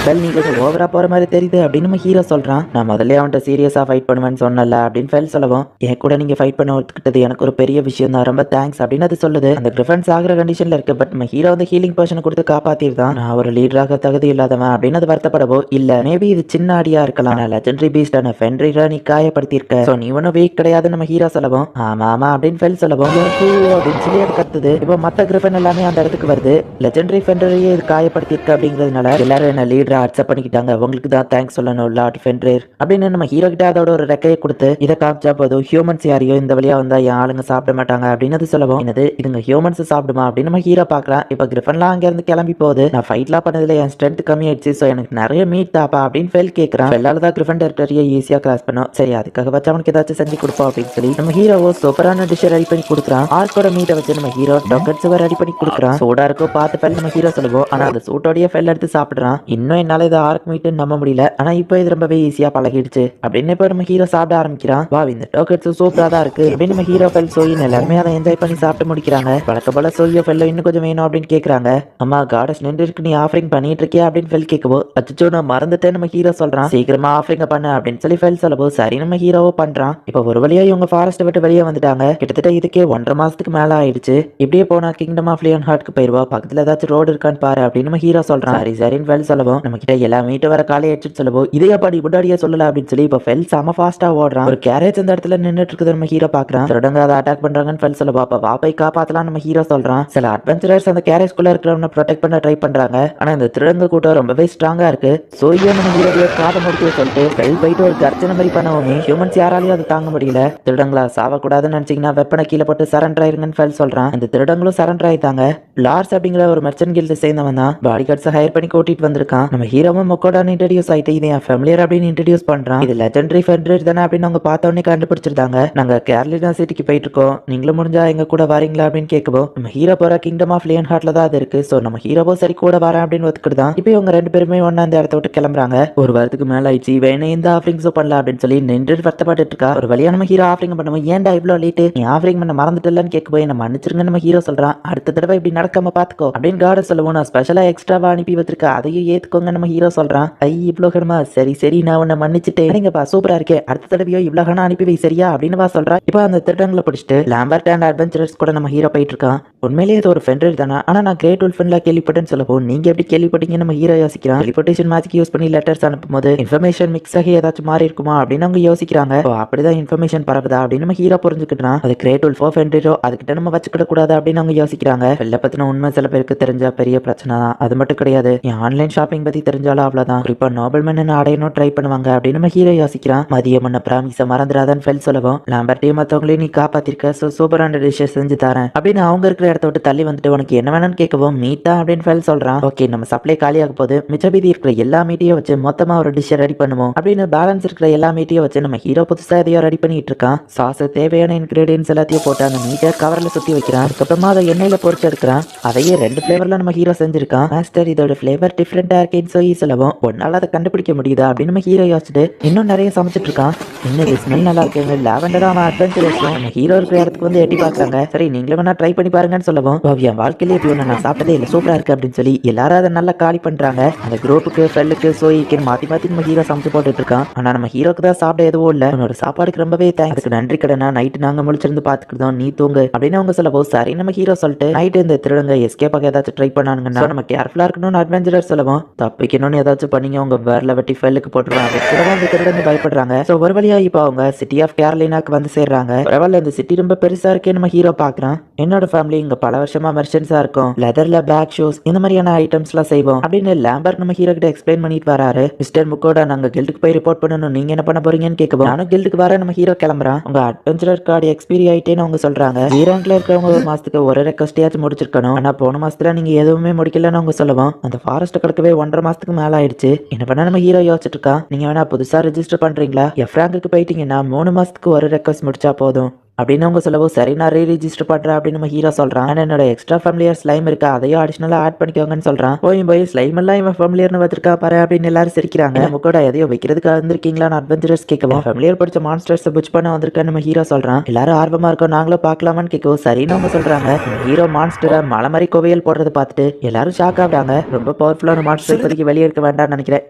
[SPEAKER 1] ஃபெல் நீ கொஞ்சம் ஓவரா போற மாதிரி தெரியுது அப்படின்னு நம்ம ஹீரோ சொல்றான். நான் முதல்ல அவன்கிட்ட சீரியஸா ஃபைட் பண்ணுவேன்னு சொன்னல அப்படின்னு ஃபெல் சொல்லவும், என் கூட நீங்க ஃபைட் பண்ண ஒத்துக்கிட்டது எனக்கு ஒரு பெரிய விஷயம் தான், ரொம்ப தேங்க்ஸ் அப்படின்னு அது சொல்லுது. அந்த டிஃபென்ஸ் ஆகிற கண்டிஷன்ல இருக்கு, பட் நம்ம ஹீரோ வந்து ஹீலிங் பர்சன் கொடுத்து காப்பாத்திருந்தான். நான் ஒரு லீடராக தகுதி இல்லாதவன் அப்படின்னு அது வருத்தப்படவோ, இல்ல மேபி இது சின்ன அடியா இருக்கலாம், நான் லெஜெண்டரி பீஸ்டான ஃபென்ரிரை நீ காயப்படுத்தியிருக்க, சோ நீ ஒன்னும் வீக் கிடையாது நம்ம ஹீரோ சொல்லவும், ஆமா ஆமா அப்படின்னு ஃபெல் சொல்லவும் அப்படின்னு சொல்லி அது கத்துது. இப்போ மத்த கிரிஃபன் எல்லாமே அந்த இடத்துக்கு வருது. லெஜெண்டரி ஃபென்ரிரையே இது காயப்படுத்தியிருக்க அப்படிங்கிறதுனால எல்லாரும் என்ன லீடரா அக்செப்ட் பண்ணிக்கிட்டாங்க, உங்களுக்கு தான் தேங்க்ஸ் சொல்லணும் லார்ட் ஃபென்ரிர் அப்படின்னு நம்ம ஹீரோ கிட்ட அதோட ஒரு ரெக்கையை கொடுத்து, இதை காமிச்சா போதும் ஹியூமன்ஸ் யாரையோ இந்த வழியா வந்தா என் ஆளுங்க சாப்பிட மாட்டாங்க அப்படின்னு அது சொல்லவும், என்னது இதுங்க ஹியூமன்ஸ் சாப்பிடுமா அப்படின்னு நம்ம ஹீரோ பார்க்கலாம். இப்போ கிரிஃபன்லாம் அங்க இருந்து கிளம்பி போகுது. நான் ஃபைட்லாம் பண்ணதுல என் ஸ்ட்ரென்த் கம்மி ஆயிடுச்சு, ஸோ எனக்கு நிறைய மீட் தாப்பா அப்படின்னு ஃபெல் கேட்கறான். ஃபெல்லால தான் கிரிஃபன் டெரிட்டரியை ஈஸியா கிராஸ் பண்ணும், சரி அதுக்காக வச்சு அவனுக்கு ஏதாச்சும் செஞ்சு கொடுப்போம் அப்படின்னு சொல்லி நம்ம ஹீரோவோ சூப்பரான டிஷ் ரெடி பண்ணி கொடுக்குறான். ஆர்க்கோட மீட்டை வச்சு நம்ம ஹீரோ டொக்கட்ஸ் ரெடி பண்ணி கொடுக்குறான். சூடா இருக்கோ பார்த்து ஃபெல் நம்ம ஹீரோ சொல்லுவோம், ஆனா அந்த சூட்டோடைய ஃபெல் எடுத்து சாப்பிடுறான். இன்னும் என்னால இது ஆர்க் மீட் நம்ப முடியல, ஆனா இப்போ இது ரொம்பவே ஈஸியா பழகிடுச்சு அப்படின்னு இப்போ நம்ம ஹீரோ சாப்பிட ஆரம்பிக்கிறான். வா இந்த டோக்கட்ஸ் சூப்பரா தான் இருக்கு அப்படின்னு நம்ம ஹீரோ ஃபெல் சோயின் எல்லாருமே அதை என்ஜாய் பண்ணி சாப்பிட்டு முடிக்கிறாங்க. வழக்க போல சோயோ ஃபெல்லோ இன்னும் கொஞ்சம் வேணும் அப்படின்னு கேட்கறாங்க. அம்மா காடஸ் நின்று இருக்கு, நீ ஆஃபரிங் பண்ணிட்டு இருக்கியா அப்படின்னு ஃபெல் கேட்கவோ, அச்சோ நான் மறந்துட்டேன் நம்ம ஹீரோ சொல்றான். சீக்கிரமா ஆஃபரிங் பண்ணு அப்படின்னு சொல்லி ஃபெல் சொல்லவோ, சரி நம்ம ஹீரோவோ பண்றான். இப்போ ஒரு வழியா இவங்க ஃபாரஸ்ட் விட்டு வெளியே வந்துட்டாங்க. கிட்டத்தட்ட இதுக்கே 1.5 மாசத்துக்கு மேல ஆயிடுச்சு. இப்படியே போனா கிங்டம் ஆஃப் லியன் ஹார்ட்க்கு போயிருவா, பக்கத்துல ஏதாச்சும் ரோடு இருக்கான்னு பாரு அப்படின்னு நம்ம ஹீரோ சொல்றான். சரி சரின்னு ஃபெல் சொல்லவும், நம்ம கிட்ட எல்லா மீட்டு வர காலை எடுத்துட்டு சொல்லவோ, இதையா பாடி முன்னாடியே சொல்லல அப்படின்னு சொல்லி இப்போ ஃபெல் செம ஃபாஸ்டா ஓடுறான். ஒரு கேரேஜ் அந்த இடத்துல நின்னுட்டு இருக்குது நம்ம ஹீரோ பாக்குறான். திருடங்க அதை அட்டாக் பண்றாங்கன்னு ஃபெல் சொல்ல, பாப்பா வா போய் காப்பாத்தலாம் நம்ம ஹீரோ சொல்றான். சில அட்வென்ச்சரர்ஸ் அந்த கேரேஜ்குள்ள இருக்கிறவனை ப்ரொடெக்ட் பண்ண ட்ரை பண்றாங்க, ஆனா இந்த திருடங்க கூட்டம் ரொம்பவே ஸ்ட்ராங்கா இருக்கு. சோயோ நம்ம ஹீரோவையே காதை முடிக்க சொல்லிட்டு ஃபெல் போயிட்டு ஒரு கர்ச்சனை மாதிரி பண்ணவும் ஹியூமன்ஸ் யாராலையும் அதை தாங்க முடியல. திருடங்களா சாவக்கூடாதுன்னு நினைச்சீங்கன்னா வெப்பனை கீழே போட்டு சரண்டர் ஆயிருங்கன்னு ஃபெல் சொல்றான். இந்த திருடங்களும் சரண்டர் ஆயிட்டாங்க. லார்ஸ் அப்படிங்கிற ஒரு மெர்ச்சன்ட் கில்டு சேர்ந்தவன் தான் பாடி கார்ட்ஸ் ஹையர் பண்ணி கூட்டிட்டு வந்திருக்கான். நம்ம ஹீரோவும் மொக்கோடான்னு இன்ட்ரடியூஸ் ஆயிட்டு இது என் ஃபேமிலியர் அப்படின்னு இன்ட்ரடியூஸ் பண்றான். இது லெஜெண்டரி ஃபென்ரிர் தானே அப்படின்னு அவங்க பார்த்த உடனே கண்டுபிடிச்சிருந்தாங்க. நாங்க கேரளினா சிட்டிக்கு போயிட்டு இருக்கோம், நீங்களும் முடிஞ்சா எங்க கூட வரீங்களா அப்படின்னு கேட்கவும், நம்ம ஹீரோ போற கிங்டம் ஆஃப் லியன் ஹார்ட்ல தான் அது இருக்கு, சோ நம்ம ஹீரோவோ சரி கூட வரேன் அப்படின்னு ஒத்துக்கிட்டுதான். இப்போ இவங்க 2 பேருமே ஒன்னா அந்த இடத்த விட்டு கிளம்புறாங்க. ஒரு வாரத்துக்கு மேல ஆயிடுச்சு, வேணே இந்த ஆஃபரிங்ஸோ பண்ணலாம் அப்படின்னு சொல்லி நின்று வருத்தப்பட்டு இருக்கா. ஒரு வழியா நம்ம ஹீரோ ஆஃபரிங் பண்ணுவோம், ஏன்டா இவ்வளோ லேட்டு, நீ ஆஃபரிங் பண்ண மறந்துட்டலன்னு கேட்க என்ன மன்னிச்சிருங்க நம்ம ஹீரோ சொல்றான். அடுத்த தடவை இப்படி நடக்காம பாத்துக்கோ அப்படின்னு கார்டன் சொல்லவும், நான் ஸ்பெஷலா எக்ஸ்ட்ராவா அனுப்பி வச்சிருக்கேன், அதையும் ஏத்துக்கோங்க நம்ம ஹீரோ சொல்றான். ஐ இவ்வளோ கணமா, சரி சரி நான் உன்னை மன்னிச்சுட்டேன், நீங்கப்பா சூப்பரா இருக்கே, அடுத்த தடவையோ இவ்வளோ கணா அனுப்பி வை சரியா அப்படின்னு சொல்றா. இப்போ அந்த திருடங்களை பிடிச்சிட்டு லாம்பர்ட் அண்ட் அட்வென்ச்சரர்ஸ் கூட நம்ம ஹீரோ போயிட்டு இருக்கான். உண்மையிலேயே இது ஒரு ஃபென்ரிர் தானே, ஆனா நான் கிரேட் உல்ஃபன்ல கேள்விப்பட்டேன்னு சொல்லவும், நீங்க எப்படி கேள்விப்பட்டீங்க நம்ம ஹீரோ யோசிக்கிறான். டெலிபோர்டேஷன் மேஜிக் யூஸ் பண்ணி லெட்டர்ஸ் அனுப்பும் போது இன்ஃபர்மேஷன் மிக்ஸ் ஆகி ஏதாச்சும் மாறி இருக்குமா அப்படின்னு அவங்க யோசிக்கிறாங்க. அப்படிதான் இன்ஃபர்மேஷன் பரவுதா அப்படின்னு நம்ம ஹீரோ புரிஞ்சுக்கிட்டான். அது கிரேட் உல்ஃபோ ஃபென்ரிரோ அதுக்கிட்ட நம்ம வச்சுக்கிட கூடாது அப்படின்னு அவங்க யோசிக்கிறாங்க. வெள்ள பத்தின உண்மை சில பேருக்கு தெரிஞ்சா பெரிய பிரச்சனை தான், அது மட்டும் கிடையாது என் ஆன்லைன் ஷாப்பிங் பத்தி தெரிஞ்சாலும் அவ்வளவுதான், குறிப்பா நோபல்மேன் அடையணும் ட்ரை பண்ணுவாங்க அப்படின்னு நம்ம ஹீரோ யோசிக்கிறான். மதியம் பண்ண பிராமிஸை மறந்துடாதான் ஃபெல் சொல்லவும், லாம்பர்ட்டையும் மற்றவங்களையும் நீ காப்பாத்திருக்க, ஸோ சூப்பரான டிஷ்ஷஸ் செஞ்சு தரேன் அப்படின்னு அவங்க இருக்கிற இடத்த விட்டு தள்ளி வந்துட்டு உனக்கு என்ன வேணும்னு கேட்கவும் மீட்டா அப்படின்னு ஃபெல் சொல்றான். ஓகே நம்ம சப்ளை காலியாக போது மிச்ச மீதி இருக்கிற எல்லா மீட்டையும் வச்சு மொத்தமா ஒரு டிஷ் ரெடி பண்ணுவோம் அப்படின்னு பேலன்ஸ் இருக்கிற எல்லா மீட்டையும் வச்சு நம்ம ஹீரோ புதுசா எதையோ ரெடி பண்ணிட்டு இருக்கான். சாஸ் தேவையான இன்கிரீடியன்ஸ் எல்லாத்தையும் போட்டு அந்த மீட்டை கவர்ல சுத்தி வைக்கிறான். அதுக்கப்புறமா அதை எண்ணெயில பொரிச்சு எடுக்கிறான். அதையே 2 ஃபிளேவர்ல நம்ம ஹீரோ செஞ்சிருக்கான். மாஸ்டர் இதோட ஃபிளேவர் டிஃப்ரெண்டா இருக்கேன்னு சொல்லி சொல்லவும், ஒன்னால அதை கண்டுபிடிக்க முடியுதா அப்படின்னு நம்ம ஹீரோ யோசிச்சுட்டு இன்னும் நிறைய சமைச்சிட்டு இருக்கான். இன்னும் ஸ்மெல் நல்லா இருக்கு, லாவெண்டர் அவன் அட்வென்ச்சரஸ் நம்ம ஹீரோ இருக்கிற இடத்துக்கு வந்து எட்டி பாக்குறாங்க. சரி நீங்களும் வேணா ட்ரை பண்ணி பாருங்கன்னு சொல்லவும், என் வாழ்க்கையிலே இப்படி ஒன்று நான் சாப்பிட்டதே இல்லை, சூப்பரா இருக்கு அப்படின்னு சொல்லி எல்லாரும் அதை நல்லா காலி பண்றாங்க. அந்த குரூப்புக்கு ஃபெல்லுக்கு சோயிக்கு மாத்தி மாத்தி நம்ம ஹீரோ சமைச்சு போட்டுட்டு இருக்கான். ஆனா நம்ம ஹீரோக்கு தான் சாப்பிட எதுவும் இல்லை, உன்னோட சாப்பாடுக்கு ரொம்பவே தேங்க்ஸ், அதுக்கு நன்றி கடனா, நைட்டு நாங்க முழிச்சிருந்து பாத்துக்கிட்டோம், நீ தூங்கு அப்படின்னு அவங்க சொல்லவும், சரி நம்ம ஹீரோ சொல்லிட்டு நைட்டு இந்த திருடங்க எஸ்கேப் ஆக ஏதாச்சும் ட்ரை பண்ணானுங்கன்னா நம்ம கேர்ஃபுல்லா இருக்கணும்னு அட்வென்ச்சரர் சொல்லவும், தப்பிக்கணும்னு ஏதாச்சும் பண்ணீங்க உங்க வேர்ல வெட்டி ஃபெல்லுக்கு போட்டுருவாங்க. அந்த திருடங்க பயப்படுறாங்க. ஸோ ஒரு வழியா இப்போ அவங்க சிட்டி ஆஃப் கேரளினாக்கு வந்து சேர்றாங்க. பரவாயில்ல இந்த சிட்டி ரொம்ப பெருசா இருக்கே நம்ம ஹீரோ பாக்குறான். என்னோட ஃபேமிலி இங்க பல வருஷமா மெர்ச்சன்ஸா இருக்கும், லெதர்ல பேக் ஷூஸ் இந்த மாதிரியான ஐட்டம்ஸ் எல்லாம் செய்வோம் அப்படின்னு லாம்பர்ட் நம்ம ஹீரோ கிட்ட எக்ஸ்பிளைன் பண்ணிட்டு வராரு. மிஸ்டர் முக்கோடா நாங்க கில்டுக்கு போய் ரிப்போர்ட் பண்ணணும், நீங்க என்ன பண்ண போறீங்கன்னு கேட்கவும், நானும் கில்டுக்கு வர நம்ம ஹீரோ கிளம்புறான். உங்க அட்வென்ச்சரர் கார்டு எக்ஸ்பீரி ஆயிட்டேன்னு அவங்க சொல்றாங்க. ரேங்க்ல இருக்கிறவங்க ஒரு மாசத்துக்கு ஒரு ரெக்வஸ்டையாச்சும் முடிச்சிருக்கணும், ஆனா போன மாசத்துல நீங்க எதுவுமே முடிக்கலன்னு அவங்க சொல்லுவோம். அந்த ஃபாரஸ்ட் கிடக்கவே 1.5 மாசத்துக்கு மேல ஆயிடுச்சு. என்ன பண்ண நம்ம ஹீரோ யோசிச்சுட்டு இருக்கா. நீங்க வேணா புதுசா ரெஜிஸ்டர் பண்றீங்களா, எஃப்ராங்குக்கு போயிட்டீங்கன்னா 3 மாசத்துக்கு ஒரு ரெக்வஸ்ட் முடிச்சா போதும், அப்படின்னு அவங்க சொல்லவும் சரி நான் ரீரிஜிஸ்டர் பண்றேன் அப்படின்னு நம்ம ஹீரோ சொல்றான். ஆனா என்னோட எக்ஸ்ட்ரா ஃபேமிலியர் ஸ்லைம் இருக்கு அதையும் அடிஷனலா ஆட் பண்ணிக்கோங்கன்னு சொல்றான். போய் ஸ்லைம் எல்லாம் இவன் ஃபேமிலியர்னு வச்சிருக்கா பாரு அப்படின்னு எல்லாரும் சிரிக்கிறாங்க. நம்ம கூட எதையோ வைக்கிறதுக்காக வந்திருக்கீங்களா அட்வென்ச்சரஸ் கேட்கவும் ஃபேமிலியர் படிச்ச மான்ஸ்டர்ஸ் புச் பண்ண வந்திருக்கேன் நம்ம ஹீரோ சொல்றான். எல்லாரும் ஆர்வமா இருக்கோம் நாங்களும் பார்க்கலாமான்னு கேட்கவும் சரின்னு அவங்க சொல்றாங்க. ஹீரோ மான்ஸ்டரை மலை மாதிரி கோவையல் போடுறது பார்த்துட்டு எல்லாரும் ஷாக் ஆகுறாங்க. ரொம்ப பவர்ஃபுல்லான மான்ஸ்டர் இப்போதைக்கு வெளியே இருக்க வேண்டாம்னு நினைக்கிறேன்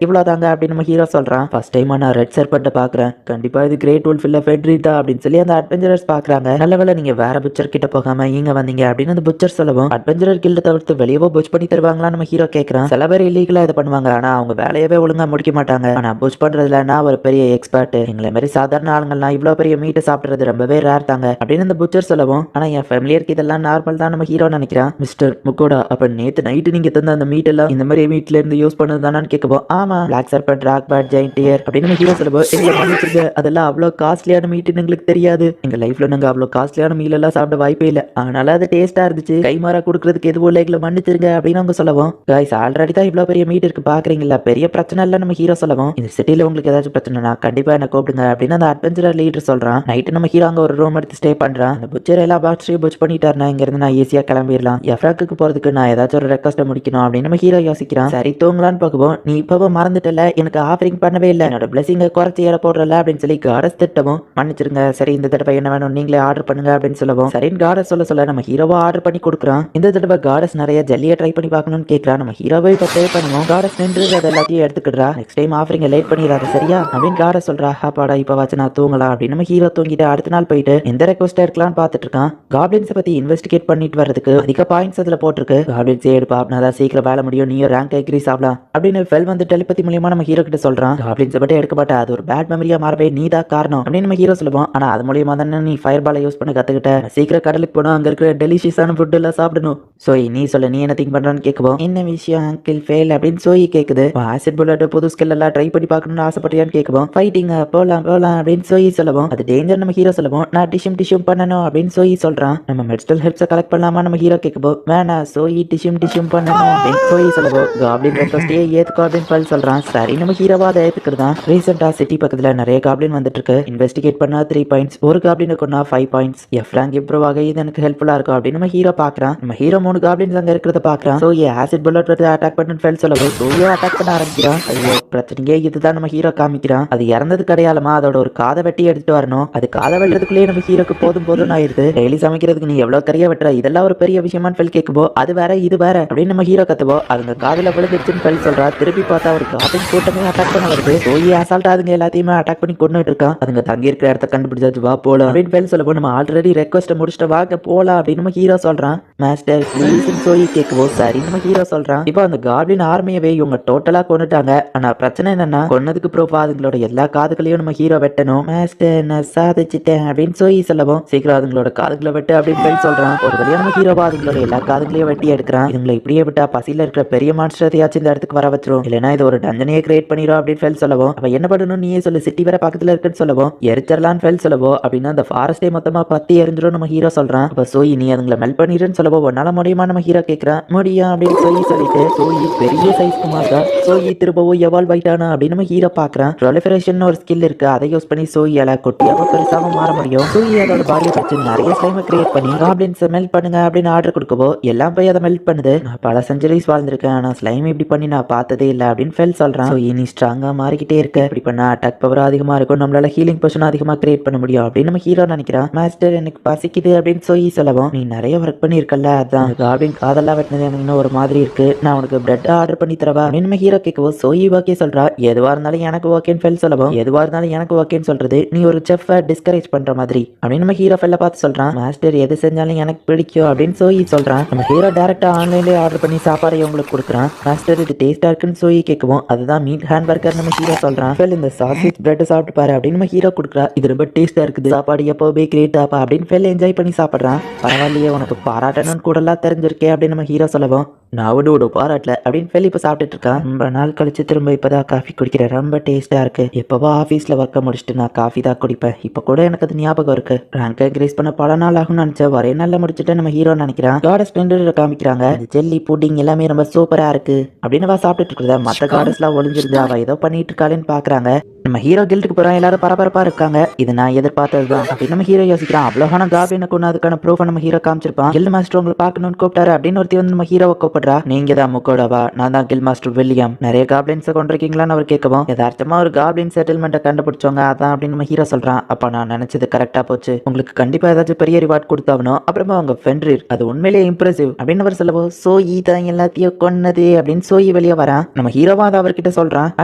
[SPEAKER 1] இவ்வளவுதாங்க அப்படின்னு நம்ம ஹீரோ சொல்றான். ஃபர்ஸ்ட் டைம் நான் ரெட் சர்பெண்ட்டை பாக்குறேன், கண்டிப்பா இது கிரேட் வுல்ஃப் இல்ல ஃபெட்ரிதா அப்படின்னு சொல்லி அந்த அட்வென்ச்சரர்ஸ் பாக்குறாங்க. நல்லவேளை நீங்க வேற புச்சர் கிட்ட போகாம இங்க வந்தீங்க அப்படின்னு அந்த புச்சர் சொல்லவும் அட்வென்ச்சரர் கில்ட தவிர்த்து வெளியவோ புச் பண்ணி தருவாங்களா நம்ம ஹீரோ கேட்கறான். சில பேர் இல்லீகலா இதை பண்ணுவாங்க ஆனா அவங்க வேலையவே ஒழுங்கா முடிக்க மாட்டாங்க. ஆனா புச் பண்றதுல நான் ஒரு பெரிய எக்ஸ்பர்ட், எங்களை மாதிரி சாதாரண ஆளுங்கள்லாம் இவ்வளவு பெரிய மீட்டை சாப்பிடுறது ரொம்பவே ரேர் தாங்க அப்படின்னு அந்த புச்சர் சொல்லவும் ஆனா என் ஃபேமிலியருக்கு இதெல்லாம் நார்மல் தான் நம்ம ஹீரோ நினைக்கிறான். மிஸ்டர் முக்கோடா அப்ப நேத்து நைட்டு நீங்க தந்த அந்த மீட் எல்லாம் இந்த மாதிரி வீட்ல இருந்து யூஸ் பண்ணது தானான்னு கேட்கவும் ஆமா black serpent rock bat giant deer அப்படின்னு நம்ம ஹீரோ சொல்லுவோம். எங்களை மன்னிச்சிருங்க அதெல்லாம் அவ்வளோ காஸ்ட்லியான மீட்டுன்னு எங்களுக்கு தெரியாது, எங்க லைஃப்ல நாங்க அவ்வளோ காஸ்ட்லியான மீல் எல்லாம் சாப்பிட வாய்ப்பே இல்லை, அதனால அது டேஸ்டா இருந்துச்சு, கைமாறா கொடுக்கறதுக்கு எதுவும் இல்லை, எங்களை மன்னிச்சிருங்க அப்படின்னு அவங்க சொல்லவும் கைஸ் ஆல்ரெடி தான் இவ்வளோ பெரிய மீட் இருக்கு பாக்குறீங்களா பெரிய பிரச்சனை இல்லை நம்ம ஹீரோ சொல்லவும் இந்த சிட்டில உங்களுக்கு ஏதாச்சும் பிரச்சனைனா கண்டிப்பா என்ன கூப்பிடுங்க அப்படின்னு அந்த அட்வென்ச்சரர் லீடர் சொல்றான். நைட்டு நம்ம ஹீரோ அங்க ஒரு ரூம் எடுத்து ஸ்டே பண்றான். அந்த புச்சர் எல்லா பாக்ஸையும் புச் பண்ணிட்டாருனா இங்க இருந்து நான் ஈஸியா கிளம்பிடலாம், எஃப்ராக்கு போறதுக்கு நான் ஏதாச்சும் ஒரு ரெக்வஸ்ட் முடிக்கணும் அப்படின்னு நம்ம ஹீரோ யோசிக்கிறான். சரி தூங்கலான்னு பார்க்கவும் நீ இப்பவும் மறந்துட்டல எனக்கு ஆஃபரிங் பண்ணவே இல்லை, என்னோட பிளஸிங்க குறைச்சி ஏற போடுறல அப்படின்னு சொல்லி காடஸ் திட்டவும் மன்னிச்சிருங்க சரி இந்த தடவை என்ன வேணும் நீங்களே ஆர்டர் பண்ணுங்க அப்படின்னு சொல்லவும் சரின்னு காடஸ் சொல்ல நம்ம ஹீரோவா ஆர்டர் பண்ணி கொடுக்குறான். இந்த தடவை காடஸ் நிறைய ஜல்லியை ட்ரை பண்ணி பார்க்கணும்னு கேட்கறான். நம்ம ஹீரோவை இப்போ ட்ரை பண்ணுவோம். காடஸ் நின்று அதை எல்லாத்தையும் எடுத்துக்கிடுறா. நெக்ஸ்ட் டைம் ஆஃபரிங் லேட் பண்ணிடாது சரியா அப்படின்னு காடஸ் சொல்றா. பாடா இப்போ வச்சு நான் தூங்கலாம் அப்படின்னு நம்ம ஹீரோ தூங்கிட்டு அடுத்த நாள் போயிட்டு எந்த ரெக்வஸ்டா இருக்கலாம்னு பார்த்துட்டு இருக்கான். காப்ளின்ஸை பத்தி இன்வெஸ்டிகேட் பண்ணிட்டு வரதுக்கு அதிக பாயிண்ட்ஸ் அதுல போட்டிருக்கு. காப்ளின்ஸே எடுப்பா அப்படின்னா சீக்கிரம் வேலை முடியும், நீயும் ரேங்க் இன்க்ரீஸ் ஆகலாம் அப்படின்னு ஃபெல் வந்து டெலிபதி மூலியமா நம்ம ஹீரோ கிட்ட சொல்றான். காப்ளின்ஸை மட்டும் எடுக்க மாட்டா அது ஒரு பேட் மெமரியா மாறவே நீ தான் காரணம் அப்படின்னு நம்ம ஹீரோ சொல்லுவோம். ஆனா அது மூலியமா தானே நீ ஃபயர் பாலை யூஸ் பண்ண கத்துக்கிட்ட, சீக்கிரம் கடலுக்கு போனா அங்க இருக்கிற டெலிஷியஸான ஃபுட் எல்லாம் சாப்பிடணும். சோய் நீ சொல்ல நீ என்ன திங்க் பண்றான்னு கேட்கவும் என்ன விஷயம் அங்கிள் ஃபெயில் அப்படின்னு சோய் கேக்குது. ஆசிட் புல்லட் புது ஸ்கில் எல்லாம் ட்ரை பண்ணி பார்க்கணும்னு ஆசைப்பட்டியான்னு கேட்கவும் ஃபைட்டிங் போலாம் போலாம் அப்படின்னு சோய் சொல்லவும் அது டேஞ்சர் நம்ம ஹீரோ சொல்லவும் நான் டிஷ்யூம் பண்ணணும் அப்படின்னு சோய் சொல்றான். நம்ம மெடிக்கல் ஹெல்ப்ஸை கலெக்ட் பண்ணலாமா நம்ம ஹீரோ கேட்கப்போ வேணா சோய் டிஷ்யூம் பண்ணணும் அப்படின்னு சோய் சொல்லவும் காப்ளின் ரெக்வஸ்டே ஏத்துக்கோ அப்படின்னு ஃபெல் சொல்றான். சரி நம்ம ஹீரோவா அதை ஏத்துக்கிறதா. ரீசெண்டா சிட்டி பக்கத்துல நிறைய காப்ளின் வந்துட்டு இருக்கு, இன்வெஸ்டிகேட் பண்ணா 3 பாயிண்ட்ஸ், ஒரு காப்ளின் கொண்டா 5 பாயிண்ட்ஸ், எஃப் ரேங்க் இம்ப்ரூவ் ஆக இது எனக்கு ஹெல்ப்ஃபுல்லா இருக்கும் அப்படின்னு நம்ம ஹீரோ பாக்குறான். நம்ம ஹீரோ 3 காப்ளின்ஸ் அங்க இருக்கிறத பாக்குறான். சோ ஆசிட் புல்லட் வந்து அட்டாக் பண்ணு ஃபெல் சொல்லவும் சோயோ அட்டாக் பண்ண ஆரம்பிக்கிறான். ஐயோ பிரச்சனையே இதுதான் நம்ம ஹீரோ காமிக்கிறான். அது இறந்தது கிடையாலமா அதோட ஒரு காதை வெட்டி எடுத்துட்டு வரணும், அது காதை வெட்டுறதுக்குள்ளேயே நம்ம ஹீரோக்கு போதும் ஆயிருது, டெய்லி சமைக்கிறதுக்கு நீ எவ்வளவு கறியா வெட்டுற இதெல்லாம் ஒரு பெரிய விஷயமான்னு ஃபெல் கேட்கும்போ அது வேற இது வேற அப்படின்னு நம்ம ஹீரோ கத்துவோ அதுங்க காதுல விழுந்துருச்சுன்னு ஃபெல் சொல்றா. திருப்பி பார்த்தா ஒரு காபின் கூட்டமே அட்டாக் பண்ண வருது. சோயி அசால்ட்டா அதுங்க எல்லாத்தையுமே அட்டாக் பண்ணி கொண்டுட்டு இருக்கான். அதுங்க தங்கி இருக்கிற இடத்த கண்டுபிடிச்சாச்சு வா போலாம் அப்படின்னு ஃபெல் சொல்லப்போ நம்ம ஆல்ரெடி ரெக்வஸ்ட் முடிச்சுட்டு வாங்க போலாம் அப்படின்னு நம்ம ஹீரோ சொல்றான். மாஸ்டர் ப்ளீஸ் சோயி கேட்குவோ சரி நம்ம ஹீரோ சொல்றான். இப்போ அந்த காப்ளின் ஆர்மியவே இவங்க டோட்டலா கொண்டுட்டாங்க. ஆனா பிரச்சனை என்னன்னா கொன்னதுக்கு ப்ரூஃபா அதுங்களோட எல்லா காதுகளையும் நம்ம ஹீரோ வெட்டணும். மாஸ்டர் நான் சாதிச்சிட்டேன் அப்படின்னு சோயி சொல்லவும் சீக்கிரம் அதுங்களோட காதுகளை வெட்டு அப்படின்னு ஃபெல் சொல்றான். ஒரு வழியா நம்ம ஹீரோவா அதுங்களோட எல்லா காதுகளையும் வெட்டி எடுக்கிறான். இதுங்களை இப்படியே விட்டா பசியில இருக்கிற பெரிய மான்ஸ்டரையாச்சும் இந்த இடத்துக்கு வர வச்சிரும், இல்லைன்னா இது ஒரு டஞ்சனையே கிரியேட் பண்ணிரும் அப்படின்னு ஃபெல் சொல்லவும் அவ என்ன பண்ணணும் நீயே சொல்லு, சிட்டி வேற பக்கத்துல இருக்குன்னு சொல்லவும் எரிச்சரலான்னு ஃபெல் சொல்லவோ அப்படின்னா அந்த ஃபாரஸ்டே மொத்தமா பத்தி எரிஞ்சிரும் நம்ம ஹீரோ சொல்றான். அப்ப சோயி நீ அதுங்களை மெல்ட் பண்ணிருன்னு சொல்லவோ உன்னால முடியுமா நம்ம ஹீரோ கேட்கிறான். முடியும் அப்படின்னு சோயி சொல்லிட்டு சோயி பெரிய சைஸ்க்கு மாறா. சோயி திரும்பவும் எவால்வ் ஆயிட்டானா அப்படின்னு நம்ம ஹீரோ பாக்குறான். ப்ரொலிஃபரேஷன் ஒரு ஸ்கில் இருக்கு, அதை யூஸ் பண்ணி சோயியால கொட்டியாம பெருசாம மாற முடியும். சோயி அதோட பாடியை வச்சு நிறைய ஸ்லைமை கிரியேட் பண்ணி காப்ளின்ஸ் மெல்ட் பண்ணுங்க அப்படின்னு ஆர்டர் கொடுக்கவோ எல்லாம் போய் அதை மெல்ட் பண்ணுது. நான் பல செஞ்சுரிஸ் வாழ்ந்திருக்கேன் ஆனா ஸ்லைம் இப்படி பண்ணி நான் பார்த்ததே இல்லை அப்படின்னு ஃபெல் சொல்றான். நீ ஸ்ட்ராங்கா மாறிக்கிட்டே இருக்க, இப்படி பண்ணா அட்டாக் பவர் அதிகமா இருக்கும், நம்மளால ஹீலிங் பொசிஷன் அதிகமா கிரியேட் பண்ண முடியும் அப்படின்னு நம்ம ஹீரோ நினைக்கிறான். மாஸ்டர் எனக்கு பசிக்குது அப்படின்னு சோயி சொல்லவும் நீ நிறைய ஒர்க் பண்ணிருக்கல அதான் காப்ளின் காதெல்லாம் வெட்டினது எனக்கு இன்னும் ஒரு மாதிரி இருக்கு, நான் உனக்கு பிரெட் ஆர்டர் பண்ணி தரவா அப்படின்னு நம்ம ஹீரோ கேட்கவோ சோயி ஓகே சொல்றா. எதுவா இருந்தாலும் எனக்கு ஓகேன்னு ஃபெல் சொல்லவும் எதுவா இருந்தாலும் எனக்கு ஓகேன்னு சொல்றது நீ ஒரு செஃப்பை டிஸ்கரேஜ் பண்ற மாதிரி அப்படின்னு நம்ம ஹீரோ ஃபெல்ல பார்த்து சொல்றான். மாஸ்டர் எது செஞ்சாலும் எனக்கு பிடிக்கும் அப்படின்னு சோயி சொல்றான். நம்ம ஹீரோ டைரக்டா ஆன்லைன்லயே ஆர்டர் பண்ணி சாப்பாடு உங்களுக்கு கொடுக்குறான். மாஸ்டர் இது டேஸ்டா இருக்குன்னு சோயி கேட்கவும் அதுதான் மீட் ஹாம்பர்கர் நம்ம ஹீரோ சொல்றான். ஃபெல் இந்த சாசேஜ் பிரெட் சாப்பிட்டு பாரு அப்படின்னு நம்ம ஹீரோ கொடுக்குறா. இது ரொம்ப டேஸ்டா இருக்குது, சாப்பாடு எப்போவே கிரேட் ஆப்பா அப்படின்னு ஃபெல் என்ஜாய் பண்ணி சாப்பிடுறான். பரவாயில்லையே உனக்கு பாராட்டணும்னு கூட எல்லாம் தெரிஞ்சிருக்கே அப்படின்னு நம்ம ஹீரோ சொல்லவும் நான் விட பாராட்டல அப்படின்னு ஃபெல் இப்ப சாப்பிட்டுட்டு இருக்கான். ரொம்ப நாள் கழிச்சு திரும்ப இப்பதான் காஃபி குடிக்கிறேன், ரொம்ப டேஸ்டா இருக்கு, எப்பவோ ஆஃபீஸ்ல ஒர்க்கை முடிச்சுட்டு நான் காஃபி தான் குடிப்பேன், இப்ப கூட எனக்கு அது ஞாபகம் இருக்கு, ரேங்க் இன்க்ரீஸ் பண்ண பல நாள் ஆகும்னு நினைச்சேன், ஒரே நாள்ல முடிச்சுட்டு நம்ம ஹீரோ நினைக்கிறான். காடஸ் ஸ்பெண்டர் காமிக்கிறாங்க. ஜெல்லி புட்டிங் எல்லாமே ரொம்ப சூப்பரா இருக்கு அப்படின்னு சாப்பிட்டுட்டு இருக்கிறத மற்ற காடஸ் எல்லாம் ஒளிஞ்சிருந்து அவ ஏதோ பண்ணிட்டு இருக்காளேன்னு பாக்குறாங்க. நம்ம ஹீரோ கில்டுக்கு போறோம், எல்லாரும் பரபரப்பா இருக்காங்க. இது நான் எதிர்பார்த்ததுதான் அப்படின்னு நம்ம ஹீரோ யோசிக்கிறான். அவ்வளோகான காபினை கொண்டு அதுக்கான ப்ரூஃப் நம்ம ஹீரோ காமிச்சிருப்பான். கில்ட் மாஸ்டர் உங்களை பார்க்கணும்னு கூப்பிட்டாரு அப்படின்னு ஒருத்தி வந்து நம்ம ஹீரோவை கூப்பிடுறா. நீங்க தான் முக்கோடாவா? நான் தான் கில்ட் மாஸ்டர் வில்லியம். நிறைய காப்ளின்ஸை கொண்டிருக்கீங்களான்னு அவர் கேட்கவும், யதார்த்தமா ஒரு காப்ளின் செட்டில்மெண்ட்டை கண்டுபிடிச்சவங்க அதான் அப்படின்னு நம்ம ஹீரோ சொல்றான். அப்ப நான் நினைச்சது கரெக்டா போச்சு. உங்களுக்கு கண்டிப்பா ஏதாச்சும் பெரிய ரிவார்ட் கொடுத்தாகணும். அப்புறமா அவங்க ஃபென்ரிர் அது உண்மையிலேயே இம்ப்ரெசிவ் அப்படின்னு அவர் சொல்லவும், சோயி தான் எல்லாத்தையும் கொன்னது அப்படின்னு சோயி வெளியே வரான். நம்ம ஹீரோவா அதை அவர்கிட்ட சொல்றான்.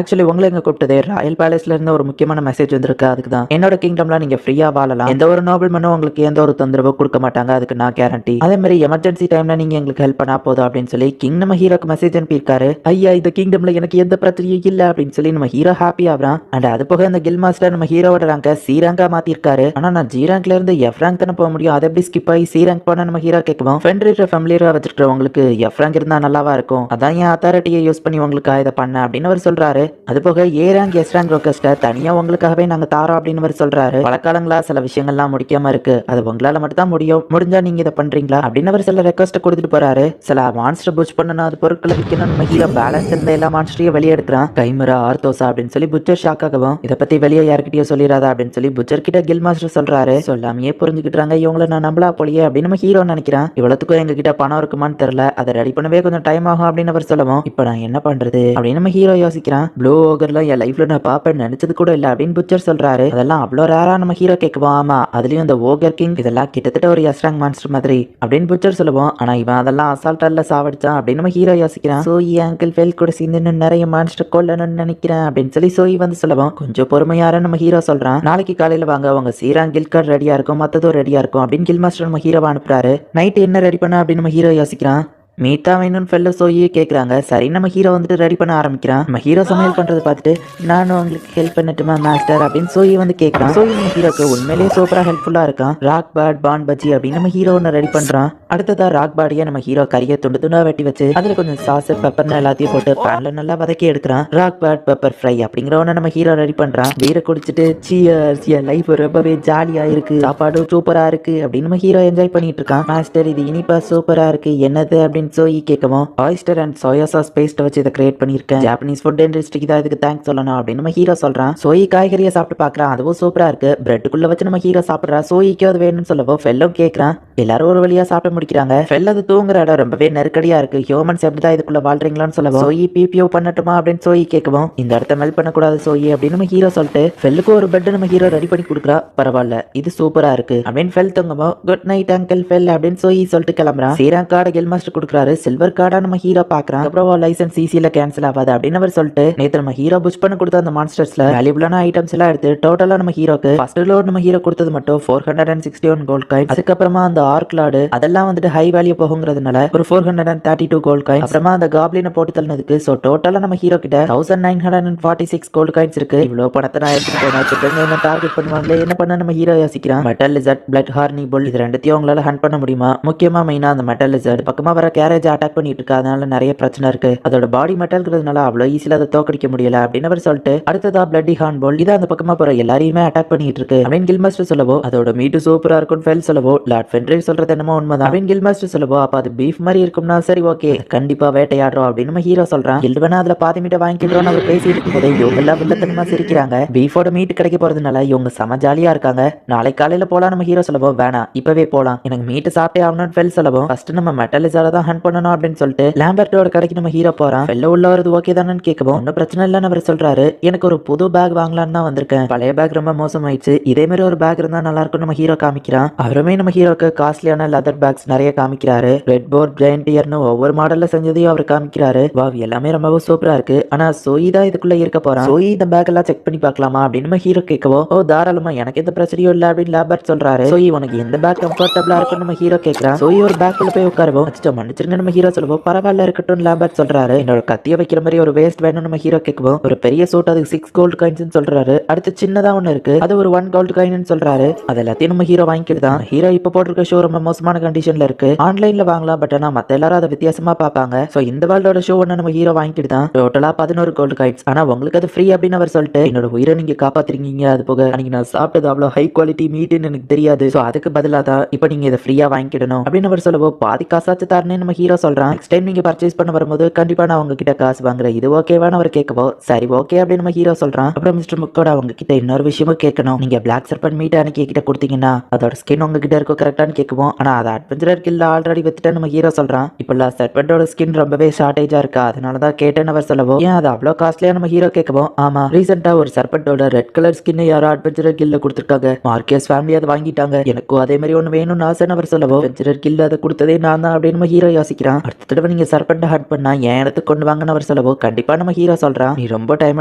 [SPEAKER 1] ஆக்சுவலி உங்களை எங்க கூப்பிட்டது ராயல் பேலஸ்ல இருந்து ஒரு முக்கியமான மெசேஜ் வந்திருக்கு. அதுக்கு தான் என்னோட கிங்டம்ல நீங்க ஃப்ரீயா வாழலாம். எந்த ஒரு நோபல் மனும் உங்களுக்கு எந்த ஒரு தொந்தரவு கொடுக்க மாட்டாங்க. அதுக்கு நான் கேரண்டி. அதே மாதிரி எமர்ஜென்சி டைம்ல நீங்க எங்களுக்கு ஹெல்ப் பண்ணா போதும் அப்படின்னு சொல்லி கிங் நம்ம ஹீரோக்கு மெசேஜ் அனுப்பியிருக்காரு. ஐயா இந்த கிங்டம்ல எனக்கு எந்த பிரச்சனையும் இல்ல அப்படின்னு சொல்லி நம்ம ஹீரோ ஹாப்பி ஆகுறான். அண்ட் அது போக இந்த கில் மாஸ்டர் நம்ம ஹீரோவோட ரேங்க சி ரேங்கா மாத்திருக்காரு. ஆனா நான் ஜி ரேங்க்ல இருந்து எஃப் ரேங்க் தானே போக முடியும். அதை எப்படி ஸ்கிப் ஆகி சி ரேங்க் போன நம்ம ஹீரோ கேட்குவோம். ஃபென்ரிர் ஃபேமிலியரா வச்சிருக்கிறவங்களுக்கு எஃப் ரேங்க் இருந்தா நல்லாவா இருக்கும். அதான் என் அத்தாரிட்டியை யூஸ் பண்ணி உங்களுக்கு இதை பண்ண அப்படின்னு அவர் சொல்றாரு. அது போக ஏ ரேங்க் எஸ் ரேங்க் ரோக்கஸ்ட தனியா உங்களுக்காகவே நாங்க தாரோம் அப்படின்னு அவர் சொல்றாரு. பழக்காலங்களா சில விஷயங்கள்லாம் முடிக்காம இருக்கு. அது உங்களால மட்டும் தான் முடியும். முடிஞ்சா நீங்க இதை பண்றீங்களா அப்படின்னு அவர் சில ரெக்வஸ்ட் கொடுத்துட்டு போறாரு. சில மான்ஸ்டர் புஷ் பண்ணணும், அது பொருட்களை விற்கணும். நம்ம ஹீரோ பேலன்ஸ் இருந்த எல்லா மான்ஸ்டரையும் வெளியே எடுக்கிறான். கைமரா ஆர்த்தோசா அப்படின்னு சொல்லி புச்சர் ஷாக் ஆகவும், இதை பத்தி வெளியே யார்கிட்டயும் சொல்லிடாதா அப்படின்னு சொல்லி புச்சர் கிட்ட கில் மாஸ்டர் சொல்றாரு. சொல்லாமையே புரிஞ்சுக்கிட்டாங்க. இவங்களை நான் நம்பலா போலியே அப்படின்னு நம்ம ஹீரோ நினைக்கிறான். இவ்வளவுக்கும் எங்க கிட்ட பணம் இருக்குமான்னு தெரியல. அதை ரெடி பண்ணவே கொஞ்சம் டைம் ஆகும் அப்படின்னு அவர் சொல்லவும், இப்ப நான் என்ன பண்றது அப்படின்னு நம்ம ஹீரோ யோசிக்கிறான். ப்ளூ ஓகர்லாம் என் லைஃப்ல நான் பாப்பேன் நினைச்சது கூட இல்ல அப்படின்னு புச்சர் சொல்றாரு. அதெல்லாம் அவ்வளோ ரேரா நம்ம ஹீரோ கேட்குவோம். ஆமா அதுலயும் இந்த ஓகர் கிங் இதெல்லாம் கிட்டத்தட்ட ஒரு எஸ்ராங் மான்ஸ்டர் மாதிரி அப்படின்னு புச்சர் சொல்லுவோம். ஆனா இவன் அதெல்லாம் அசால்ட்டால சாவடிச்சான் அப்படின்னு நம்ம ஹீரோ யோசிக்கிறான். சோயி அங்கிள் ஃபெல் கூட சேர்ந்து நிறைய மான்ஸ்டர் கொல்லணும்னு நினைக்கிறேன் அப்படின்னு சொல்லி சோயி வந்து சொல்லுவோம். கொஞ்சம் பொறுமையார நம்ம ஹீரோ சொல்றான். நாளைக்கு காலையில வாங்க, அவங்க சீராங் கில் கார்டு ரெடியா இருக்கும், மத்ததும் ரெடியா இருக்கும் அப்படின்னு கில் மாஸ்டர் நம்ம ஹீரோவை அனுப்புறாரு. நைட் என்ன ரெடி பண்ண அப்படின்னு நம்ம ஹீரோ யோசிக்கிறான். மீட்டா வேணும்னு ஃபெல்ல சோயே கேட்குறாங்க. சரி நம்ம ஹீரோ வந்துட்டு ரெடி பண்ண ஆரம்பிக்கிறான். நம்ம ஹீரோ சமையல் பண்றது பார்த்துட்டு நானும் உங்களுக்கு ஹெல்ப் பண்ணட்டுமா மாஸ்டர் அப்படின்னு சோயை வந்து கேட்கறான். சோயி நம்ம ஹீரோக்கு உண்மையிலேயே சூப்பரா ஹெல்ப்ஃபுல்லா இருக்கான். ராக் பேட் பான் பஜ்ஜி அப்படின்னு நம்ம ஹீரோ ஒன்று ரெடி பண்றான். அடுத்ததா ராக் பாடியை நம்ம ஹீரோ கறியை துண்டு துண்டா வெட்டி வச்சு அதுல கொஞ்சம் சாஸ் பெப்பர்னு எல்லாத்தையும் போட்டு பேன்ல நல்லா வதக்கி எடுக்கிறான். ராக் பேட் பெப்பர் ஃப்ரை அப்படிங்கிற ஒன்று நம்ம ஹீரோ ரெடி பண்றான். பீரை குடிச்சிட்டு சியர்ஸ் என் லைஃப் ரொம்பவே ஜாலியா இருக்கு, சாப்பாடு சூப்பரா இருக்கு அப்படின்னு நம்ம ஹீரோ என்ஜாய் பண்ணிட்டு இருக்கான். மாஸ்டர் இது இனிப்பா சூப்பரா இருக்கு என்னது அப்படின்னு சோயி கேட்கவும், oyster and soya sauce paste வச்சு இதை கிரியேட் பண்ணியிருக்கேன். ஜாப்பனீஸ் ஃபுட் இண்டஸ்ட்ரிக்கு தான் இதுக்கு தேங்க்ஸ் சொல்லணும் அப்படின்னு நம்ம ஹீரோ சொல்றான். சோயி காய்கறியை சாப்பிட்டு பார்க்கறான். அதுவும் சூப்பரா இருக்கு. பிரெட்டுக்குள்ள வச்சு நம்ம ஹீரோ சாப்பிட்றா. சோயிக்கு அது வேணும்னு சொல்லவும் ஃபெல்லும் கேட்கறான். எல்லாரும் ஒரு வழியா சாப்பிட முடிக்கிறாங்க. ஃபெல் அது தூங்குற இடம் ரொம்பவே நெருக்கடியா இருக்கு. ஹியூமன்ஸ் எப்படிதான் இதுக்குள்ள வாழ்றீங்களான்னு சொல்லவும், சோயி பிபிஓ பண்ணட்டுமா அப்படின்னு சோயி கேட்கவும், இந்த இடத்த மெல் பண்ணக்கூடாது சோயி அப்படின்னு நம்ம ஹீரோ சொல்லிட்டு ஃபெல்லுக்கு ஒரு பெட் நம்ம ஹீரோ ரெடி பண்ணி கொடுக்குறா. பரவாயில்ல இது சூப்பரா இருக்கு அப்படின்னு ஃபெல் தூங்கவும், குட் நைட் அங்கிள் ஃபெல் அப்படின்னு சோயி சொல்லிட்டு கிளம்புறான். சீராங் கார்டு கில் மாஸ்டர் கொடுக்குறாரு. சில்வர் கார்டா நம்ம ஹீரோ பாக்குறான். அப்புறம் லைசன்ஸ் சிசில கேன்சல் ஆகாது அப்படின்னு அவர் சொல்லிட்டு நேத்து நம்ம ஹீரோ புஷ் பண்ண கொடுத்த அந்த மான்ஸ்டர்ஸ்ல வேல்யூபிளான ஐட்டம்ஸ் எல்லாம் எடுத்து டோட்டலா நம்ம ஹீரோக்கு ஃபர்ஸ்ட் லோட் நம்ம ஹீரோ கொடுத்தது மட்டும் 461 கோல்ட் காயின். அதுக்கப்புறமா அந்த ஆர்க் லார்டு அதெல்லாம் வந்துட்டு ஹை வேல்யூ போகுங்கிறதுனால ஒரு 432 கோல்ட் காயின். அப்புறமா அந்த காப்ளினை போட்டு தள்ளினதுக்கு சோ டோட்டலா நம்ம ஹீரோ கிட்ட 1946 கோல்ட் காயின்ஸ் இருக்கு. இவ்வளவு பணத்தை நான் எடுத்துட்டு என்ன டார்கெட் பண்ணுவாங்களே என்ன பண்ண நம்ம ஹீரோ யோசிக்கிறான். மெட்டல் லிசர்ட் பிளட் ஹார்னி புல் இது ரெண்டுத்தையும் உங்களால ஹண்ட் பண்ண முடியுமா? முக்கியமா மெயினா அந்த மெட்டல் லிசர்ட் பக்கமா வர கேரேஜ் அட்டாக் பண்ணிட்டு இருக்கு. அதனால நிறைய பிரச்சனை இருக்கு. அதோட பாடி மெட்டல்ங்கிறதுனால அவ்வளவு ஈஸியில அதை தோக்கடிக்க முடியல அப்படின்னு அவர் சொல்லிட்டு அடுத்ததா பிளட்டி ஹார்ன் போல் இது அந்த பக்கமா போற எல்லாரையுமே அட்டாக் பண்ணிட்டு இருக்கு அப்படின்னு கில் மாஸ்டர் சொல்லவோ, அதோட மீட்டு சூப்பரா இருக்கும் ஃபெல் சொல்லவோ, லார்ட் ஃபென்ரிர் சொல்றது என்னமோ உண்மைதான் அப்படின்னு கில் மாஸ்டர் சொல்லவோ, அப்ப அது பீஃப் மாதிரி இருக்கும்னா சரி ஓகே கண்டிப்பா வேட்டையாடுறோம் அப்படின்னு நம்ம ஹீரோ சொல்றான். கில்டுவனா அதுல பாதி மீட்டை வாங்கிக்கிறோம் அவர் பேசிட்டு இருக்கும் போதே இவங்க எல்லாம் வில்லத்தனமா சிரிக்கிறாங்க. பீஃபோட மீட் கிடைக்க போறதுனால இவங்க செம ஜாலியா இருக்காங்க. நாளை காலையில போலாம் நம்ம ஹீரோ சொல்லவோ, வேணாம் இப்பவே போலாம் எனக்கு மீட்டு சாப்பிட்டே ஆகணும்னு ஃபெல் சொல்லவோ, ஃபர்ஸ்ட் நம்ம மெட்டல் லிசர்ட தான் ஹண்ட் பண்ணணும் அப்படின்னு சொல்லிட்டு லாம்பர்ட்டோட கடைக்கு நம்ம ஹீரோ போறான். வெளில உள்ள வரது ஓகே தானு கேட்கவும், ஒன்னும் பிரச்சனை இல்லைன்னு அவர் சொல்றாரு. எனக்கு ஒரு புது பேக் வாங்கலான்னு தான் வந்திருக்கேன். பழைய பேக் ரொம்ப மோசமாயிடுச்சு. இதே மாதிரி ஒரு பேக் இருந்தா நல்லா இருக்கும் நம்ம ஹீரோ காமிக்கிறான். அவருமே நம்ம ஹீரோக்கு காஸ்ட்லியான லெதர் பேக்ஸ் நிறைய காமிக்கிறாரு. ரெட் போர்ட் ஜெயண்டியர்னு ஒவ்வொரு மாடல்ல செஞ்சதையும் அவர் காமிக்கிறாரு. வாவ் எல்லாமே ரொம்பவும் சூப்பரா இருக்கு. ஆனா சோயி தான் இதுக்குள்ள இருக்க போறான். சோயி இந்த பேக் எல்லாம் செக் பண்ணி பார்க்கலாமா அப்படின்னு நம்ம ஹீரோ கேட்கவோ, ஓ தாராளமா எனக்கு எந்த பிரச்சனையும் இல்ல அப்படின்னு லாபர்ட் சொல்றாரு. சோயி உனக்கு எந்த பேக் கம்ஃபர்டபிளா இருக்கும் நம்ம ஹீரோ கேட்கறான். சோயி ஒரு பேக்குள்ள போய் உட்காருவோம். மன்னிச்சிருங்க நம்ம ஹீரோ சொல்லுவோம். பரவாயில்ல இருக்கட்டும் லாபர்ட் சொல்றாரு. என்னோட கத்திய வைக்கிற மாதிரி ஒரு வேஸ்ட் வேணும் நம்ம ஹீரோ கேட்கவும், ஒரு பெரிய சூட் அதுக்கு 6 கோல்ட் காயின்ஸ் சொல்றாரு. அடுத்து சின்னதா ஒண்ணு இருக்கு அது ஒரு 1 கோல்ட் காயின் சொல்றாரு. அது எல்லாத்தையும் நம்ம ஹீரோ வாங்கிக்கிட்டுதான். ஹீரோ இப்ப போட்டிருக்க ஷோ ரொம்ப மோசமான கண்டிஷன்ல இருக்கு. ஆன்லைன்ல வாங்கலாம் பட் ஆனா மத்த எல்லாரும் அதை வித்தியாசமா பாப்பாங்க. சோ இந்த வேர்ல்டோட ஷோ ஒண்ணு நம்ம ஹீரோ வாங்கிட்டு தான் டோட்டலா 11 கோல்ட் காயின்ஸ். ஆனா உங்களுக்கு அது ஃப்ரீ அப்படின்னு அவர் சொல்லிட்டு, என்னோட உயிரை நீங்க காப்பாத்திருக்கீங்க. அது போக அன்னைக்கு நான் சாப்பிட்டது அவ்வளவு ஹை குவாலிட்டி மீட்னு எனக்கு தெரியாது. சோ அதுக்கு பதிலா தான் இப்ப நீங்க இதை ஃப்ரீயா வாங்கிக்கிடணும் அப்படின்னு அவர் சொல்லவோ, பாதி காசாச்சு தாருன்னு நம்ம ஹீரோ சொல்றான். நெக்ஸ்ட் டைம் நீங்க பர்ச்சேஸ் பண்ண வரும்போது கண்டிப்பா நான் உங்ககிட்ட காசு வாங்குறேன், இது ஓகேவான்னு அவர் கேட்கவோ சரி ஓகே அப்படின்னு நம்ம ஹீரோ சொல்றான். அப்புறம் மிஸ்டர் முக்கோட அவங்க கிட்ட இன்னொரு விஷயமும் கேட்கணும். நீங்க பிளாக் சர்பன் மீட் அன்னைக்கு கிட்ட கொடுத்தீங்கன்னா அதோட ஸ்கின் உங்ககிட்ட இருக்கும் கரெக்டான்னு கேட்குவோம். ஆனா அதை அட்வென்ச்சரர் கில்ல ஆல்ரெடி வித்துட்டு நம்ம ஹீரோ சொல்றான். இப்ப சர்பண்டோட ஸ்கின் ரொம்பவே ஷார்டேஜா இருக்கா, அதனாலதான் கேட்டேன்னு அவர் சொல்லவோ ஏன் அது அவ்வளவு காஸ்ட்லியா நம்ம ஹீரோ கேட்கவும் ஆமா ரீசெண்டா ஒரு சர்பண்டோட ரெட் கலர் ஸ்கின் யாரோ அட்வென்ச்சரர் கில்ல கொடுத்துருக்காங்க, மார்க்கேஸ் ஃபேமிலி அதை வாங்கிட்டாங்க, எனக்கும் அதே மாதிரி ஒன்று வேணும்னு ஆசைன்னு அவர் சொல்லவோ அட்வென்ச்சரர் கில் அதை கொடுத்ததே நான் தான் அப்படின்னு நம்ம ஹீரோ யோசிக்கிறான். அடுத்த தடவை நீங்க சர்பண்டை ஹட் பண்ணா என் இடத்துக்கு கொண்டு வாங்கன்னு அவர் சொல்லவோ கண்டிப்பா நம்ம ஹீரோ சொல்றான். நீ ரொம்ப டைம்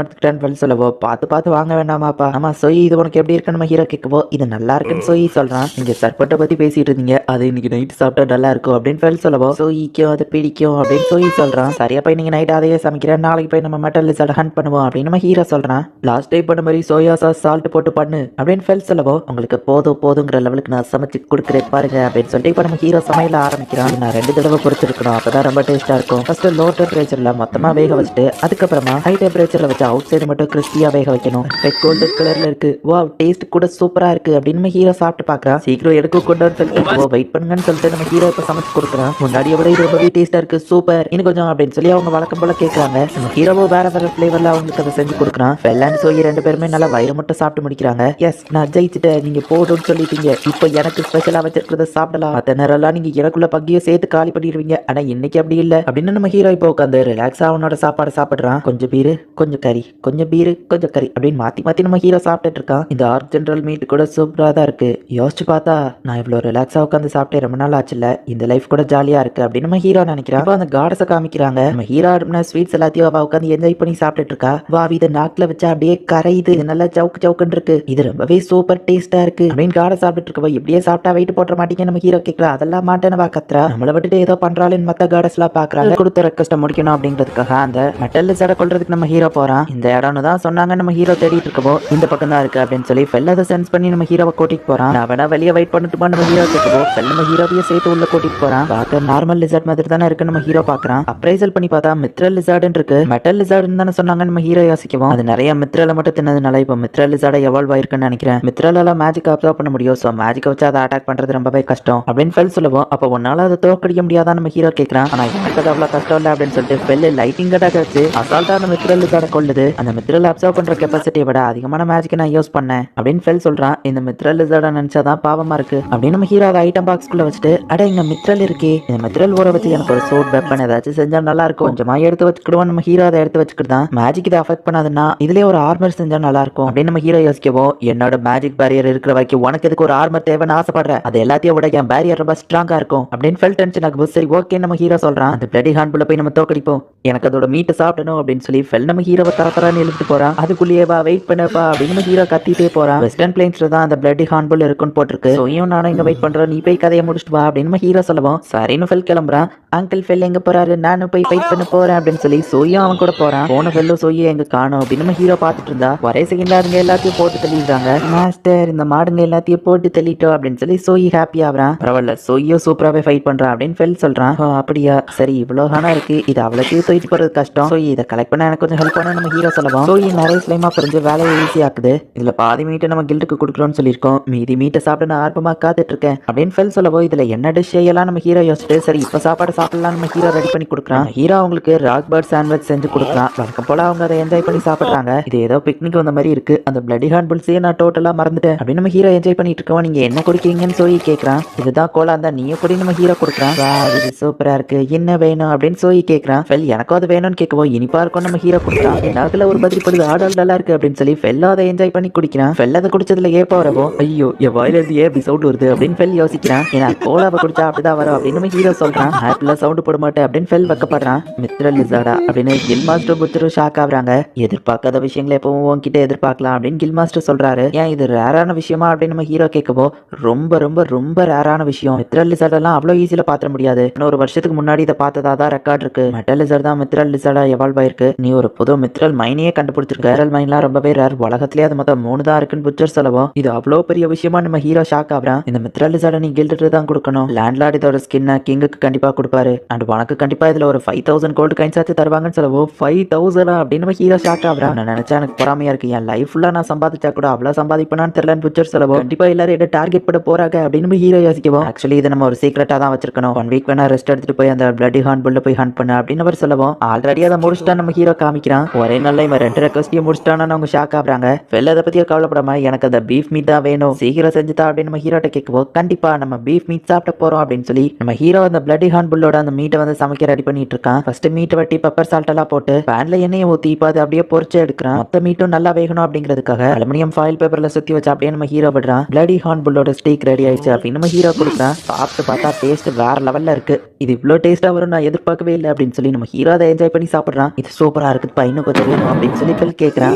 [SPEAKER 1] எடுத்துக்கிட்டான்னு சொல்லவோ பார்த்து பார்த்து வாங்க வேண்டாமாப்பா. ஆமா சோயி இது உனக்கு எப்படி இருக்குன்னு நம்ம ஹீரோ கேட்கவோ இது நல்லா இருக்குன்னு சோயி சொல்றான். நீங்க சர்பண்டை பத்தி பேசிட்டு இருந்தீங்க, அது இன்னைக்கு நைட் சாப்பிட்டா நல்லா இருக்கும் அப்படின்னு சொல்லவோ சோயிக்கும் அது பிடிக்கும் அப்படின்னு சோயி சொல்றான். சரியா போய் நீங்க நைட் அதையே சமைக்கிறேன், நாளைக்கு போய் நம்ம மெட்டல் லிசர்ட் ஹண்ட் பண்ணுவோம் அப்படின்னு நம்ம ஹீரோ சொல்றான். லாஸ்ட் டைம் பண்ண மாதிரி சோயா சாஸ் சால்ட் போட்டு பண்ணு அப்படின்னு சொல்லவோ உங்களுக்கு போதுங்கிற லெவலுக்கு நான் சமைச்சு கொடுக்குறேன் பாருங்க அப்படின்னு சொல்லிட்டு இப்ப நம்ம ஹீரோ சமையல ஆரம்பிக்கிறான். நான் 2 தடவை பொறுத்திருக்கணும், அப்பதான் ரொம்ப டேஸ்டா இருக்கும். ஃபர்ஸ்ட் லோ டெம்பரேச்சர்ல மொத்தமா வேக வச்சுட்டு அதுக்கப்புறமா ஹை டெம்பரேச்சர்ல வச்சு அவுட் சைடு மட்டும் கிறிஸ்பியா வேக வைக்கணும். கோல்டன் கலர்ல இருக்கு, வா டேஸ்ட் கூட சூப்பரா இருக்கு அப்படின்னு நம்ம ஹீரோ சாப்பிட்டு பாக்குறான். சீக்கிரம் எடுக்க கொண்டு வந்து சொல்லிட்டு வெயிட் பண்ணுங்கன்னு சொல்லிட்டு நம்ம ஹீரோ இப்ப சமைச்சு கொடுக்குறான். முன்னாடியை விட இது ரொம்பவே டேஸ்டா இருக்கு, சூப்பர் இன்னும் கொஞ்சம் அப்படின்னு சொல்லி அவங்க வழக்கம் போல கேட்கறாங்க. நம்ம ஹீரோவோ வேற வேற ஃபிளேவர்ல அவங்களுக்கு அதை செஞ்சு கொடுக்குறான். வெள்ளாண்டு சோயி 2 பேருமே நல்லா வயிறு மட்டும் சாப்பிட்டு முடிக்கிறாங்க. எஸ் நான் ஜெயிச்சுட்டேன், நீங்க போடுன்னு சொல்லிட்டீங்க, இப்போ எனக்கு ஸ்பெஷலா வச்சிருக்கிறத சாப்பிடலாம், மற்ற நேரம்லாம் நீங்க எனக்குள்ள பக்கிய சேர்த்து காலி பண்ணிடுவீங்க, ஆனா இன்னைக்கு அப்படி இல்ல அப்படின்னு நம்ம ஹீரோ இப்போ உட்காந்து ரிலாக்ஸா அவனோட சாப்பாடு சாப்பிடுறான். கொஞ்சம் பீரு கொஞ்சம் கறி, கொஞ்சம் பீரு கொஞ்சம் கறி அப்படின்னு மாத்தி மாத்தி நம்ம ஹீரோ சாப்பிட்டுட்டு இருக்கான். இந்த ஆர்க் ஜெனரல் மீட் கூட சூப்பரா தான் இருக்கு, யோசிச்சு பார்த்தா நான் இவ்வளவு ரிலாக்ஸா உட்காந்து சாப்பிட்டே ரொம்ப நாள் ஆச்சுல, இந்த லைஃப் கூட ஜாலியா இருக்கு அப்படின்னு நம்ம ஹீரோ நினைக்கிறான். இப்போ அந்த காடஸை காமிக்கிறாங்க. நம்ம ஹீரோ ஸ்வீட்ஸ் எல்லாத்தையும் அவ உட்காந்து என்ஜாய் பண்ணி சாப்பிட்டுட்டு இருக்கா. வா இதை நாக்குல வச்சா அப்படியே கரையுது, நல்லா சவுக்கு சவுக்குன்னு இருக்கு, இது ரொம்பவே சூப்பர் டேஸ்டா இருக்கு அப்படின்னு காடை சாப்பிட்டு இருக்கவா இப்படியே சாப்பிட்டா வெயிட் போட்ட மாட்டீங்க நம்ம ஹீரோ கேட்கலாம். அதெல்லாம் மாட்டேன்னு வா கத்துறா. நம்மளை விட்டுட்டு ஏதோ பண்றாளுன்னு மத்த காடஸ் எல்லாம் பாக்குறாங்க. கொடுத்த ரெக்வஸ்ட்டை முடிக்கணும் அப்படிங்கிறதுக்காக அந்த மெட்டல் லிசர்ட கொல்றதுக்கு நம்ம ஹீரோ போறான். இந்த இடம்னு தான் சொன்னாங்க. நம்ம ஹீரோ தேடிட்டு இருக்கவோ இந்த பக்கம் தான் இருக்கு அப்படின்னு சொல்லி ஃபெல்லதை சென்ஸ் பண்ணி நம்ம ஹீரோவை கூட்டிட்டு போறான். நான் வேணா வெளியே வெயிட் பண்ணிட்டுமா நம்ம ஹீரோ கேட்கவோ ஃபெல் நம்ம ஹீரோவையே சேர்த்து உள்ள கூட்டிட்டு போறான். பார்க்க நார்மல் லிசர்ட் மாதிரி தானே இருக்கு நம்ம ஹீரோ பாக்குறான். அப்ரைசல் பண்ணி பார்த்தா மித்ரல் லிசர்ட்னு இருக்கு. மெட்டல் லிசர்ட்னு தானே சொன்னாங்க நம்ம ஹீரோ யோசிக்கவும் அது நிறைய மித்ரல மட்டும் தின்னதுனால இப்போ மித்ரல் லிசர்ட எவால்வ் ஆயிருக்குன்னு நினைக்கிறேன். மித்ரலால மேஜிக் அப்சர்வ் பண்ண முடியும், சோ மேஜிக் வச்சு அதை அட்டாக் பண்றது ரொம்பவே கஷ்டம் அப்படின்னு ஃபெல் சொல்லுவோம். அப்போ உன்னால அதை தோக்கடிக்க முடியாதான் நம்ம ஹீரோ கேட்கறான். ஆனா எனக்கு அது அவ்வளவு கஷ்டம் இல்லை அப்படின்னு சொல்லிட்டு ஃபெல் லைட்டிங் அட்டாக் வச்சு அசால்ட்டா அந்த மித்ரல் லிசர்ட கொள்ளுது. அந்த மித்ரல் அப்சர்வ் பண்ற கெப்பாசிட்டியை விட அதிகமான மேஜிக் நான் யூஸ் பண்ணேன் அப்படின்னு ஃபெல் சொல்றான். இந்த மித்ரல் லிசர்ட நினைச்சாதான் பாவமா இருக்கு அப்படின்னு நம்ம ஹீரோ அதை ஐட்டம் பாக்ஸ்குள்ள வச்சுட்டு அட இங்க மித்ரல் இருக்கே, இந்த மித்ரல் ஊற வச்சு எனக்கு ஒரு சோட் வெப்பன் ஏதாச்சும் செஞ்சா நல்லா இருக்கும், கொஞ்சமா எடுத்து வச்சுக்கிடுவோம். நம்ம ஹீரோ அதை எடுத்து வச்சுக்கிட்டான். மேஜிக் இதை அஃபெக்ட் பண்ணாதுன்னா இதுலயே ஒரு ஆர்மர் செஞ்சா நல்லா இருக்கும் அப்படின்னு நம்ம ஹீரோ யோசிக்கவும் என்னோட மேஜிக் பேரியர் இருக்கிற வரைக்கும் உனக்கு எதுக்கு ஒரு ஆர்மர் தேவைன்னு ஆசைப்படுற, அது எல்லாத்தையும் விட என் பேரியர் ரொம்ப ஸ்ட்ராங்கா இருக்கும் அப்படின்னு ஃபெல் டென்ஷன் ஆகும். சரி ஓகே நம்ம ஹீரோ சொல்றான். அந்த பிளடி ஹாண்ட்புல்ல போய் நம்ம தோக்கடிப்போம், எனக்கு அதோட மீட்டை சாப்பிடணும் அப்படின்னு சொல்லி ஃபெல் நம்ம ஹீரோவை தரத்தரான்னு இழுத்துட்டு போறான். அதுக்குள்ளேயே வா வெயிட் பண்ணப்பா அப்படின்னு நம்ம ஹீரோ கத்திட்டே போறான். வெஸ்டர்ன் பிளைன்ஸ்ல தான் அந்த பிளடி ஹாண்ட்புல் இருக்குன்னு போட்டிருக்கு. சோயும் நானும் இங்க வெயிட் பண்றோம், நீ போய் கதையை முடிச்சுட்டு வா அப்படின்னு நம்ம ஹீரோ சொல்லுவோம். சரின்னு ஃபெல் கிளம்புறான். அங்கிள் ஃபெல் எங்க போறாரு, நானும் போய் ஃபைட் பண்ண போறேன் அப்படின்னு சொல்லி சோயும் அவன் கூட போறான். போன ஃபெல்லும் சோயும் எங்க காணோம் அப்படின்னு நம்ம ஹீரோ பார்த்துட்டு இருந்தா ஒரே செகண்ட்ல அதுங்க எல்லாத்தையும் போட்டு தள்ளிடுறாங்க. மாஸ்டர் இந்த மாடுங்க எல்லாத்தையும் போட்டு தள்ளிட்டோம் அப்படின்னு சொல்லி சோயி ஹாப்பி ஆகுறான். பரவாயில்ல சோயோ சூப்பராகவே ஃபைட் பண்றான் அப்படின்னு ஃபெல் சொல்றான். அப்படியா சரி இவ்வளோ ஹானா இருக்கு, இது அவ்வளோத்தையும் தூக்கிட்டு போறது கஷ்டம், சோயி இதை கலெக்ட் பண்ண எனக்கு கொஞ்சம் ஹெல்ப் பண்ண நம்ம ஹீரோ சொல்லுவோம். சோயி நிறைய ஸ்லைமா புரிஞ்சு வேலையை ஈஸி ஆக்குது. இதுல பாதி மீட்டை நம்ம கில்டுக்கு கொடுக்குறோம்னு சொல்லியிருக்கோம், மீதி மீட்டை சாப்பிட நான் ஆர்வமா காத்துட்டு இருக்கேன் அப்படின்னு ஃபெல் சொல்லவும் இதுல என்ன டிஷ் செய்யலாம் நம்ம ஹீரோ யோசிச்சுட்டு சரி இப்ப சாப்பாடு சாப்பிடலாம் நம்ம ஹீரோ ரெடி பண்ணி கொடுக்குறான். ஹீரோ அவங்களுக்கு ராக் பேர்ட் சாண்ட்விச் செஞ்சு கொடுக்குறான். வழக்கம் போல அவங்க அதை என்ஜாய் பண்ணி சாப்பிடுறாங்க. இது ஏதோ பிக்னிக் வந்த மாதிரி இருக்கு, அந்த பிளடி ஹாண்ட் புல்ஸையே நான் டோட்டலா மறந்துட்டேன் அப்படின்னு நம்ம ஹீரோ என்ஜாய் பண்ணிட்டு இருக்கோம். நீங்க என்ன குடிக்கிறீங்கன்னு சோயி கேட்கறான். இதுதான் கோலா இருந்தா நீயே குடி நம்ம ஹீரோ கொடுக்குறான். இது சூப்பரா இருக்கு, என்ன வேணும் அப்படின்னு சோயி கேட்கறான். ஃபெல் எனக்கும் அது வேணும்னு கேட்கவும் இனிப்பா இருக்கும் நம்ம ஹீரோ கொடுக்குறான். எல்லாத்துல ஒரு பதில் படுது ஆடல் நல்லா இருக்கு அப்படின்னு சொல்லி ஃபெல் அதை என்ஜாய் பண்ணி குடிக்கிறான். ஃபெல் அதை குடிச்சதுல ஏப்பா வரவோ ஐயோ என் வாயில இருந்து ஏன் இப்படி சவுண்ட் வருது அப்படின்னு ஃபெல் யோசிக்கிறான். ஏன்னா கோலாவை குடிச்சா அப்படிதான் வரும் அப்படின்னு நம்ம ஹீரோ சொல்றான். ஆப்பிள சவுண்ட் போட மாட்டேன் அப்படின்னு ஃபெல் வைக்கப்படுறான். மித்ரல் லிசார்டா அப்படின்னு கில் மாஸ்டர் புத்தரும் ஷாக் ஆகுறாங்க. எதிர்பார்க்காத விஷயங்களை எப்பவும் உன்கிட்ட எதிர்பார்க்கலாம் அப்படின்னு கில் மாஸ்டர் சொல்றாரு. ஏன் இது ரேரான விஷயமா அப்படின்னு நம்ம ஹீரோ கேட்கவோ ரொம்ப ரொம்ப ரொம்ப ரேரான விஷயம், மித்ரல் லிசார்ட் எல்லாம் அவ்வளவு ஈஸியில பாத்திர முடியாது, இன்னொரு வருஷத்துக்கு முன்னாடி இதை பார்த்ததா தான் ரெக்கார்ட் இருக்கு, மெட்டல் லிசார்ட் தான் மித்ரல் லிசார்டா எவால்வ் ஆயிருக்கு, நீ ஒரு புது மித்ரல் மைனையே கண்டுபிடிச்சிருக்க, மித்ரல் மைன்லாம் ரொம்பவே ரேர், உலகத்திலேயே அது மொத்தம் 3 தான் இருக்குன்னு புச்சர் சொல்லவும் இது அவ்வளவு பெரிய விஷயமா நம்ம ஹீரோ ஷாக் ஆகுறான். இந்த மித்ரல் லிசார்டை நீ கில்டுக்கு தான் கொடுக்கணும், லேண்ட்லார்ட் இதோட ஸ்கின்னை கிங்குக்கு கண்டிப்பா கொடுப்பாரு, அண்ட் உனக்கு கண்டிப்பா இதுல ஒரு 5000 கோல்டு காயின்ஸ் ஆச்சு தருவாங்கன்னு சொல்லவும் 5000 அப்படின்னு நம்ம ஹீரோ ஷாக் ஆகுறான். நான் நினைச்சா எனக்கு பொறாமையா இருக்கு, என் லைஃப் ஃபுல்லா நான் சம்பாதிச்சா கூட அவ்வளவு சம்பாதிப்பேனான்னு தெரியலன்னு புச்சர் சொல்லவும் கண்டிப்பா எல்லாரும் என்ன டார்கெட் பண்ண போறாங்க அப்படின்னு நம்ம ஹீரோ யோசிக்கவும் ஆக்சுவலி இதை நம்ம ஒரு சீக்ரெட்டா தான் வச்சிருக்கணும், 1 வீக் வேணா ரெஸ்ட் எடுத்துட்டு போய் அந்த பிளட்டி ஹார்ன் புல்ல போய் ஹண்ட் பண்ண அப்படின்னு அவர் சொல்லவும் ஆல்ரெடி அதை முடிச்சுட்டா நம்ம ஹீரோ காமிக்கிறான். ஒரே நாள்ல இவன் 2 ரெக்வஸ்டையும் முடிச்சிட்டான்னு அவங்க ஷாக் ஆகுறாங்க. வெள்ள அதை பத்தியே கவலைப்படாம எனக்கு அந்த பீஃப் மீட் தான் வேணும், சீக்கிரம் செஞ்சுதா அப்படின்னு நம்ம ஹீரோட்ட கேட்குவோம். கண்டிப்பா நம்ம பீஃப் மீட் சாப்பிட போறோம் அப்படின்னு சொல்லி நம்ம ஹீரோ அந்த பிளட்டி ஹார்ன் புல்லோட அந்த மீட்டை வந்து சமைக்க ரெடி பண்ணிட்டு இருக்கான். ஃபர்ஸ்ட் மீட்டை வெட்டி பெப்பர் சால்ட் எல்லாம் போட்டு பேன்ல எண்ணெயை ஊத்தி இப்ப அது அப்படியே பொரிச்சு எடுக்கிறான். மொத்த மீட்டும் நல்லா வேகணும் அப்படிங்கிறதுக்காக அலுமினியம் ஃபாயில் பேப்பர்ல சுத்தி வச்சு அப்படியே நம்ம ஹீரோ விடுறான். பிளட்டி ஹார்ன் புல்லோட ஸ்டீக் ரெடி ஆயிடுச்சு அப்படின்னு நம்ம ஹீரோ கொடுக்குறான். சாப்பிட்டு பார்த்தா டேஸ்ட் வேற லெவல்ல இருக்கு. இது இவ்வளவு டேஸ்டா வரும் நான் எதிர்பார்க்கவே இல்லை அப்படின்னு சொல்லி நம்ம ஹீரோ அதை என்ஜாய் பண்ணி சாப்பிடுறான். இது சூப்பரா இருக்குப்பா, இன்னும் கொஞ்சம் வேணும் அப்படின்னு சொல்லி பெல் கேட்கறான்.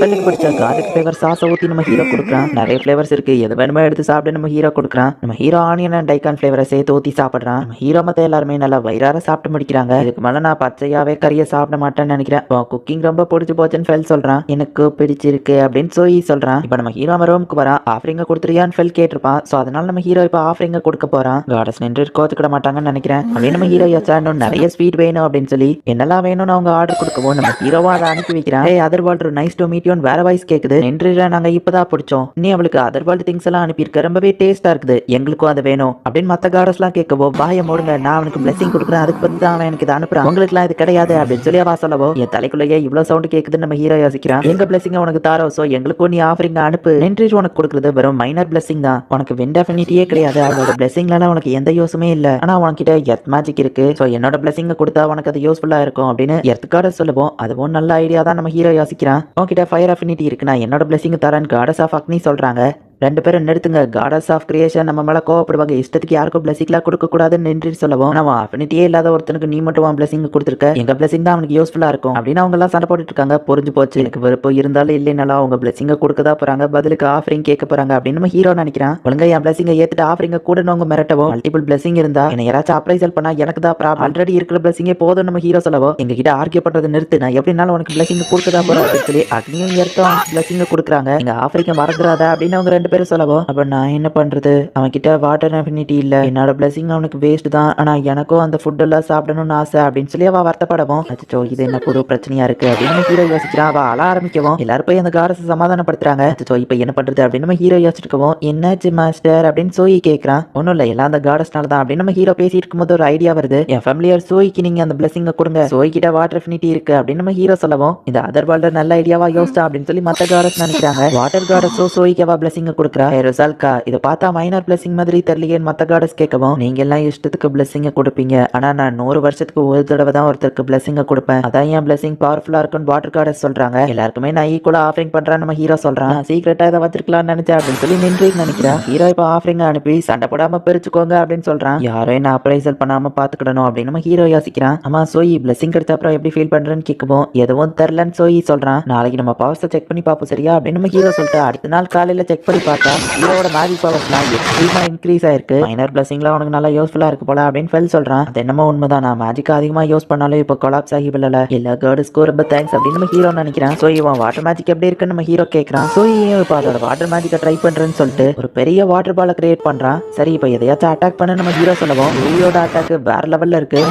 [SPEAKER 1] பெல்லுக்கு பிடிச்ச கார்லிக் ஃபிளேவர் சாஸை ஊத்தி நம்ம ஹீரோ கொடுக்குறான். நிறைய ஃபிளேவர்ஸ் இருக்கு, எது வேணுமோ எடுத்து சாப்பிட்டு நம்ம ஹீரோ கொடுக்குறான். நம்ம ஹீரோ ஆனியன் அண்ட் டைகான் ஃபிளேவரை சேர்த்து ஊத்தி சாப்பிடுறான். நம்ம ஹீரோ மத்த எல்லாருமே நல்லா வயிறார சாப்பிட்டு முடிக்கிறாங்க. இதுக்கு மேல நான் பச்சையாவே கறியை சாப்பிட மாட்டேன்னு நினைக்கிறேன். குக்கிங் ரொம்ப பிடிச்சு போச்சுன்னு ஃபெல் சொல்றான். எனக்கு பிடிச்சிருக்கு அப்படின்னு சோயி சொல்றான். இப்ப நம்ம ஹீரோ ரூமுக்கு வரான். ஆஃபரிங்க கொடுத்துறியான்னு ஃபெல் கேட்டிருப்பான். சோ அதனால நம்ம ஹீரோ இப்ப ஆஃபரிங்க கொடுக்க போறான். கார்டஸ் நின்று கோத்துக்கிட மாட்டாங்கன்னு நினைக்கிறேன் அப்படின்னு நம்ம ஹீரோ இன்னும் நிறைய ஸ்வீட் வேணும் அப்படின்னு சொல்லி என்னெல்லாம் வேணும்னு அவங்க ஆர்டர் கொடுக்கவும் நம்ம ஹீரோவா அதை அனுப்பி வைக்கிறான். Other world nice to meet you வேற வாய்ஸ் கேக்குது. நின்று நாங்க இப்பதான் பிடிச்சோம், நீ அவளுக்கு அதர் வேர்ல்டு திங்ஸ் எல்லாம் அனுப்பியிருக்க, ரொம்பவே டேஸ்டா இருக்குது, எங்களுக்கும் அது வேணும் அப்படின்னு மத்த கார்டஸ் எல்லாம் கேட்கவோ வாய மூடுங்க, நான் அவனுக்கு பிளெஸிங் கொடுக்குறேன், அதுக்கு பத்தி தான் அவன் எனக்கு இதை அனுப்புறான், உங்களுக்கு எல்லாம் இது கிடையாது அப்படின்னு சொல்லி அவ சொல்லவோ என் தலைக்குள்ளேயே இவ்வளவு சவுண்ட் கேக்குதுன்னு நம்ம ஹீரோ யோசிக்கிறான். எங்க பிளெஸிங் உனக்கு தாரோ, சோ எங்களுக்கும் நீ ஆஃபரிங் அனுப்பு. நின்று உனக்கு கொடுக்குறது வெறும் மைனர் பிளெஸிங் தான், உனக்கு வின் டெஃபினிட்டியே கிடையாது, அவளோட பிளெஸிங்ல உனக்கு எந்த யூஸுமே இல்ல, ஆனா உனக்கிட்ட எர்த் மேஜிக் இருக்கு, சோ என்னோட பிளெஸிங் கொடுத்தா உனக்கு அது யூஸ்ஃபுல்லா இருக்கும் அப்படின்னு எர்த் கார்டஸ் சொல்லுவோம். அதுவும் நல்ல ஐடியா தான் நம்ம ஹீரோ யோசிக்கிறான். உன்கிட்ட ஃபயர் அஃபினிட்டி இருக்கு, நான் என்னோட பிளெஸிங் தரேன் கார்டஸ் ஆஃப் அக்னி சொல்றாங்க. 2 பேரும் நிறுத்துங்க, காடஸ் ஆஃப் கிரியேஷன் நம்ம மேல கோவப்படுவாங்க, இஷ்டத்துக்கு யாருக்கும் பிளஸிங்லாம் கொடுக்க கூடாதுன்னு நின்று சொல்லவும் நம்ம அஃபினிட்டியே இல்லாத ஒருத்தனுக்கு நீ மட்டும் பிளஸிங் கொடுத்துருக்க, எங்க பிளஸிங் தான் அவனுக்கு யூஸ்ஃபுல்லா இருக்கும் அப்படின்னு அவங்க எல்லாம் சண்டை போட்டுட்டு இருக்காங்க. புரிஞ்சு போச்சு, எனக்கு விருப்பம் இருந்தாலும் இல்லைனாலும் அவங்க பிளஸிங்க கொடுக்கதா போறாங்க, பதிலுக்கு ஆஃபரிங் கேட்க போறாங்க அப்படின்னு நம்ம ஹீரோ நினைக்கிறான். ஒழுங்கா என் பிளஸிங்க ஏத்துட்டு ஆஃபரிங்க கூட அவங்க மிரட்டவும் மல்டிபிள் பிளஸிங் இருந்தா என்ன யாராச்சும் அப்ரைசல் பண்ணா எனக்கு தான் ப்ராப்ளம், ஆல்ரெடி இருக்கிற பிளஸிங்கே போதும் நம்ம ஹீரோ சொல்லவோ எங்க கிட்ட ஆர்கியூ பண்றது நிறுத்து, நான் எப்படினாலும் உனக்கு பிளஸிங் கொடுக்கதா போறேன் அப்படின்னு சொல்லி அக்னியும் ஏற்கும் பிளஸிங்க கொடுக்குறாங்க. எங்க ஆஃபரிக்க மறந்துடாத அப்படின்னு அவங்க 2 பேரும் சொல்லவோ அப்ப நான் என்ன பண்றது, அவன் கிட்ட வாட்டர் அஃபினிட்டி இல்ல, என்னோட பிளஸிங் அவனுக்கு வேஸ்ட் தான், ஆனா எனக்கும் அந்த ஃபுட் எல்லாம் சாப்பிடணும்னு ஆசை அப்படின்னு சொல்லி அவ வருத்தப்படவும் அச்சோ இது என்ன புது பிரச்சனையா இருக்கு அப்படின்னு ஹீரோ யோசிக்கிறான். அவ அழ ஆரம்பிக்கவும் எல்லாரும் போய் அந்த காரஸை சமாதானப்படுத்துறாங்க. அச்சோ இப்ப என்ன பண்றது அப்படின்னு நம்ம ஹீரோ யோசிச்சிருக்கவும் என்னாச்சு மாஸ்டர் அப்படின்னு சோயி கேட்கறான். ஒன்னும் இல்ல எல்லாம் அந்த காடஸ்னால தான் அப்படின்னு நம்ம ஹீரோ பேசிட்டு இருக்கும்போது ஒரு ஐடியா வருது. என் ஃபேமிலியர் சோய்க்கு நீங்க அந்த பிளஸிங்க கொடுங்க, சோய் கிட்ட வாட்டர் அஃபினிட்டி இருக்கு அப்படின்னு நம்ம ஹீரோ சொல்லவும் இந்த அதர் வேர்ல்டு நல்ல ஐடியாவா யோசிச்சா அப்படின்னு சொல்லி மத்த காரஸ் நினைக்கிறாங்க. வாட்டர் காரஸோ சோய்க்கு அவ பிளஸிங்க கொடுக்குறா. ரிசல்கா இதை பார்த்தா மைனர் பிளஸிங் மாதிரி தெரியலையேன்னு மத்த காடஸ் கேட்கவும் நீங்க எல்லாம் இஷ்டத்துக்கு பிளஸிங்க கொடுப்பீங்க, ஆனா நான் 100 வருஷத்துக்கு ஒரு தடவை தான் ஒருத்தருக்கு பிளஸிங்க கொடுப்பேன், அதான் என் பிளஸிங் பவர்ஃபுல்லா இருக்குன்னு வாட்டர் காடஸ் சொல்றாங்க. எல்லாருக்குமே நான் ஈக்குவலா ஆஃபரிங் பண்றேன் நம்ம ஹீரோ சொல்றான். சீக்கிரட்டா இதை வச்சிருக்கலாம்னு நினைச்சேன் அப்படின்னு சொல்லி நின்று நினைக்கிறேன். ஹீரோ இப்ப ஆஃபரிங் அனுப்பி சண்டை போடாம பிரிச்சுக்கோங்க அப்படின்னு சொல்றான். யாரும் என்ன அப்ரைசல் பண்ணாம பாத்துக்கிடணும் அப்படின்னு நம்ம ஹீரோ யோசிக்கிறான். ஆமா சோயி பிளஸிங் கிடைச்ச அப்புறம் எப்படி ஃபீல் பண்றேன்னு கேட்கவும் எதுவும் தெரியலன்னு சோயி சொல்றான். நாளைக்கு நம்ம பவர்ஸை செக் பண்ணி பார்ப்போம் சரியா அப்படின்னு நம்ம ஹீரோ சொல்லிட்டு அடுத்த நாள் காலையில செக் பண்ணி பார்த்தா ஹீரோட மேஜிக் பவர்ஸ்லாம் எக்ஸ்ட்ரீமா இன்க்ரீஸ் ஆயிருக்கு. மைனர் பிளஸிங்லாம் உனக்கு நல்லா யூஸ்ஃபுல்லா இருக்கு போல அப்படின்னு ஃபெல் சொல்றான். அது என்னமோ உண்மைதான், நான் மேஜிக் அதிகமா யூஸ் பண்ணாலும் இப்போ கொலாப்ஸ் ஆகி விடல, எல்லா கேர்ள்ஸ்க்கும் ரொம்ப தேங்க்ஸ் அப்படின்னு நம்ம ஹீரோ நினைக்கிறான். சோ இவன் வாட்டர் மேஜிக் எப்படி இருக்குன்னு நம்ம ஹீரோ கேட்கறான். சோ இப்போ அதோட வாட்டர் மேஜிக்கை ட்ரை பண்றேன்னு சொல்லிட்டு ஒரு பெரிய வாட்டர் பாலை கிரியேட் பண்றான். சரி இப்போ எதையாச்சும் அட்டாக் பண்ண நம்ம ஹீரோ சொல்லவும் ஹீரோட அட்டாக் வேற லெவல்ல இருக்கு,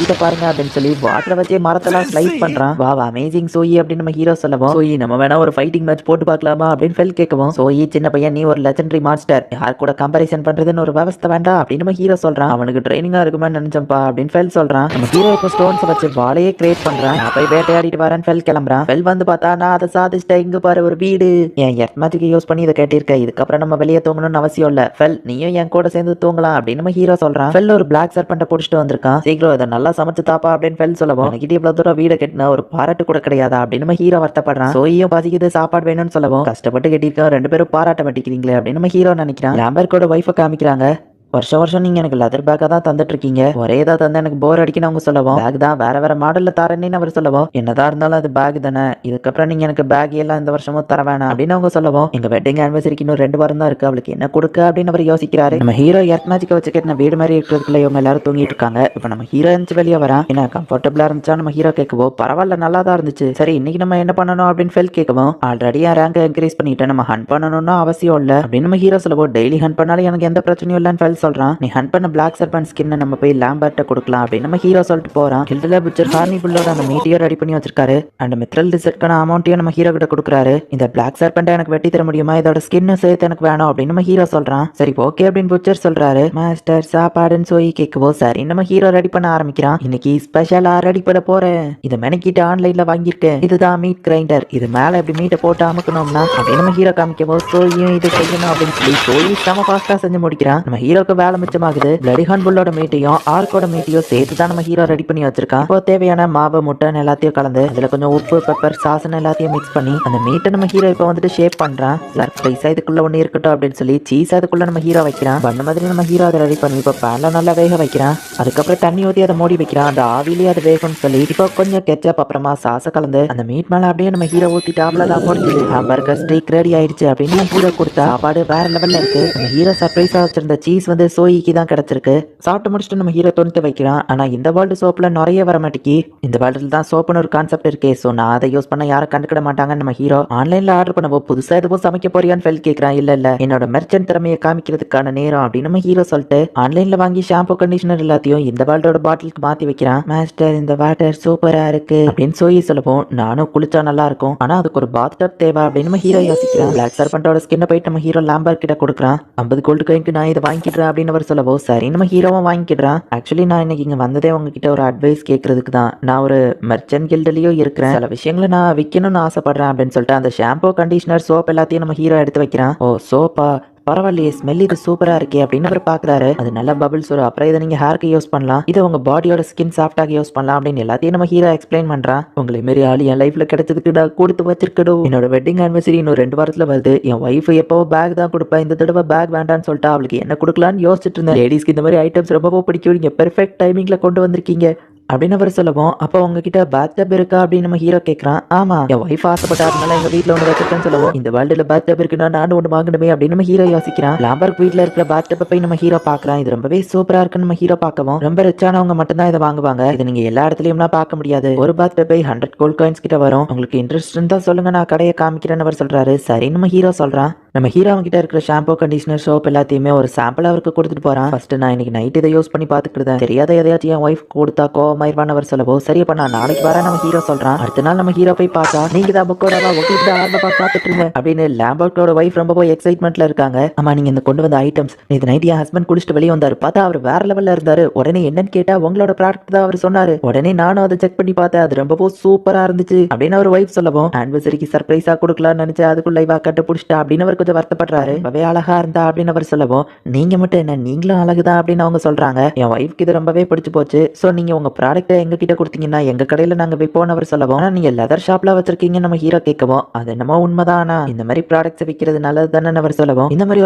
[SPEAKER 1] இதை பாருங்க அப்படின்னு சொல்லி வாட்டரை வச்சே மரத்தெல்லாம் ஸ்லைஸ் பண்றான். வா அமேசிங் சோயி அப்படின்னு நம்ம ஹீரோ சொல்லவும் சோயி நம்ம வேணா ஒரு ஃபைட்டிங் மேட்ச் போட்டு பார்க்கலாமா அப்படின்னு ஃபெல் கேட்கவும் சோயி சின்ன பையன், நீ ஒரு லெஜெண்டரி மாஸ்டர், யார் கூட கம்பேரிசன் பண்றதுன்னு ஒரு விவஸ்தை வேண்டாம் அப்படின்னு நம்ம ஹீரோ சொல்றான். அவனுக்கு ட்ரைனிங்கா இருக்குமே நினைச்சப்பா அப்படின்னு ஃபெல் சொல்றான். நம்ம ஹீரோ இப்போ ஸ்டோன்ஸ் வச்சு வாளையே கிரியேட் பண்றான். நான் போய் வேட்டையாடிட்டு வரேன் ஃபெல் கிளம்புறான். ஃபெல் வந்து பார்த்தா நான் அதை சாதிச்சிட்டேன், இங்க பாரு ஒரு வீடு, என் எர்த் மேஜிக் யூஸ் பண்ணி இதை கேட்டிருக்க, இதுக்கப்புறம் நம்ம வெளியே தூங்கணும்னு அவசியம் இல்ல, ஃபெல் நீயும் என் கூட சேர்ந்து தூங்கலாம் அப்படின்னு நம்ம ஹீரோ சொல்றான். ஃபெல் ஒரு பிளாக் சர்பெண்ட்டை பிடிச்சிட்டு வந்திருக்கான், சீக்கிரம் இதை நல்லா சமைச்சு தாப்பா அப்படின்னு ஃபெல் சொல்லவும் உனக்கிட்ட இவ்வளவு தூரம் வீடை கட்டினா ஒரு பாராட்டு கூட கிடையாதா அப்படின்னு நம்ம ஹீரோ வருத்தப்படுறான். சோயும் பசிக்குது சாப்பாடு வேணும்னு சொல்லவும் கஷ்டப்பட்டு கட்டியிருக்கோம், 2 பேரும் பாராட்ட மாட்டேங்கிறீங்களே அப்படின்னு நம்ம ஹீரோ நினைக்கிறான். லாம்பர்க்கோட ஒய்ஃபை காமிக்கிறாங்க. வருஷம் நீங்க எனக்கு லெதர் பேக்கா தான் தந்துட்டு இருக்கீங்க, ஒரே தான் தந்து எனக்கு போர் அடிக்கணும் அவங்க சொல்லவும் பேக் தான் வேற மாடல்ல தரேன்னு அவர் சொல்லவும் என்னதான் இருந்தாலும் அது பேக் தானே, இதுக்கப்புறம் நீங்க எனக்கு பேக் எல்லாம் இந்த வருஷமும் தர வேணாம் அப்படின்னு அவங்க சொல்லவும் எங்க வெட்டிங் ஆனிவர்சரிக்கு இன்னும் 2 வாரம் தான் இருக்கு, அவளுக்கு என்ன கொடுக்க அப்படின்னு அவர் யோசிக்கிறாரு. நம்ம ஹீரோ எர்த் மேஜிக்கை வச்சு கேட்ட வீடு மாதிரி இருக்கிறதுக்குள்ள இவங்க எல்லாரும் தூங்கிட்டு இருக்காங்க. இப்ப நம்ம ஹீரோ இருந்துச்சு வெளியே வரான். என்ன கம்ஃபர்டபுளா இருந்துச்சா நம்ம ஹீரோ கேட்கவும் பரவாயில்ல நல்லா தான் இருந்துச்சு, சரி இன்னைக்கு நம்ம என்ன பண்ணணும் அப்படின்னு ஃபெல் கேட்கவும் ஆல்ரெடி என் ரேங்க் இன்க்ரீஸ் பண்ணிட்டேன், நம்ம ஹண்ட் பண்ணணும்னு அவசியம் இல்ல அப்படின்னு நம்ம ஹீரோ சொல்லவும் டெய்லி ஹண்ட் பண்ணாலும் எனக்கு எந்த பிரச்சனையும் இல்லைன்னு ஃபெல் சொல்றான், நீ ஹண்ட் பண்ண பிளாக் சர்பன் ஸ்கின்னை நம்ம போய் லேம்பர்ட்ட கொடுக்கலாம் அப்படின்னு நம்ம ஹீரோ சொல்லிட்டு போறான். கில்டுல புச்சர் ஹார்னிபுல்லோட அந்த மீட்டையும் ரெடி பண்ணி வச்சிருக்காரு. அண்ட் மித்ரல் டிசர்ட்கான அமௌண்ட்டையும் நம்ம ஹீரோ கிட்ட கொடுக்குறாரு. இந்த பிளாக் சர்பன்ட்டை எனக்கு வெட்டி தர முடியுமா, இதோட ஸ்கின்னும் சேர்த்து எனக்கு வேணும் அப்படின்னு நம்ம ஹீரோ சொல்றான். சரி ஓகே அப்படின்னு புச்சர் சொல்றாரு. மாஸ்டர் சாப்பாடுன்னு சொல்லி கேட்கவோ சரி நம்ம ஹீரோ ரெடி பண்ண ஆரம்பிக்கிறான். இன்னைக்கு ஸ்பெஷலா ரெடி பண்ண போறேன், இதை மெனக்கிட்டு ஆன்லைன்ல வாங்கியிருக்கேன், இதுதான் மீட் கிரைண்டர், இது மேல இப்படி மீட்டை போட்டு அமுக்கணும்னா அப்படின்னு நம்ம ஹீரோ காமிக்கவோ சோயும் இது செய்யணும் அப்படின்னு சொல்லி சோயி செம ஃபாஸ்டா செஞ்சு முடிக்கிறான். நம்ம ஹீரோக்கு வேலை மிச்சமாகுது. பிளடி ஹார்ன் புல்லோட மீட்டையும் ஆர்க்கோட மீட்டையும் சேர்த்து தான் நம்ம ஹீரோ ரெடி பண்ணி வச்சிருக்கான். இப்போ தேவையான மாவு முட்டை எல்லாத்தையும் கலந்து அதுல கொஞ்சம் உப்பு பெப்பர் சாசன் எல்லாத்தையும் மிக்ஸ் பண்ணி அந்த மீட்டை நம்ம ஹீரோ இப்போ வந்துட்டு ஷேப் பண்றான். சர்ப்ரைஸா இதுக்குள்ள ஒண்ணு இருக்கட்டும் அப்படின்னு சொல்லி சீஸ் அதுக்குள்ள நம்ம ஹீரோ வைக்கிறான். பண்ண மாதிரி நம்ம ஹீரோ அதை ரெடி பண்ணி இப்போ பேன்ல நல்லா வேக வைக்கிறான். அதுக்கப்புறம் தண்ணி ஊற்றி அதை மூடி வைக்கிறான். அந்த ஆவிலேயே அது வேகும்னு சொல்லி இப்போ கொஞ்சம் கெச்சப் அப்புறமா சாச கலந்து அந்த மீட் மேல அப்படியே நம்ம ஹீரோ ஊத்திட்டு அவ்வளவுதான் முடிஞ்சது. ஹாம்பர்கர் ஸ்டீக் ரெடி ஆயிடுச்சு அப்படின்னு நம்ம ஹீரோ கொடுத்தா சாப்பாடு வேற லெவல்ல இருக்கு. நம்ம ஹீரோ சர்ப்ரைஸா வச்சிருந்த சீஸ் வந்து சோயிக்கு தான் கிடைச்சிருக்கு. சாப்பிட்டு முடிச்சுட்டு நம்ம ஹீரோ தொண்ணூத்து வைக்கிறான். ஆனா இந்த வேர்ல்டு சோப்ல நிறைய வர மாட்டேங்கி. இந்த வேர்ல்டுல தான் சோப்புன்னு ஒரு கான்செப்ட் இருக்கே, சோ நான் அதை யூஸ் பண்ண யாரும் கண்டுக்கிட மாட்டாங்கன்னு நம்ம ஹீரோ ஆன்லைன்ல ஆர்டர் பண்ணவோ புதுசா எதுவும் சமைக்க போறியான்னு ஃபெல் கேட்கிறான். இல்ல என்னோட மெர்ச்சன்ட் திறமையை காமிக்கிறதுக்கான நேரம் அப்படின்னு நம்ம ஹீரோ சொல்லிட்டு ஆன்லைன்ல வாங்கி ஷாம்பு கண்டிஷனர் எல்லாத்தையும் இந்த வேர்ல்டோட பாட்டிலுக்கு மாத்தி வைக்கிறான். மாஸ்டர் இந்த வாட்டர் சூப்பரா இருக்கு அப்படின்னு சோயி சொல்லவும் நானும் குளிச்சா நல்லா இருக்கும், ஆனா அதுக்கு ஒரு பாத் டப் தேவை அப்படின்னு நம்ம ஹீரோ யோசிக்கிறான். பிளாக் சர்பன்ட்டோட ஸ்கின்னை போயிட்டு நம்ம ஹீரோ லாம்பர் கிட்ட கொடுக்குறான். 50 கோல்டு காயின்க்கு நான் இதை வாங்கிக்கிறேன் அப்படின்னு அவர் சொல்லவோ சரி நம்ம ஹீரோவும் வாங்கிக்கிறான். ஆக்சுவலி நான் இன்னைக்கு இங்க வந்ததே உங்ககிட்ட ஒரு அட்வைஸ் கேட்கறதுக்கு தான். நான் ஒரு மெர்ச்சன்ட் கில்ட்லயும் இருக்கிறேன், சில விஷயங்களை நான் விற்கணும்னு ஆசைப்படுறேன் அப்படின்னு சொல்லிட்டு அந்த ஷாம்பு கண்டிஷனர் சோப் எல்லாத்தையும் நம்ம ஹீரோ எடுத்து வைக்கிறான். ஓ சோப்பா, பரவாயில்லையே ஸ்மெல் இது சூப்பரா இருக்கே அப்படின்னு அவர் பாக்குறாரு. அது நல்ல பபிள்ஸ் வரும், அப்புறம் இதை நீங்க ஹேருக்கு யூஸ் பண்ணலாம், இதை உங்க பாடியோட ஸ்கின் சாஃப்டாக யூஸ் பண்ணலாம் அப்படின்னு எல்லாத்தையும் நம்ம ஹீரோ எக்ஸ்பிளைன் பண்றான். உங்களை மாரி ஆளு என் லைஃப்ல கிடைச்சதுக்கு நான் கொடுத்து வச்சிருக்கணும். என்னோட வெட்டிங் ஆனிவர்சரி இன்னும் 2 வாரத்துல வருது. என் ஒய்ஃப் எப்போ பேக் தான் கொடுப்பேன், இந்த தடவை பேக் வேண்டான்னு சொல்லிட்டு அவளுக்கு என்ன கொடுக்கலான்னு யோசிச்சுட்டு இருந்தேன். லேடிஸ்க்கு இந்த மாதிரி ஐட்டம்ஸ் ரொம்ப பிடிக்கும், நீங்க பெர்ஃபெக்ட் டைமிங்ல கொண்டு வந்திருக்கீங்க அப்படின்னு அவர் சொல்லவும் அப்போ உங்ககிட்ட பாத் டப் இருக்கா அப்படின்னு நம்ம ஹீரோ கேட்கறான். ஆமா என் ஒய்ஃப் ஆசைப்பட்டாருனால எங்க வீட்டுல ஒன்று வச்சிருக்கேன்னு சொல்லவும் இந்த வேர்ல்டுல பாத் டப் இருக்குன்னா நானும் ஒன்று வாங்கணுமே அப்படின்னு நம்ம ஹீரோ யோசிக்கிறான். லாம்பர்க் வீட்டுல இருக்கிற பாத் டப்பை போய் நம்ம ஹீரோ பாக்குறான். இது ரொம்பவே சூப்பரா இருக்குன்னு நம்ம ஹீரோ பார்க்கவும் ரொம்ப ரிச்சானவங்க மட்டும் தான் இதை வாங்குவாங்க, இது நீங்க எல்லா இடத்துலயும் பார்க்க முடியாது, ஒரு பாத் டப்பை 100 கோல்ட் காயின்ஸ் கிட்ட வரும், உங்களுக்கு இன்ட்ரெஸ்ட் இருந்தா சொல்லுங்க நான் கடையை காமிக்கிறேன்னு அவர் சொல்றாரு. சரி நம்ம ஹீரோ சொல்றான். நம்ம ஹீரோ கிட்ட இருக்கிற ஷாம்பு கண்டிஷனர் சோப் எல்லாத்தையுமே ஒரு சாம்பிள் அவருக்கு கொடுத்துட்டு போறான். ஃபர்ஸ்ட் நான் இன்னைக்கு நைட் இதை யூஸ் பண்ணி பாத்துக்கிட்டேன், தெரியாத எதையாச்சும் என் ஒய்ஃப் கொடுத்தா கோவமாயிருவான்னு அவர் சொல்லவோ சரியப்பா நான் நாளைக்கு வரேன் நம்ம ஹீரோ சொல்றான். அடுத்த நாள் நம்ம ஹீரோ போய் பார்த்தா நீங்க தான் புக்கோடாவா உங்களுக்கு தான் ஆர்வமா பார்த்துட்டு இருங்க அப்படின்னு லாம்பர்ட்டோட ஒய்ஃப் ரொம்ப எக்ஸைட்மெண்ட்ல இருக்காங்க. ஆமா நீங்க இந்த கொண்டு வந்த ஐட்டம்ஸ் இது நைட் என் ஹஸ்பண்ட் குடிச்சிட்டு வெளியே வந்தாரு, பார்த்தா அவர் வேற லெவல்ல இருந்தாரு, உடனே என்னன்னு கேட்டா உங்களோட ப்ராடக்ட் தான் அவர் சொன்னாரு, உடனே நானும் அதை செக் பண்ணி பார்த்தேன், அது ரொம்பவும் சூப்பரா இருந்துச்சு அப்படின்னு அவர் ஒய்ஃப் சொல்லவும் ஆனிவர்சரிக்கு சர்ப்ரைஸா கொடுக்கலாம்னு நினைச்சு அதுக்குள்ள இவா கட்டு பிடிச்சிட்டா அப்படின்னு அவர் கொஞ்சம் வருத்தப்படுறாரு. ரொம்பவே அழகா இருந்தா அப்படின்னு அவர் சொல்லவும் நீங்க மட்டும் என்ன நீங்களும் அழகுதான் அப்படின்னு அவங்க சொல்றாங்க. என் ஒய்ஃப்க்கு இது ரொம்பவே பிடிச்சு போச்சு, சோ நீங்க உங்க ப்ராடக்ட்டை எங்க கிட்ட கொடுத்தீங்கன்னா எங்க கடையில நாங்க விற்போம்னு அவர் சொல்லவும் ஆனா நீங்க லெதர் ஷாப்ல வச்சிருக்கீங்க நம்ம ஹீரோ கேட்கவும் அது என்னமோ உண்மைதானா, இந்த மாதிரி ப்ராடக்ட்ஸ் விற்கிறது நல்லது தானே அவர் சொல்லவும் இந்த மாதிரி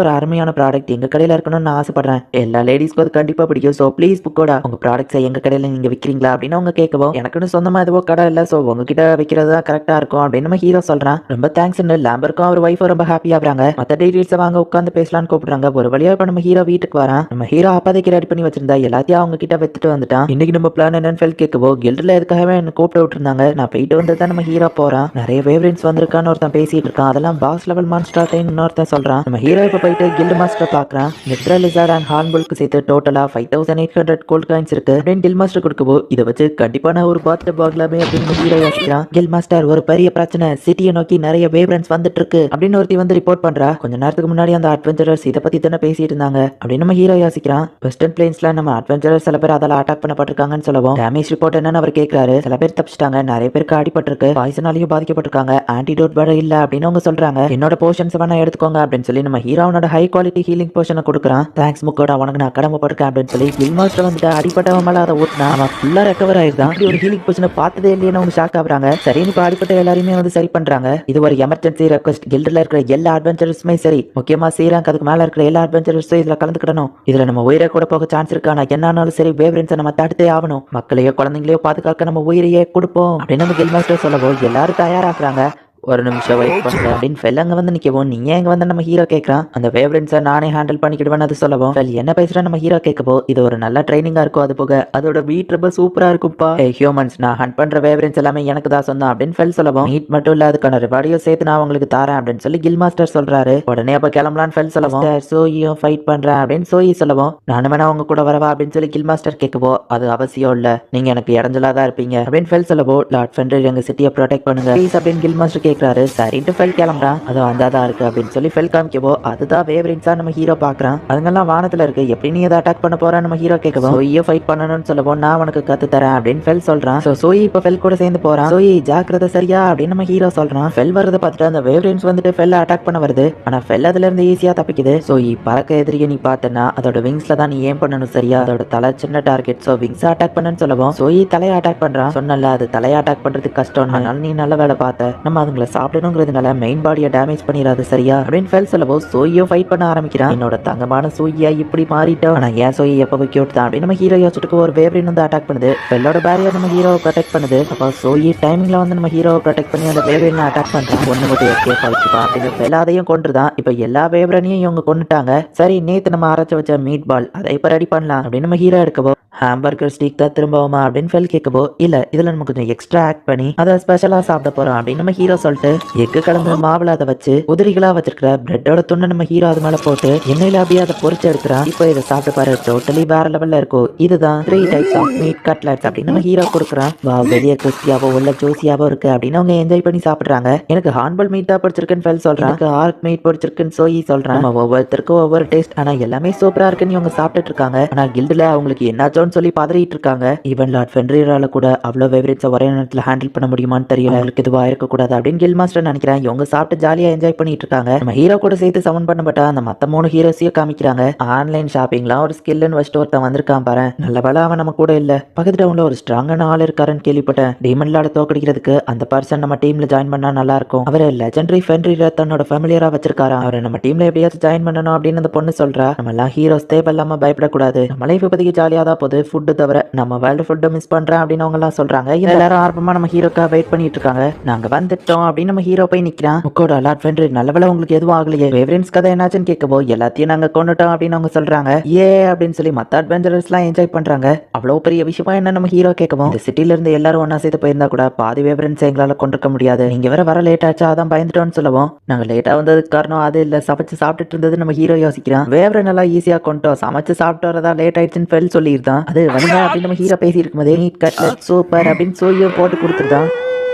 [SPEAKER 1] ஒரு அருமையான ப்ராடக்ட் எங்க கடையில இருக்கணும்னு நான் ஆசைப்படுறேன், எல்லா லேடிஸ்க்கும் அது கண்டிப்பா பிடிக்கும், சோ ப்ளீஸ் புக்கோடா உங்க ப்ராடக்ட்ஸை எங்க கடையில நீங்க விற்கிறீங்களா அப்படின்னு அவங்க கேட்கவும் எனக்குன்னு சொந்தமா எதுவோ கடை இல்ல, சோ உங்ககிட்ட விற்கிறது தான் கரெக்டா இருக்கும் அப்படின்னு நம்ம ஹீரோ சொல்றான். ரொம்ப தேங்க்ஸ். லாம்பருக்கும் அவர் ஒய்ஃப் ரொம்ப ஹாப்பி ஆகுறாங்க. மத்த டீடைல்ஸ் வாங்க உட்காந்து பேசலாம்னு கூப்பிடுறாங்க. ஒரு வழியா இப்ப நம்ம ஹீரோ வீட்டுக்கு வரான். நம்ம ஹீரோ அப்பதைக்கு ரெடி பண்ணி வச்சிருந்தா எல்லாத்தையும் அவங்க கிட்ட வித்துட்டு வந்துட்டான். இன்னைக்கு நம்ம பிளான் என்னன்னு ஃபெல் கேட்கவோ கில்ட்ல எதுக்காகவே என்ன கூப்பிட்டு விட்டுருந்தாங்க, நான் போயிட்டு வந்ததான் நம்ம ஹீரோ போறான். நிறைய வேவரன்ஸ் வந்திருக்கான்னு ஒருத்தன் பேசிட்டு இருக்கான், அதெல்லாம் பாஸ் லெவல் மான்ஸ்டர் டைம் இன்னொருத்தன் சொல்றான். நம்ம ஹீரோ இப்ப போயிட்டு கில்ட் மாஸ்டர் பாக்குறான். மித்ரல் லிசார்ட் அண்ட் ஹார்ன்புல்க்கு சேர்த்து டோட்டலா 5800 கோல்ட் காயின்ஸ் இருக்கு அப்படின்னு கில் மாஸ்டர் கொடுக்கவோ இதை வச்சு கண்டிப்பா நான் ஒரு பாத் டப் வாங்கலாமே அப்படின்னு ஹீரோ யோசிக்கிறான். கில் மாஸ்டர் ஒரு பெரிய பிரச்சனை, சிட்டியை நோக்கி நிறைய வேவரன்ஸ் வந்துட்டு இருக்கு அப்படின்னு ஒருத்தி வந்து ரிப்போர்ட் பண்றா. கொஞ்ச நேரத்துக்கு முன்னாடி அந்த அட்வென்ச்சரர்ஸ் இதை பத்தி தானே பேசிட்டு இருந்தாங்க அப்படின்னு நம்ம ஹீரோ யோசிக்கிறான். வெஸ்டர்ன் பிளேன்ஸ்ல நம்ம அட்வென்ச்சரர்ஸ் சில பேர் அதெல்லாம் அட்டாக் பண்ணப்பட்டிருக்காங்கன்னு சொல்லவும் டேமேஜ் ரிப்போர்ட் என்னன்னு அவர் கேட்கிறாரு. சில பேர் தப்பிச்சிட்டாங்க, நிறைய பேருக்கு அடிபட்டிருக்கு, பாய்சனாலையும் பாதிக்கப்பட்டிருக்காங்க, ஆன்டிடோட் வேற இல்ல அப்படின்னு அவங்க சொல்றாங்க. என்னோட போர்ஷன்ஸ் வேணா எடுத்துக்கோங்க அப்படின்னு சொல்லி நம்ம ஹீரோனோட ஹை குவாலிட்டி ஹீலிங் போர்ஷனை கொடுக்குறான். தேங்க்ஸ் முக்கோடா உனக்கு நான் கடமைப்பட்டிருக்கேன் அப்படின்னு சொல்லி கில் மாஸ்டர் வந்துட்டு அடிப்பட்டவன் மேல அதை ஊட்டினா அவன் ஃபுல்லா ரெக்கவர் ஆயிருந்தான். அப்படி ஒரு ஹீலிங் போர்ஷனை பார்த்ததே இல்லைன்னு அவங்க ஷாக் ஆகுறாங்க. சரி இப்ப அடிப்பட்ட எல்லாருமே வந்து சரி பண்றாங்க. இது ஒரு எமர்ஜென்சி ரெக்வெஸ்ட், கில்ட்ல இருக்கிற எல்லா அட்வென்ச்சரர்ஸுமே சரி முக்கியமா சீராங்க அதுக்கு மேல இருக்கிற எல்லா அட்வென்ச்சரர்ஸும் இதுல கலந்துக்கிடணும், இதுல நம்ம உயிரை கூட போக சான்ஸ் இருக்கு, ஆனா என்னாலும் சரி வேவரன்ஸை நம்ம தடுத்தே ஆகணும், மக்களையோ குழந்தைங்களையோ பாதுகாக்க நம்ம உயிரையே கொடுப்போம் அப்படின்னு நம்ம கில் மாஸ்டர் சொல்லவோ எல்லாரும் தயாராக்குறாங்க. ஒரு நிமிஷம் வெயிட் பண்ணுங்க அப்படின்னு ஃபெல் அங்க வந்து நிக்கவும் நீங்க எங்க வந்து நம்ம ஹீரோ கேட்கறான் அந்த வேவ்ரென்ஸை நானே ஹேண்டில் பண்ணிக்கிடுவேன் அது சொல்லவும் ஃபெல் என்ன பேசுறா நம்ம ஹீரோ கேட்கவோ இது ஒரு நல்ல ட்ரைனிங்கா இருக்கும் அது போக அதோட வீட் ரொம்ப சூப்பரா இருக்கும்பா ஹியூமன்ஸ் நான் ஹண்ட் பண்ற வேவ்ரென்ஸ் எல்லாமே எனக்கு தான் சொந்தம் அப்படின்னு ஃபெல் சொல்லவும் மீட் மட்டும் இல்ல அதுக்கான ரிவார்டையும் சேர்த்து நான் உங்களுக்கு தாரேன் அப்படின்னு சொல்லி கில் மாஸ்டர் சொல்றாரு உடனே அப்ப கிளம்பலான்னு ஃபெல் சொல்லவும் சோயியும் ஃபைட் பண்றேன் அப்படின்னு சோயி சொல்லவும் நானும் வேணா உங்க கூட வரவா அப்படின்னு சொல்லி கில் மாஸ்டர் கேட்கவோ அது அவசியம் இல்ல நீங்க எனக்கு இடைஞ்சலா தான் இருப்பீங்க அப்படின்னு ஃபெல் சொல்லவோ லார்ட் ஃபென்ரிர் எங்க சிட்டியை ப்ரொடெக்ட் பண்ணுங்க ப்ளீஸ் அப்படின்னு கில் மாஸ்டர் கேட்கறாரு சரின்ட்டு ஃபெல் கிளம்புறான் அது வந்தாதான் இருக்கு அப்படின்னு சொல்லி ஃபெல் காமிக்கவோ அதுதான் வேவ்ரென்ஸா நம்ம ஹீரோ பாக்குறான் அதுங்கெல்லாம் வானத்துல இருக்கு எப்படி நீ அதை அட்டாக் பண்ண போற நம்ம ஹீரோ கேட்கவும் சோயை ஃபைட் பண்ணணும்னு சொல்லவும் நான் உனக்கு கத்து தரேன் அப்படின்னு ஃபெல் சொல்றான் சோயி இப்ப ஃபெல் கூட சேர்ந்து போறான் சோயி ஜாக்கிரதை சரியா அப்படின்னு நம்ம ஹீரோ சொல்றான் ஃபெல் வரதை பார்த்துட்டு அந்த வேவ்ரென்ஸ் வந்துட்டு ஃபெல் அட்டாக் பண்ண வருது ஆனா ஃபெல் அதுல இருந்து ஈஸியா தப்பிக்குது சோயி பறக்க எதிரியை நீ பார்த்தனா அதோட விங்ஸ்ல தான் நீ ஏன் பண்ணணும் சரியா அதோட தலை சின்ன டார்கெட் சோ விங்ஸ் அட்டாக் பண்ணன்னு சொல்லவும் சோயி தலையை அட்டாக் பண்றான் சொன்னல அது தலையை அட்டாக் பண்றது கஷ்டம் அதனால நீ நல்ல வேலை பார்த்த நம்ம அதுங்களை சாப்பிடணுங்கிறதுனால மெயின் பாடியை டேமேஜ் பண்ணிடாது சரியா அப்படின்னு ஃபெல் சொல்லவும் சோயோ ஃபைட் பண்ண ஆரம்பிக்கிறான் என்னோட தங்கமான சோயியா இப்படி மாறிட்டோம் ஆனா ஏன் சோயி எப்ப கியூட் தான் அப்படின்னு நம்ம ஹீரோ யோசிச்சுட்டு ஒரு வேவ்ரின் வந்து அட்டாக் பண்ணுது ஃபெல்லோட பேரியர் நம்ம ஹீரோவை ப்ரொடெக்ட் பண்ணுது அப்போ சோயி டைமிங்ல வந்து நம்ம ஹீரோவை ப்ரொடெக்ட் பண்ணி அந்த வேவ்ரின் அட்டாக் பண்றான் ஒண்ணு மட்டும் எஸ்கேப் ஆயிடுச்சுப்பா அப்படின்னு ஃபெல் அதையும் கொண்டுதான் இப்ப எல்லா வேவ்ரனையும் இவங்க கொண்டுட்டாங்க சரி நேத்து நம்ம அரைச்சு வச்ச மீட் பால் அதை இப்ப ரெடி பண்ணலாம் அப்படின்னு நம்ம ஹீரோ எடுக்கவோ ஹாம்பர்கர் ஸ்டீக் தான் திரும்பவுமா அப்படின்னு ஃபெல் கேட்கவோ இல்ல இதுல நம்ம கொஞ்சம் எக்ஸ்ட்ரா ஆட் பண்ணி அதை ஸ்பெஷலா சாப்பிட போறோம் அப்படின்னு நம்ம ஹீரோ சொல்லிட்டு எக்கு கலந்து மாவுல அதை வச்சு உதிரிகளா வச்சிருக்கிற பிரெட்டோட துண்ணை நம்ம ஹீரோ அது மேல போட்டு எண்ணெயில அப்படியே அதை பொரிச்சு எடுக்கிறான் இப்போ இதை சாப்பிட்டு பாரு டோட்டலி வேற லெவல்ல இருக்கும் இதுதான் 3 டைப்ஸ் ஆஃப் மீட் கட்லட்ஸ் அப்படின்னு நம்ம ஹீரோ கொடுக்குறான் வா வெளியே கிறிஸ்பியாவோ உள்ள ஜூசியாவோ இருக்கு அப்படின்னு அவங்க என்ஜாய் பண்ணி சாப்பிடுறாங்க எனக்கு ஹார்ன்பல் மீட் தான் பிடிச்சிருக்குன்னு ஃபெல் சொல்றான் எனக்கு ஆர்க் மீட் பிடிச்சிருக்குன்னு சோயி சொல்றான் நம்ம ஒவ்வொருத்தருக்கும் ஒவ்வொரு டேஸ்ட் ஆனா எல்லாமே சூப்பரா இருக்குன்னு இவங்க சாப்பிட்டுட்டு இருக்காங்க ஆனா கில்டுல அவங்களுக்கு என்னாச்சோன்னு சொல்லி பதறிட்டு இருக்காங்க ஈவன் லார்ட் ஃபென்ரிரால கூட அவ்வளவு வேவ்ரென்ஸை ஒரே நேரத்தில் ஹேண்டில் பண்ண முடியுமான்னு தெரியல அவங்களுக்கு இதுவா இருக்க கூடாது அப்படின்னு கில் மாஸ்டர் நினைக்கிறேன் இவங்க சாப்பிட்டு ஜாலியா என்ஜாய் பண்ணிட்டு இருக்காங்க நம்ம ஹீரோ கூட சேர்த்து சவுண்ட் பண்ணப்பட்ட அந்த மத்த 3 ஹீரோஸையும் காமிக்கிறாங்க ஆன்லைன் ஷாப்பிங்லாம் ஒரு ஸ்கில்னு வச்சுட்டு ஒருத்தன் வந்திருக்கான் பாரு நல்ல வேலை அவன் நம்ம கூட இல்ல பக்கத்து டவுன்ல ஒரு ஸ்ட்ராங்கான ஆள் இருக்காருன்னு கேள்விப்பட்டேன் டீமன் லார்ட தோக்கடிக்கிறதுக்கு அந்த பர்சன் நம்ம டீம்ல ஜாயின் பண்ணா நல்லா இருக்கும் அவர் லெஜெண்டரி ஃபென்ரிர தன்னோட ஃபேமிலியரா வச்சிருக்காரா அவரை நம்ம டீம்ல எப்படியாச்சும் ஜாயின் பண்ணணும் அப்படின்னு அந்த பொண்ணு சொல்றா நம்ம எல்லாம் ஹீரோஸ் தேவையில்லாம பயப்படக்கூடாது நம்ம லைஃப் இப்போதைக்கு ஜாலியா தான் போகுது ஃபுட்டு தவிர நம்ம வேர்ல்டு ஃபுட்டை மிஸ் பண்றேன் அப்படின்னு அவங்க எல்லாம் சொல்றாங்க எல்லாரும் ஆர்வமா நம்ம ஹீரோக்கா வெயிட் பண்ணிட்டு இருக்காங்க நாங்க வந்துட்டோம் அப்படின்னு நம்ம ஹீரோ போய் நிக்கிறான் முக்கோட லார்ட் ஃபென்ரிர் நல்ல வேலை உங்களுக்கு எதுவும் ஆகலையே வேவ்ரென்ஸ் கதை என்னாச்சுன்னு கேட்கவோ எல்லாத்தையும் நாங்க கொண்டுட்டோம் அப்படின்னு அவங்க சொல்றாங்க ஏ அப்படின்னு சொல்லி மத்த அட்வென்ச்சரர்ஸ் எல்லாம் என்ஜாய் பண்றாங்க அவ்வளவு பெரிய விஷயமா என்ன நம்ம ஹீரோ கேட்கவும் இந்த சிட்டில இருந்து எல்லாரும் ஒன்னா சேர்த்து போயிருந்தா கூட பாதி வேவ்ரென்ஸ் எங்களால கொண்டிருக்க முடியாது நீங்க வர லேட் ஆச்சா அதான் பயந்துட்டோம்னு சொல்லுவோம் நாங்க லேட்டா வந்ததுக்கு காரணம் அது இல்ல சமைச்சு சாப்பிட்டுட்டு இருந்தது நம்ம ஹீரோ யோசிக்கிறான் வேவ்ரென் எல்லாம் ஈஸியா கொண்டோம் சமைச்சு சாப்பிட்டு வரதா லேட் ஆயிடுச்சுன்னு ஃபெல் சொல்லியிருந்தான் அது வந்து அப்படின்னு நம்ம ஹீரோ பேசி இருக்கும்போதே மீட் கட்லட் சூப்பர் அப்படின்னு சோயோ போட்டு கொடுத்துருதான்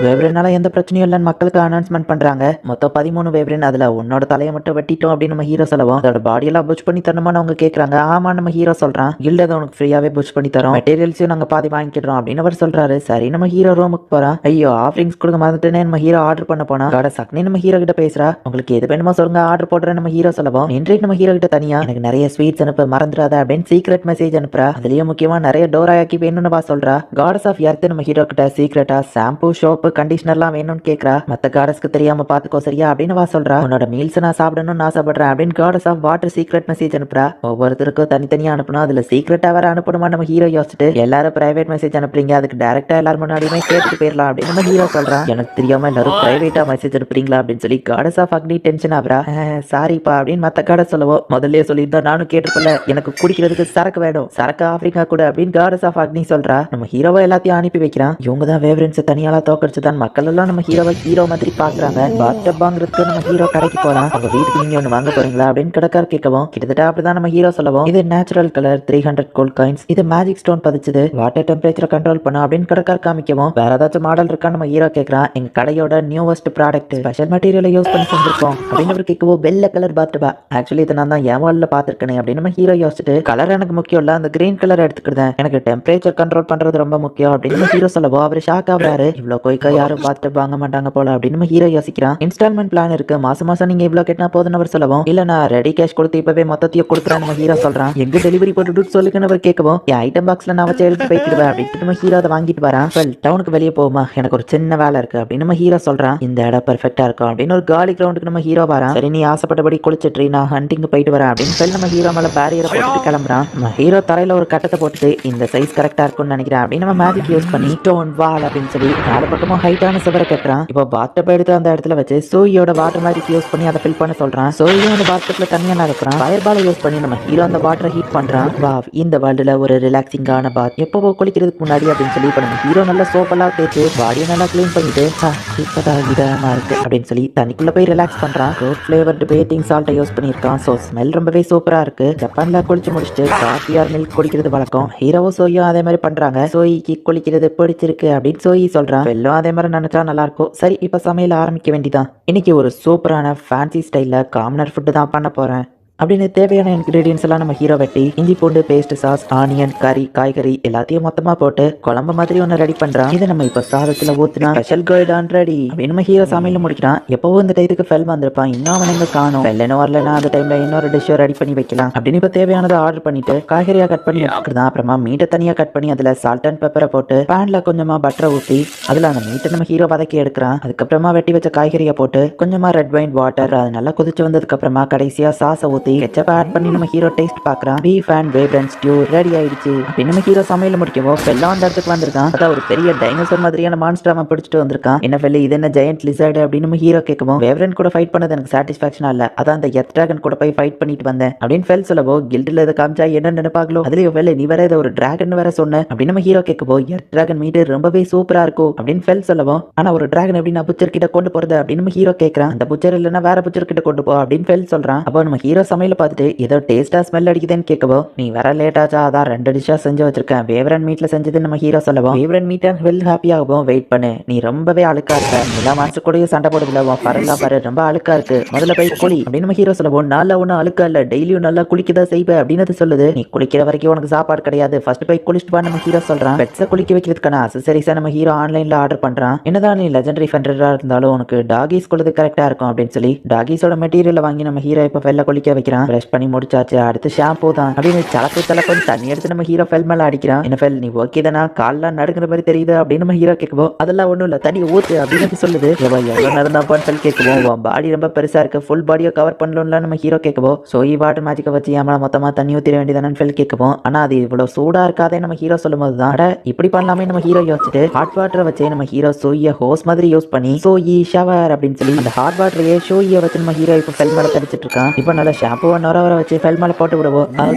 [SPEAKER 1] வேவ்ரெனால எந்த பிரச்சனையும் இல்லைன்னு மக்களுக்கு அனௌன்ஸ்மெண்ட் பண்றாங்க மொத்தம் 13 வேவ்ரென் அதுல உன்னோட தலையை மட்டும் வெட்டிட்டோம் அப்படின்னு நம்ம ஹீரோ சொல்லவும் அதோட பாடியெல்லாம் புஷ் பண்ணி தரணுமான்னு அவங்க கேட்கறாங்க ஆமா நம்ம ஹீரோ சொல்றான் கில்ட் அதை உனக்கு ஃப்ரீயாவே புஷ் பண்ணி தரோம் மெட்டீரியல்ஸையும் நாங்க பாதி வாங்கிக்கிறோம் அப்படின்னு அவர் சொல்றாரு சரி நம்ம ஹீரோ ரூமுக்கு போறான் ஐயோ ஆஃபரிங்ஸ் கொடுக்க மறந்துட்டேன்னு நம்ம ஹீரோ ஆர்டர் பண்ண போனா காட சக்னி நம்ம ஹீரோ கிட்ட பேசுறா உங்களுக்கு எது வேணுமோ சொல்லுங்க ஆர்டர் போடுறேன் நம்ம ஹீரோ சொல்லவும் இன்றைக்கு நம்ம ஹீரோ கிட்ட தனியா எனக்கு நிறைய ஸ்வீட்ஸ் அனுப்ப மறந்துடாத அப்படின்னு சீக்ரெட் மெசேஜ் அனுப்புறா அதுலயும் முக்கியமா நிறைய டோராயாக்கி வேணும்னு சொல்றா காடஸ் ஆஃப் எர்த் நம்ம ஹீரோ கிட்ட சீக்ரெட்டா ஷாம்பு சோப்பு கண்டிஷனர்லாம் வேணும்னு கேக்குறா மத்த காடஸ்க்கு தெரியாம பாத்துக்கோ சரியா அப்படின்னு சொல்றா உன்னோட மீல்ஸ் நான் சாப்பிடணும்னு ஆசைப்படுறேன் அப்படின்னு goddess of water secret message அனுப்புறா ஒவ்வொருத்தருக்கும் தனித்தனியா அனுப்பணும் அதுல சீக்ரெட்டா வேற அனுப்பணுமா நம்ம ஹீரோ யோசிச்சுட்டு எல்லாரும் பிரைவேட் மெசேஜ் அனுப்புறீங்க அதுக்கு டைரக்டா எல்லாரும் முன்னாடியுமே கேட்டுட்டு போயிடலாம் அப்படின்னு நம்ம ஹீரோ சொல்றான் எனக்கு தெரியாம எல்லாரும் பிரைவேட்டா மெசேஜ் அனுப்புறீங்களா அப்படின்னு சொல்லி காடஸ் ஆஃப் அக்னி டென்ஷன் ஆகுறா சாரிப்பா அப்படின்னு மத்த காடஸ் சொல்லவும் முதல்ல சொல்லியிருந்தா நானும் கேட்டுப்பல எனக்கு குடிக்கிறதுக்கு சரக்கு வேணும் சரக்கு ஆப்பிரிக்கா கூட அப்படின்னு காடஸ் ஆஃப் அக்னி சொல்றா நம்ம ஹீரோவை எல்லாத்தையும் அனுப்பி வைக்கிறான் இவங்க தான் வேவ்ரென்ஸ் தனியால தோக்கடிச்சுதான் மக்கள் எல்லாம் நம்ம ஹீரோவை ஹீரோ மாதிரி பாக்குறாங்க பாத்டப் வாங்குறதுக்கு நம்ம ஹீரோ கடைக்கு போலாம் உங்க வீட்டுக்கு நீங்க ஒண்ணு வாங்க போறீங்களா அப்படின்னு கடைக்கார கேட்கவும் கிட்டத்தட்ட அப்படிதான் நம்ம ஹீரோ சொல்லவும் இது நேச்சுரல் கலர் 300 கோல்ட் காயின்ஸ் இது மேஜிக் ஸ்டோன் பதிச்சது வாட்டர் டெம்பரேச்சரை கண்ட்ரோல் பண்ண அப்படின்னு கடைக்கார காமிக்கவும் வேற ஏதாச்சும் மாடல் இருக்கா நம்ம ஹீரோ கேட்கறான் எங்க கடையோட நியூவஸ்ட் ப்ராடக்ட் ஸ்பெஷல் மெட்டீரியலை யூஸ் பண்ணி செஞ்சிருக்கோம் அப்படின்னு அவர் கேட்கவும் வெள்ளை கலர் பாத்டபா ஆக்சுவலி இதை நான் தான் என் வால்ல பாத்துருக்கேன் அப்படின்னு நம்ம ஹீரோ யோசிச்சுட்டு கலர் எனக்கு முக்கியம் இல்ல அந்த கிரீன் கலர் எடுத்துக்கிட்டேன் எனக்கு டெம்பரேச்சர் கண்ட்ரோல் பண்றது ரொம்ப முக்கியம் அப்படின்னு ஹீரோ சொல்லவும் அவர் ஷாக் ஆகுறாரு இவ்வளவு கொய்க்கா யாரும் பாத்டப் வாங்க மாட்டாங்க போல அப்படின்னு நம்ம ஹீரோ யோசிக்கிறான் இன்ஸ்டால்மெண்ட் பிளான் இருக்கு மாசம் மாசம் நீங்க இவ்வளவு கேட்டா போதுன்னு அவர் சொல்லவும் இல்ல நான் ரெடி கேஷ் கொடுத்து இப்பவே மொத்தத்தையும் கொடுக்குறேன் நம்ம ஹீரோ சொல்றான் எங்க டெலிவரி போட்டுட்டு சொல்லுங்கன்னு அவர் கேட்கவும் என் ஐட்டம் பாக்ஸ்ல நான் வச்சு எடுத்து போய்க்கிடுவேன் அப்படின்னு நம்ம ஹீரோ அதை வாங்கிட்டு வரான் டவுனுக்கு வெளியே போகுமா எனக்கு ஒரு சின்ன வேலை இருக்கு அப்படின்னு நம்ம ஹீரோ சொல்றான் இந்த இடம் பெர்ஃபெக்டா இருக்கும் அப்படின்னு ஒரு காலி கிரவுண்டுக்கு நம்ம ஹீரோ வரான் சரி நீ ஆசைப்பட்டபடி குளிச்சிட்டு நான் ஹண்டிங் போயிட்டு வரேன் அப்படின்னு சொல்லி நம்ம ஹீரோ மேல பேரியரை போட்டு கிளம்புறான் நம்ம ஹீரோ தரையில ஒரு கட்டத்தை போட்டுட்டு இந்த சைஸ் கரெக்டா இருக்கும்னு நினைக்கிறேன் அப்படின்னு நம்ம மேஜிக் யூஸ் பண்ணி ஸ்டோன் வால் அப்படின்னு சொல்லி நாலு பக்கமும் பக்கமும் ஹைட்டான சுவரை கட்டுறான். இப்போ பாத்டப் எடுத்து அந்த இடத்துல வச்சு சோயோட வாட்டர் மாதிரி யூஸ் பண்ணி அதை ஃபில் பண்ண சொல்றான். சோயும் அந்த பாத்டப்ல தனியா நடக்கிறான். ஃபயர் பாலை யூஸ் பண்ணி நம்ம ஹீரோ அந்த வாட்டரை ஹீட் பண்றான். வாவ், இந்த வேர்ல்டுல ஒரு ரிலாக்ஸிங்கான பாத் எப்போ குளிக்கிறதுக்கு முன்னாடி அப்படின்னு சொல்லி இப்போ நம்ம ஹீரோ நல்லா சோப்பெல்லாம் தேய்ச்சு பாடியை நல்லா க்ளீன் பண்ணிட்டு இப்பதான் இதமா இருக்கு அப்படின்னு சொல்லி தண்ணிக்குள்ள போய் ரிலாக்ஸ் பண்றான். ஃப்ரூட் ஃபிளேவர்டு பேட்டிங் சால்ட்டை யூஸ் பண்ணியிருக்கான். ஸோ ஸ்மெல் ரொம்பவே சூப்பரா இருக்கு. ஜப்பான்ல குளிச்சு முடிச்சுட்டு காஃபி ஆர் மில்க் குடிக்கிறது வழக்கம். ஹீரோவும் சோயும் அதே மாதிரி பண்றாங்க. சோயிக்கு குளிக்கிறது பிடிச்சிருக்கு அப்படின்னு சோயி சொல்றான். வெல்லும் அதே மாதிரி நினைச்சா நல்லா இருக்கும். சரி, இப்ப சமையல் ஆரம்பிக்க வேண்டியதான். இன்னைக்கு ஒரு சூப்பரான ஃபேன்சி ஸ்டைல்ல காமனர் ஃபுட்டு தான் பண்ண போறேன். அப்படின்னு தேவையான இன்கிரீடியன்ஸ் எல்லாம் நம்ம ஹீரோ வெட்டி இஞ்சி பூண்டு பேஸ்ட், சாஸ், ஆனியன், கறி, காய்கறி எல்லாத்தையும் மொத்தமா போட்டு குழம்பு மாதிரி ஒன்று ரெடி பண்றான். இதை நம்ம இப்ப சாதத்துல ஊத்துனா ஸ்பெஷல் கைடான் ரெடி அப்படின்னு நம்ம ஹீரோ சமையல் முடிக்கிறான். எப்பவும் இந்த டைத்துக்கு ஃபெல் வந்திருப்பான். இன்னும் அவன் எங்க காணும். வெள்ளனும் வரலன்னா அந்த டைம்ல இன்னொரு டிஷ்ஷோ ரெடி பண்ணி வைக்கலாம் அப்படின்னு இப்ப தேவையானதை ஆர்டர் பண்ணிட்டு காய்கறியா கட் பண்ணி வச்சுக்கிட்டான். அப்புறமா மீட்டை தனியா கட் பண்ணி அதுல சால்ட் அண்ட் பெப்பரை போட்டு பேன்ல கொஞ்சமா பட்டரை ஊற்றி அதுல அந்த மீட்டை நம்ம ஹீரோ வதக்கி எடுக்கிறான். அதுக்கப்புறமா வெட்டி வச்ச காய்கறியை போட்டு கொஞ்சமா ரெட் வைன் வாட்டர் அது நல்லா கொதிச்சு வந்ததுக்கு அப்புறமா கடைசியா சாஸை ஊற்றி கெச்சப் ஆட் பண்ணி நம்ம ஹீரோ டேஸ்ட் பார்க்கறான். பீஃப் அண்ட் வேப்ரன் ஸ்டியூ ரெடி ஆயிடுச்சு அப்படின்னு நம்ம ஹீரோ சமையல் முடிக்கவோ எல்லாம் அந்த இடத்துக்கு வந்திருக்கான். அதான் ஒரு பெரிய டைனோசர் மாதிரியான மான்ஸ்டர் அவன் பிடிச்சிட்டு வந்திருக்கான். என்ன ஃபெல்லு, இது என்ன ஜெயண்ட் லிசர்ட் அப்படின்னு நம்ம ஹீரோ கேட்கவும் வேவ்ரன் கூட ஃபைட் பண்ணது எனக்கு சாட்டிஸ்ஃபேக்ஷனா இல்ல, அதான் அந்த எர்த் டிராகன் கூட போய் ஃபைட் பண்ணிட்டு வந்தேன் அப்படின்னு ஃபெல் சொல்லவோ கில்டில் இதை காமிச்சா என்ன நினைப்பாங்களோ, அதுலயும் ஃபெல் நீ வேற இதை ஒரு டிராகன் வேற சொன்ன அப்படின்னு நம்ம ஹீரோ கேட்கவோ எர்த் டிராகன் மீட் ரொம்பவே சூப்பரா இருக்கும் அப்படின்னு ஃபெல் சொல்லவும், ஆனா ஒரு டிராகன் எப்படி நான் புச்சர் கிட்ட கொண்டு போறது அப்படின்னு நம்ம ஹீரோ கேட்கறான். அந்த புச்சர் இல்லைன்னா வேற புச்சர் கிட்ட கொண்டு போ அப்படின்னு ஃபெல் சொல்றான். அப்போ நம்ம ஹீரோ சமையல பார்த்துட்டு ஏதோ டேஸ்டா ஸ்மெல் அடிக்குதுன்னு கேட்கவோ, நீ வர லேட் ஆச்சா, அதான் 2 டிஷ்ஷா செஞ்சு வச்சிருக்கேன், வேவ்ரன் மீட்ல செஞ்சது நம்ம ஹீரோ சொல்லவும், வேவ்ரன் மீட் வெல் ஹாப்பியாகவும் வெயிட் பண்ணு, நீ ரொம்பவே அழுக்கா இருக்க, எல்லா மான்ஸ்டர் கூடயும் சண்டை போடுதுல, உன் பரலா பாரு ரொம்ப அழுக்கா இருக்கு, முதல்ல போய் குளி அப்படின்னு நம்ம ஹீரோ சொல்லவும், நாளா ஒன்னும் அழுக்கா இல்ல, டெய்லியும் நல்லா குளிக்கதான் செய்வேன் அப்படின்னு சொல்லுது. நீ குளிக்கிற வரைக்கும் உனக்கு சாப்பாடு கிடையாது, ஃபர்ஸ்ட் போய் குளிச்சுட்டு வா நம்ம ஹீரோ சொல்றான். பெட்ஸை குளிக்க வைக்கிறதுக்கான அசசரிஸா நம்ம ஹீரோ ஆன்லைன்ல ஆர்டர் பண்றான். என்னதான் நீ லெஜெண்டரி ஃபெண்டரா இருந்தாலும் உனக்கு டாகிஸ் குளிது கரெக்டா இருக்கும் அப்படின்னு சொல்லி டாகிஸோட மெட்டீரியல் வாங்கி நம்ம ஹீரோ இப்ப வெள்ள குளிக்க வைக்கிறான். பிரஷ் பண்ணி முடிச்சாச்சு, அடுத்து ஷாம்பூ தான் அப்படின்னு சலப்பு தண்ணி எடுத்து நம்ம ஹீரோ ஃபெல் மேல அடிக்கிறான். என்ன ஃபெல் நீ ஓகே தானா, கால்லாம் நடுக்கிற மாதிரி தெரியுது அப்படின்னு நம்ம ஹீரோ கேட்கவும், அதெல்லாம் ஒண்ணும் இல்ல, தண்ணி ஊத்து அப்படின்னு சொல்லுது. எவ்வளவு நடந்தாப்பான்னு சொல்லி கேட்கவும், பாடி ரொம்ப பெருசா இருக்கு, ஃபுல் பாடியோ கவர் பண்ணல நம்ம ஹீரோ கேட்கவும், சோயி வாட்டர் மேஜிக்கை வச்சு ஏமா மொத்தமா தண்ணி ஊத்திர வேண்டியதானு ஃபெல் கேட்கவும், ஆனா அது இவ்வளவு சூடா இருக்காதே நம்ம ஹீரோ சொல்லும் போது தான் இப்படி பண்ணலாமே நம்ம ஹீரோ யோசிச்சுட்டு ஹாட் வாட்டரை வச்சு நம்ம ஹீரோ சோயை ஹோஸ் மாதிரி யூஸ் பண்ணி சோயி ஷவர் அப்படின்னு சொல்லி அந்த ஹாட் வாட்டரையே சோயை வச்சு நம்ம ஹீரோ இப்போ ஃபெல் மேல தடிச்சிட்டு இருக்கான். இப்போ நல்லா ஷாம்பூ நொர வச்சு ஃபெல் மேல போட்டு விடுவோம்.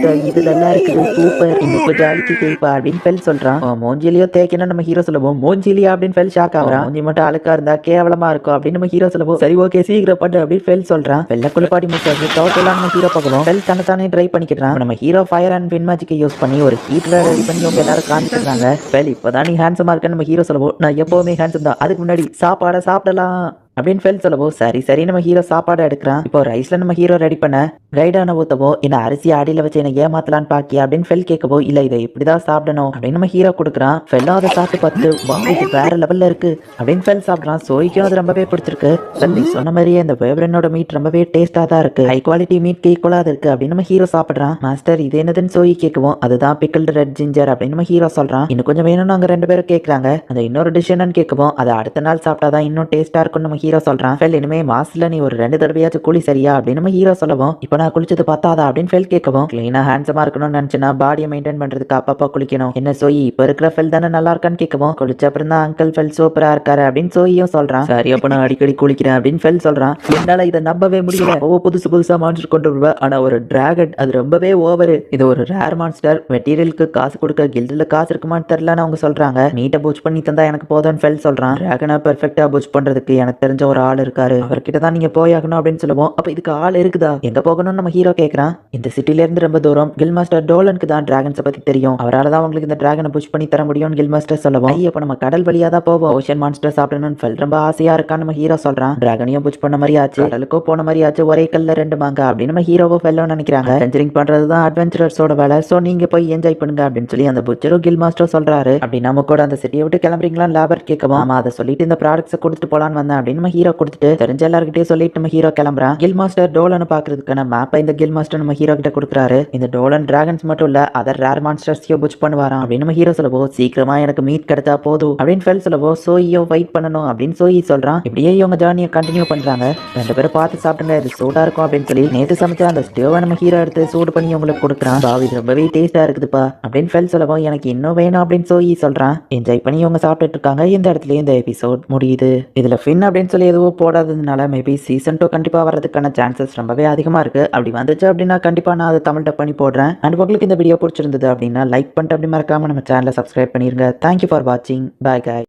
[SPEAKER 1] இது நல்லா இருக்குது, சூப்பர், இன்னும் கொஞ்சம் அழிச்சு தேய்ப்பா அப்படின்னு ஃபெல் சொல்றான். மோஞ்சிலியோ தேய்க்கணும் நம்ம ஹீரோ சொல்லுவோம். மோஞ்சிலியா அப்படின்னு ஃபெல் ஷாக் ஆகுறான். மோஞ்சி மட்டும் அழுக்கா இருந்தா கேவலமா இருக்கும் அப்படின்னு நம்ம ஹீரோ சொல்லுவோம். சரி ஓகே சீக்கிரம் பண்ணு அப்படின்னு ஃபெல் சொல்றான். வெள்ள குளிப்பாடி முடிச்சாச்சு, டோட்டலா நம்ம ஹீரோ பார்க்கணும். ஃபெல் தன்னை ட்ரை பண்ணிக்கிறான். நம்ம ஹீரோ ஃபயர் அண்ட் வின் மேஜிக்கை யூஸ் பண்ணி ஒரு ஹீட்டரை ரெடி பண்ணி அவங்க எல்லாரும் காமிச்சிருக்காங்க. ஃபெல் இப்பதான் நீ ஹேண்ட்ஸமா இருக்கன்னு நம்ம ஹீரோ சொல்லுவோம். நான் எப்பவுமே ஹேண்ட்ஸம் தான், அதுக்கு முன்னாடி சாப்பாடை சாப்பிடலாம் அப்படின்னு ஃபெல் சொல்லவோ, சரி நம்ம ஹீரோ சாப்பாடு எடுக்கிறான். இப்போ ரைஸ்ல நம்ம ஹீரோ ரெடி பண்ண ரைடான ஊத்தவோ, என்ன அரிசி அடியில வச்சு என்ன ஏமாத்தலான்னு பாக்கியா அப்படின்னு ஃபெல் கேட்கவோ, இல்ல இதை இப்படிதான் சாப்பிடணும் அப்படின்னு நம்ம ஹீரோ கொடுக்குறான். ஃபெல்லும் அதை சாப்பிட்டு பார்த்து இது வேற லெவல்ல இருக்கு அப்படின்னு ஃபெல் சாப்பிட்றான். சோய்க்கும் அது ரொம்பவே பிடிச்சிருக்கு. நீ சொன்ன மாதிரியே இந்த வேவ்ரனோட மீட் ரொம்பவே டேஸ்டா தான் இருக்கு, ஹை குவாலிட்டி மீட் ஈக்குவலா இருக்கு அப்படின்னு நம்ம ஹீரோ சாப்பிடுறான். மாஸ்டர் இது என்னதுன்னு சோயி கேட்கவும், அதுதான் பிக்கிள்டு ரெட் ஜிஞ்சர் அப்படின்னு நம்ம ஹீரோ சொல்றான். இன்னும் கொஞ்சம் வேணும்னு அங்க 2 பேரும் கேட்கறாங்க. அந்த இன்னொரு டிஷ் என்னன்னு கேட்கவும், அதை அடுத்த நாள் சாப்பிட்டாதான் இன்னும் டேஸ்டா இருக்கும் நம்ம ஹீரோ சொல்றான். ஃபெல் இனிமே மாசத்துல நீ ஒரு 2 தடவையாச்சும் குளி சரியா அப்படின்னு நம்ம ஹீரோ சொல்லவும், இப்போ நான் குளிச்சது பார்த்தாதா அப்படின்னு ஃபெல் கேட்கவும், கிளீனா ஹேண்ட்ஸமா இருக்கணும்னு நினைச்சுன்னா பாடியை மெயின்டைன் பண்றதுக்கு அப்பப்பா குளிக்கணும். என்ன சோயி இப்ப இருக்கிற ஃபெல் தானே நல்லா இருக்கான்னு கேட்கவும், குளிச்ச அப்புறம் தான் அங்கிள் ஃபெல் சூப்பரா இருக்காரு அப்படின்னு சோயும் சொல்றான். சரி அப்ப நான் அடிக்கடி குளிக்கிறேன் அப்படின்னு ஃபெல் சொல்றான். என்னால இதை நம்பவே முடியல, புதுசா மான்ஸ்டர் கொண்டு வருவேன், ஆனா ஒரு டிராகன் அது ரொம்பவே ஓவரு, இது ஒரு ரேர் மான்ஸ்டர், மெட்டீரியலுக்கு காசு கொடுக்க கில்டில் காசு இருக்குமான்னு தெரியலன்னு அவங்க சொல்றாங்க. நீட்டை பூச் பண்ணி தந்தா எனக்கு போதும்னு ஃபெல் சொல்றான். டிராகனை பெர்ஃபெக்டா பூச் பண்றதுக்கு எனக்கு தெரிஞ்ச ஒரு ஆள் இருக்காரு, அவர்கிட்ட தான் நீங்க போயாகணும் அப்படின்னு சொல்லுவோம். அப்ப இதுக்கு ஆள் இருக்குதா, எங்க போகணும்னு நம்ம ஹீரோ கேட்கறான். இந்த சிட்டில இருந்து ரொம்ப தூரம், கில் மாஸ்டர் டோலனுக்கு தான் டிராகன்ஸை பத்தி தெரியும், அவரால் தான் உங்களுக்கு இந்த டிராகனை புஷ் பண்ணி தர முடியும் கில் மாஸ்டர் சொல்லுவோம். அப்ப நம்ம கடல் வழியா தான் போவோம், ஓஷன் மான்ஸ்டர் சாப்பிடணும்னு ஃபெல் ரொம்ப ஆசையா இருக்கான்னு நம்ம ஹீரோ சொல்றான். டிராகனையும் புஷ் பண்ண மாதிரி ஆச்சு, கடலுக்கோ போன மாதிரி ஆச்சு, ஒரே கல்ல 2 மாங்க அப்படின்னு நம்ம ஹீரோவோ ஃபெல்லோ நினைக்கிறாங்க. அட்வென்ச்சரிங் பண்றதுதான் அட்வென்ச்சரர்ஸோட வேலை, சோ நீங்க போய் என்ஜாய் பண்ணுங்க அப்படின்னு சொல்லி அந்த புச்சரும் கில் மாஸ்டர் சொல்றாரு. அப்படி நம்ம கூட அந்த சிட்டியை விட்டு கிளம்புறீங்களா லேபர் கேட்கவும், ஆமா அதை சொல்லிட்டு இந்த ப்ராடக்ட்ஸை கொடுத்துட்டு போலான்னு வந்தேன் அப்படின்னு நம்ம ஹீரோ கொடுத்துட்டு தெரிஞ்ச எல்லாருக்கிட்டே சொல்லிட்டு நம்ம ஹீரோ கிளம்புறான். கில் மாஸ்டர் டோலனை பாக்குறதுக்கான மேப்பை இந்த கில் மாஸ்டர் நம்ம ஹீரோ கிட்ட கொடுக்குறாரு. இந்த டோலன் டிராகன்ஸ் மட்டும் இல்ல அதர் ரேர் மான்ஸ்டர்ஸையும் புஷ் பண்ணுவாராம் அப்படின்னு நம்ம ஹீரோ சொல்லவோ, சீக்கிரமா எனக்கு மீட் கிடைச்சா போதும் அப்படின்னு ஃபெல் சொல்லவோ, சோயியோ ஃபைட் பண்ணணும் அப்படின்னு சோயி சொல்றான். இப்படியே இவங்க ஜர்னியை கண்டினியூ பண்றாங்க. 2 பேரும் பார்த்து சாப்பிடுங்க, இது சூடா இருக்கும் அப்படின்னு சொல்லி நேத்து சமைச்ச அந்த ஸ்டோவை நம்ம ஹீரோ எடுத்து சூடு பண்ணி உங்களுக்கு கொடுக்குறான். இது ரொம்பவே டேஸ்டா இருக்குதுப்பா அப்படின்னு ஃபெல் சொல்லவோ, எனக்கு இன்னும் வேணும் அப்படின்னு சோயி சொல்றான். என்ஜாய் பண்ணி இவங்க சாப்பிட்டுட்டு இருக்காங்க. இந்த இடத்துல இந்த எபிசோட் முடியுது. இதுல ஃபின் அப்படின்னு சொல்லி எதுவும் போடாததுனால மேபி சீசன் 2 கண்டிப்பா வர்றதுக்கான சான்சஸ் ரொம்பவே அதிகமா இருக்கு. அப்படி வந்துச்சு அப்படின்னா கண்டிப்பா நான் அதை தமிழ் டப் பண்ணி போடுறேன். அண்ட் உங்களுக்கு இந்த வீடியோ பிடிச்சிருந்தது அப்படின்னா லைக் பண்ணிட்டு அப்படி மறக்காம நம்ம சேனலை சப்ஸ்கிரைப் பண்ணிருங்க. தேங்க்யூ ஃபார் வாட்சிங். பாய் காய்.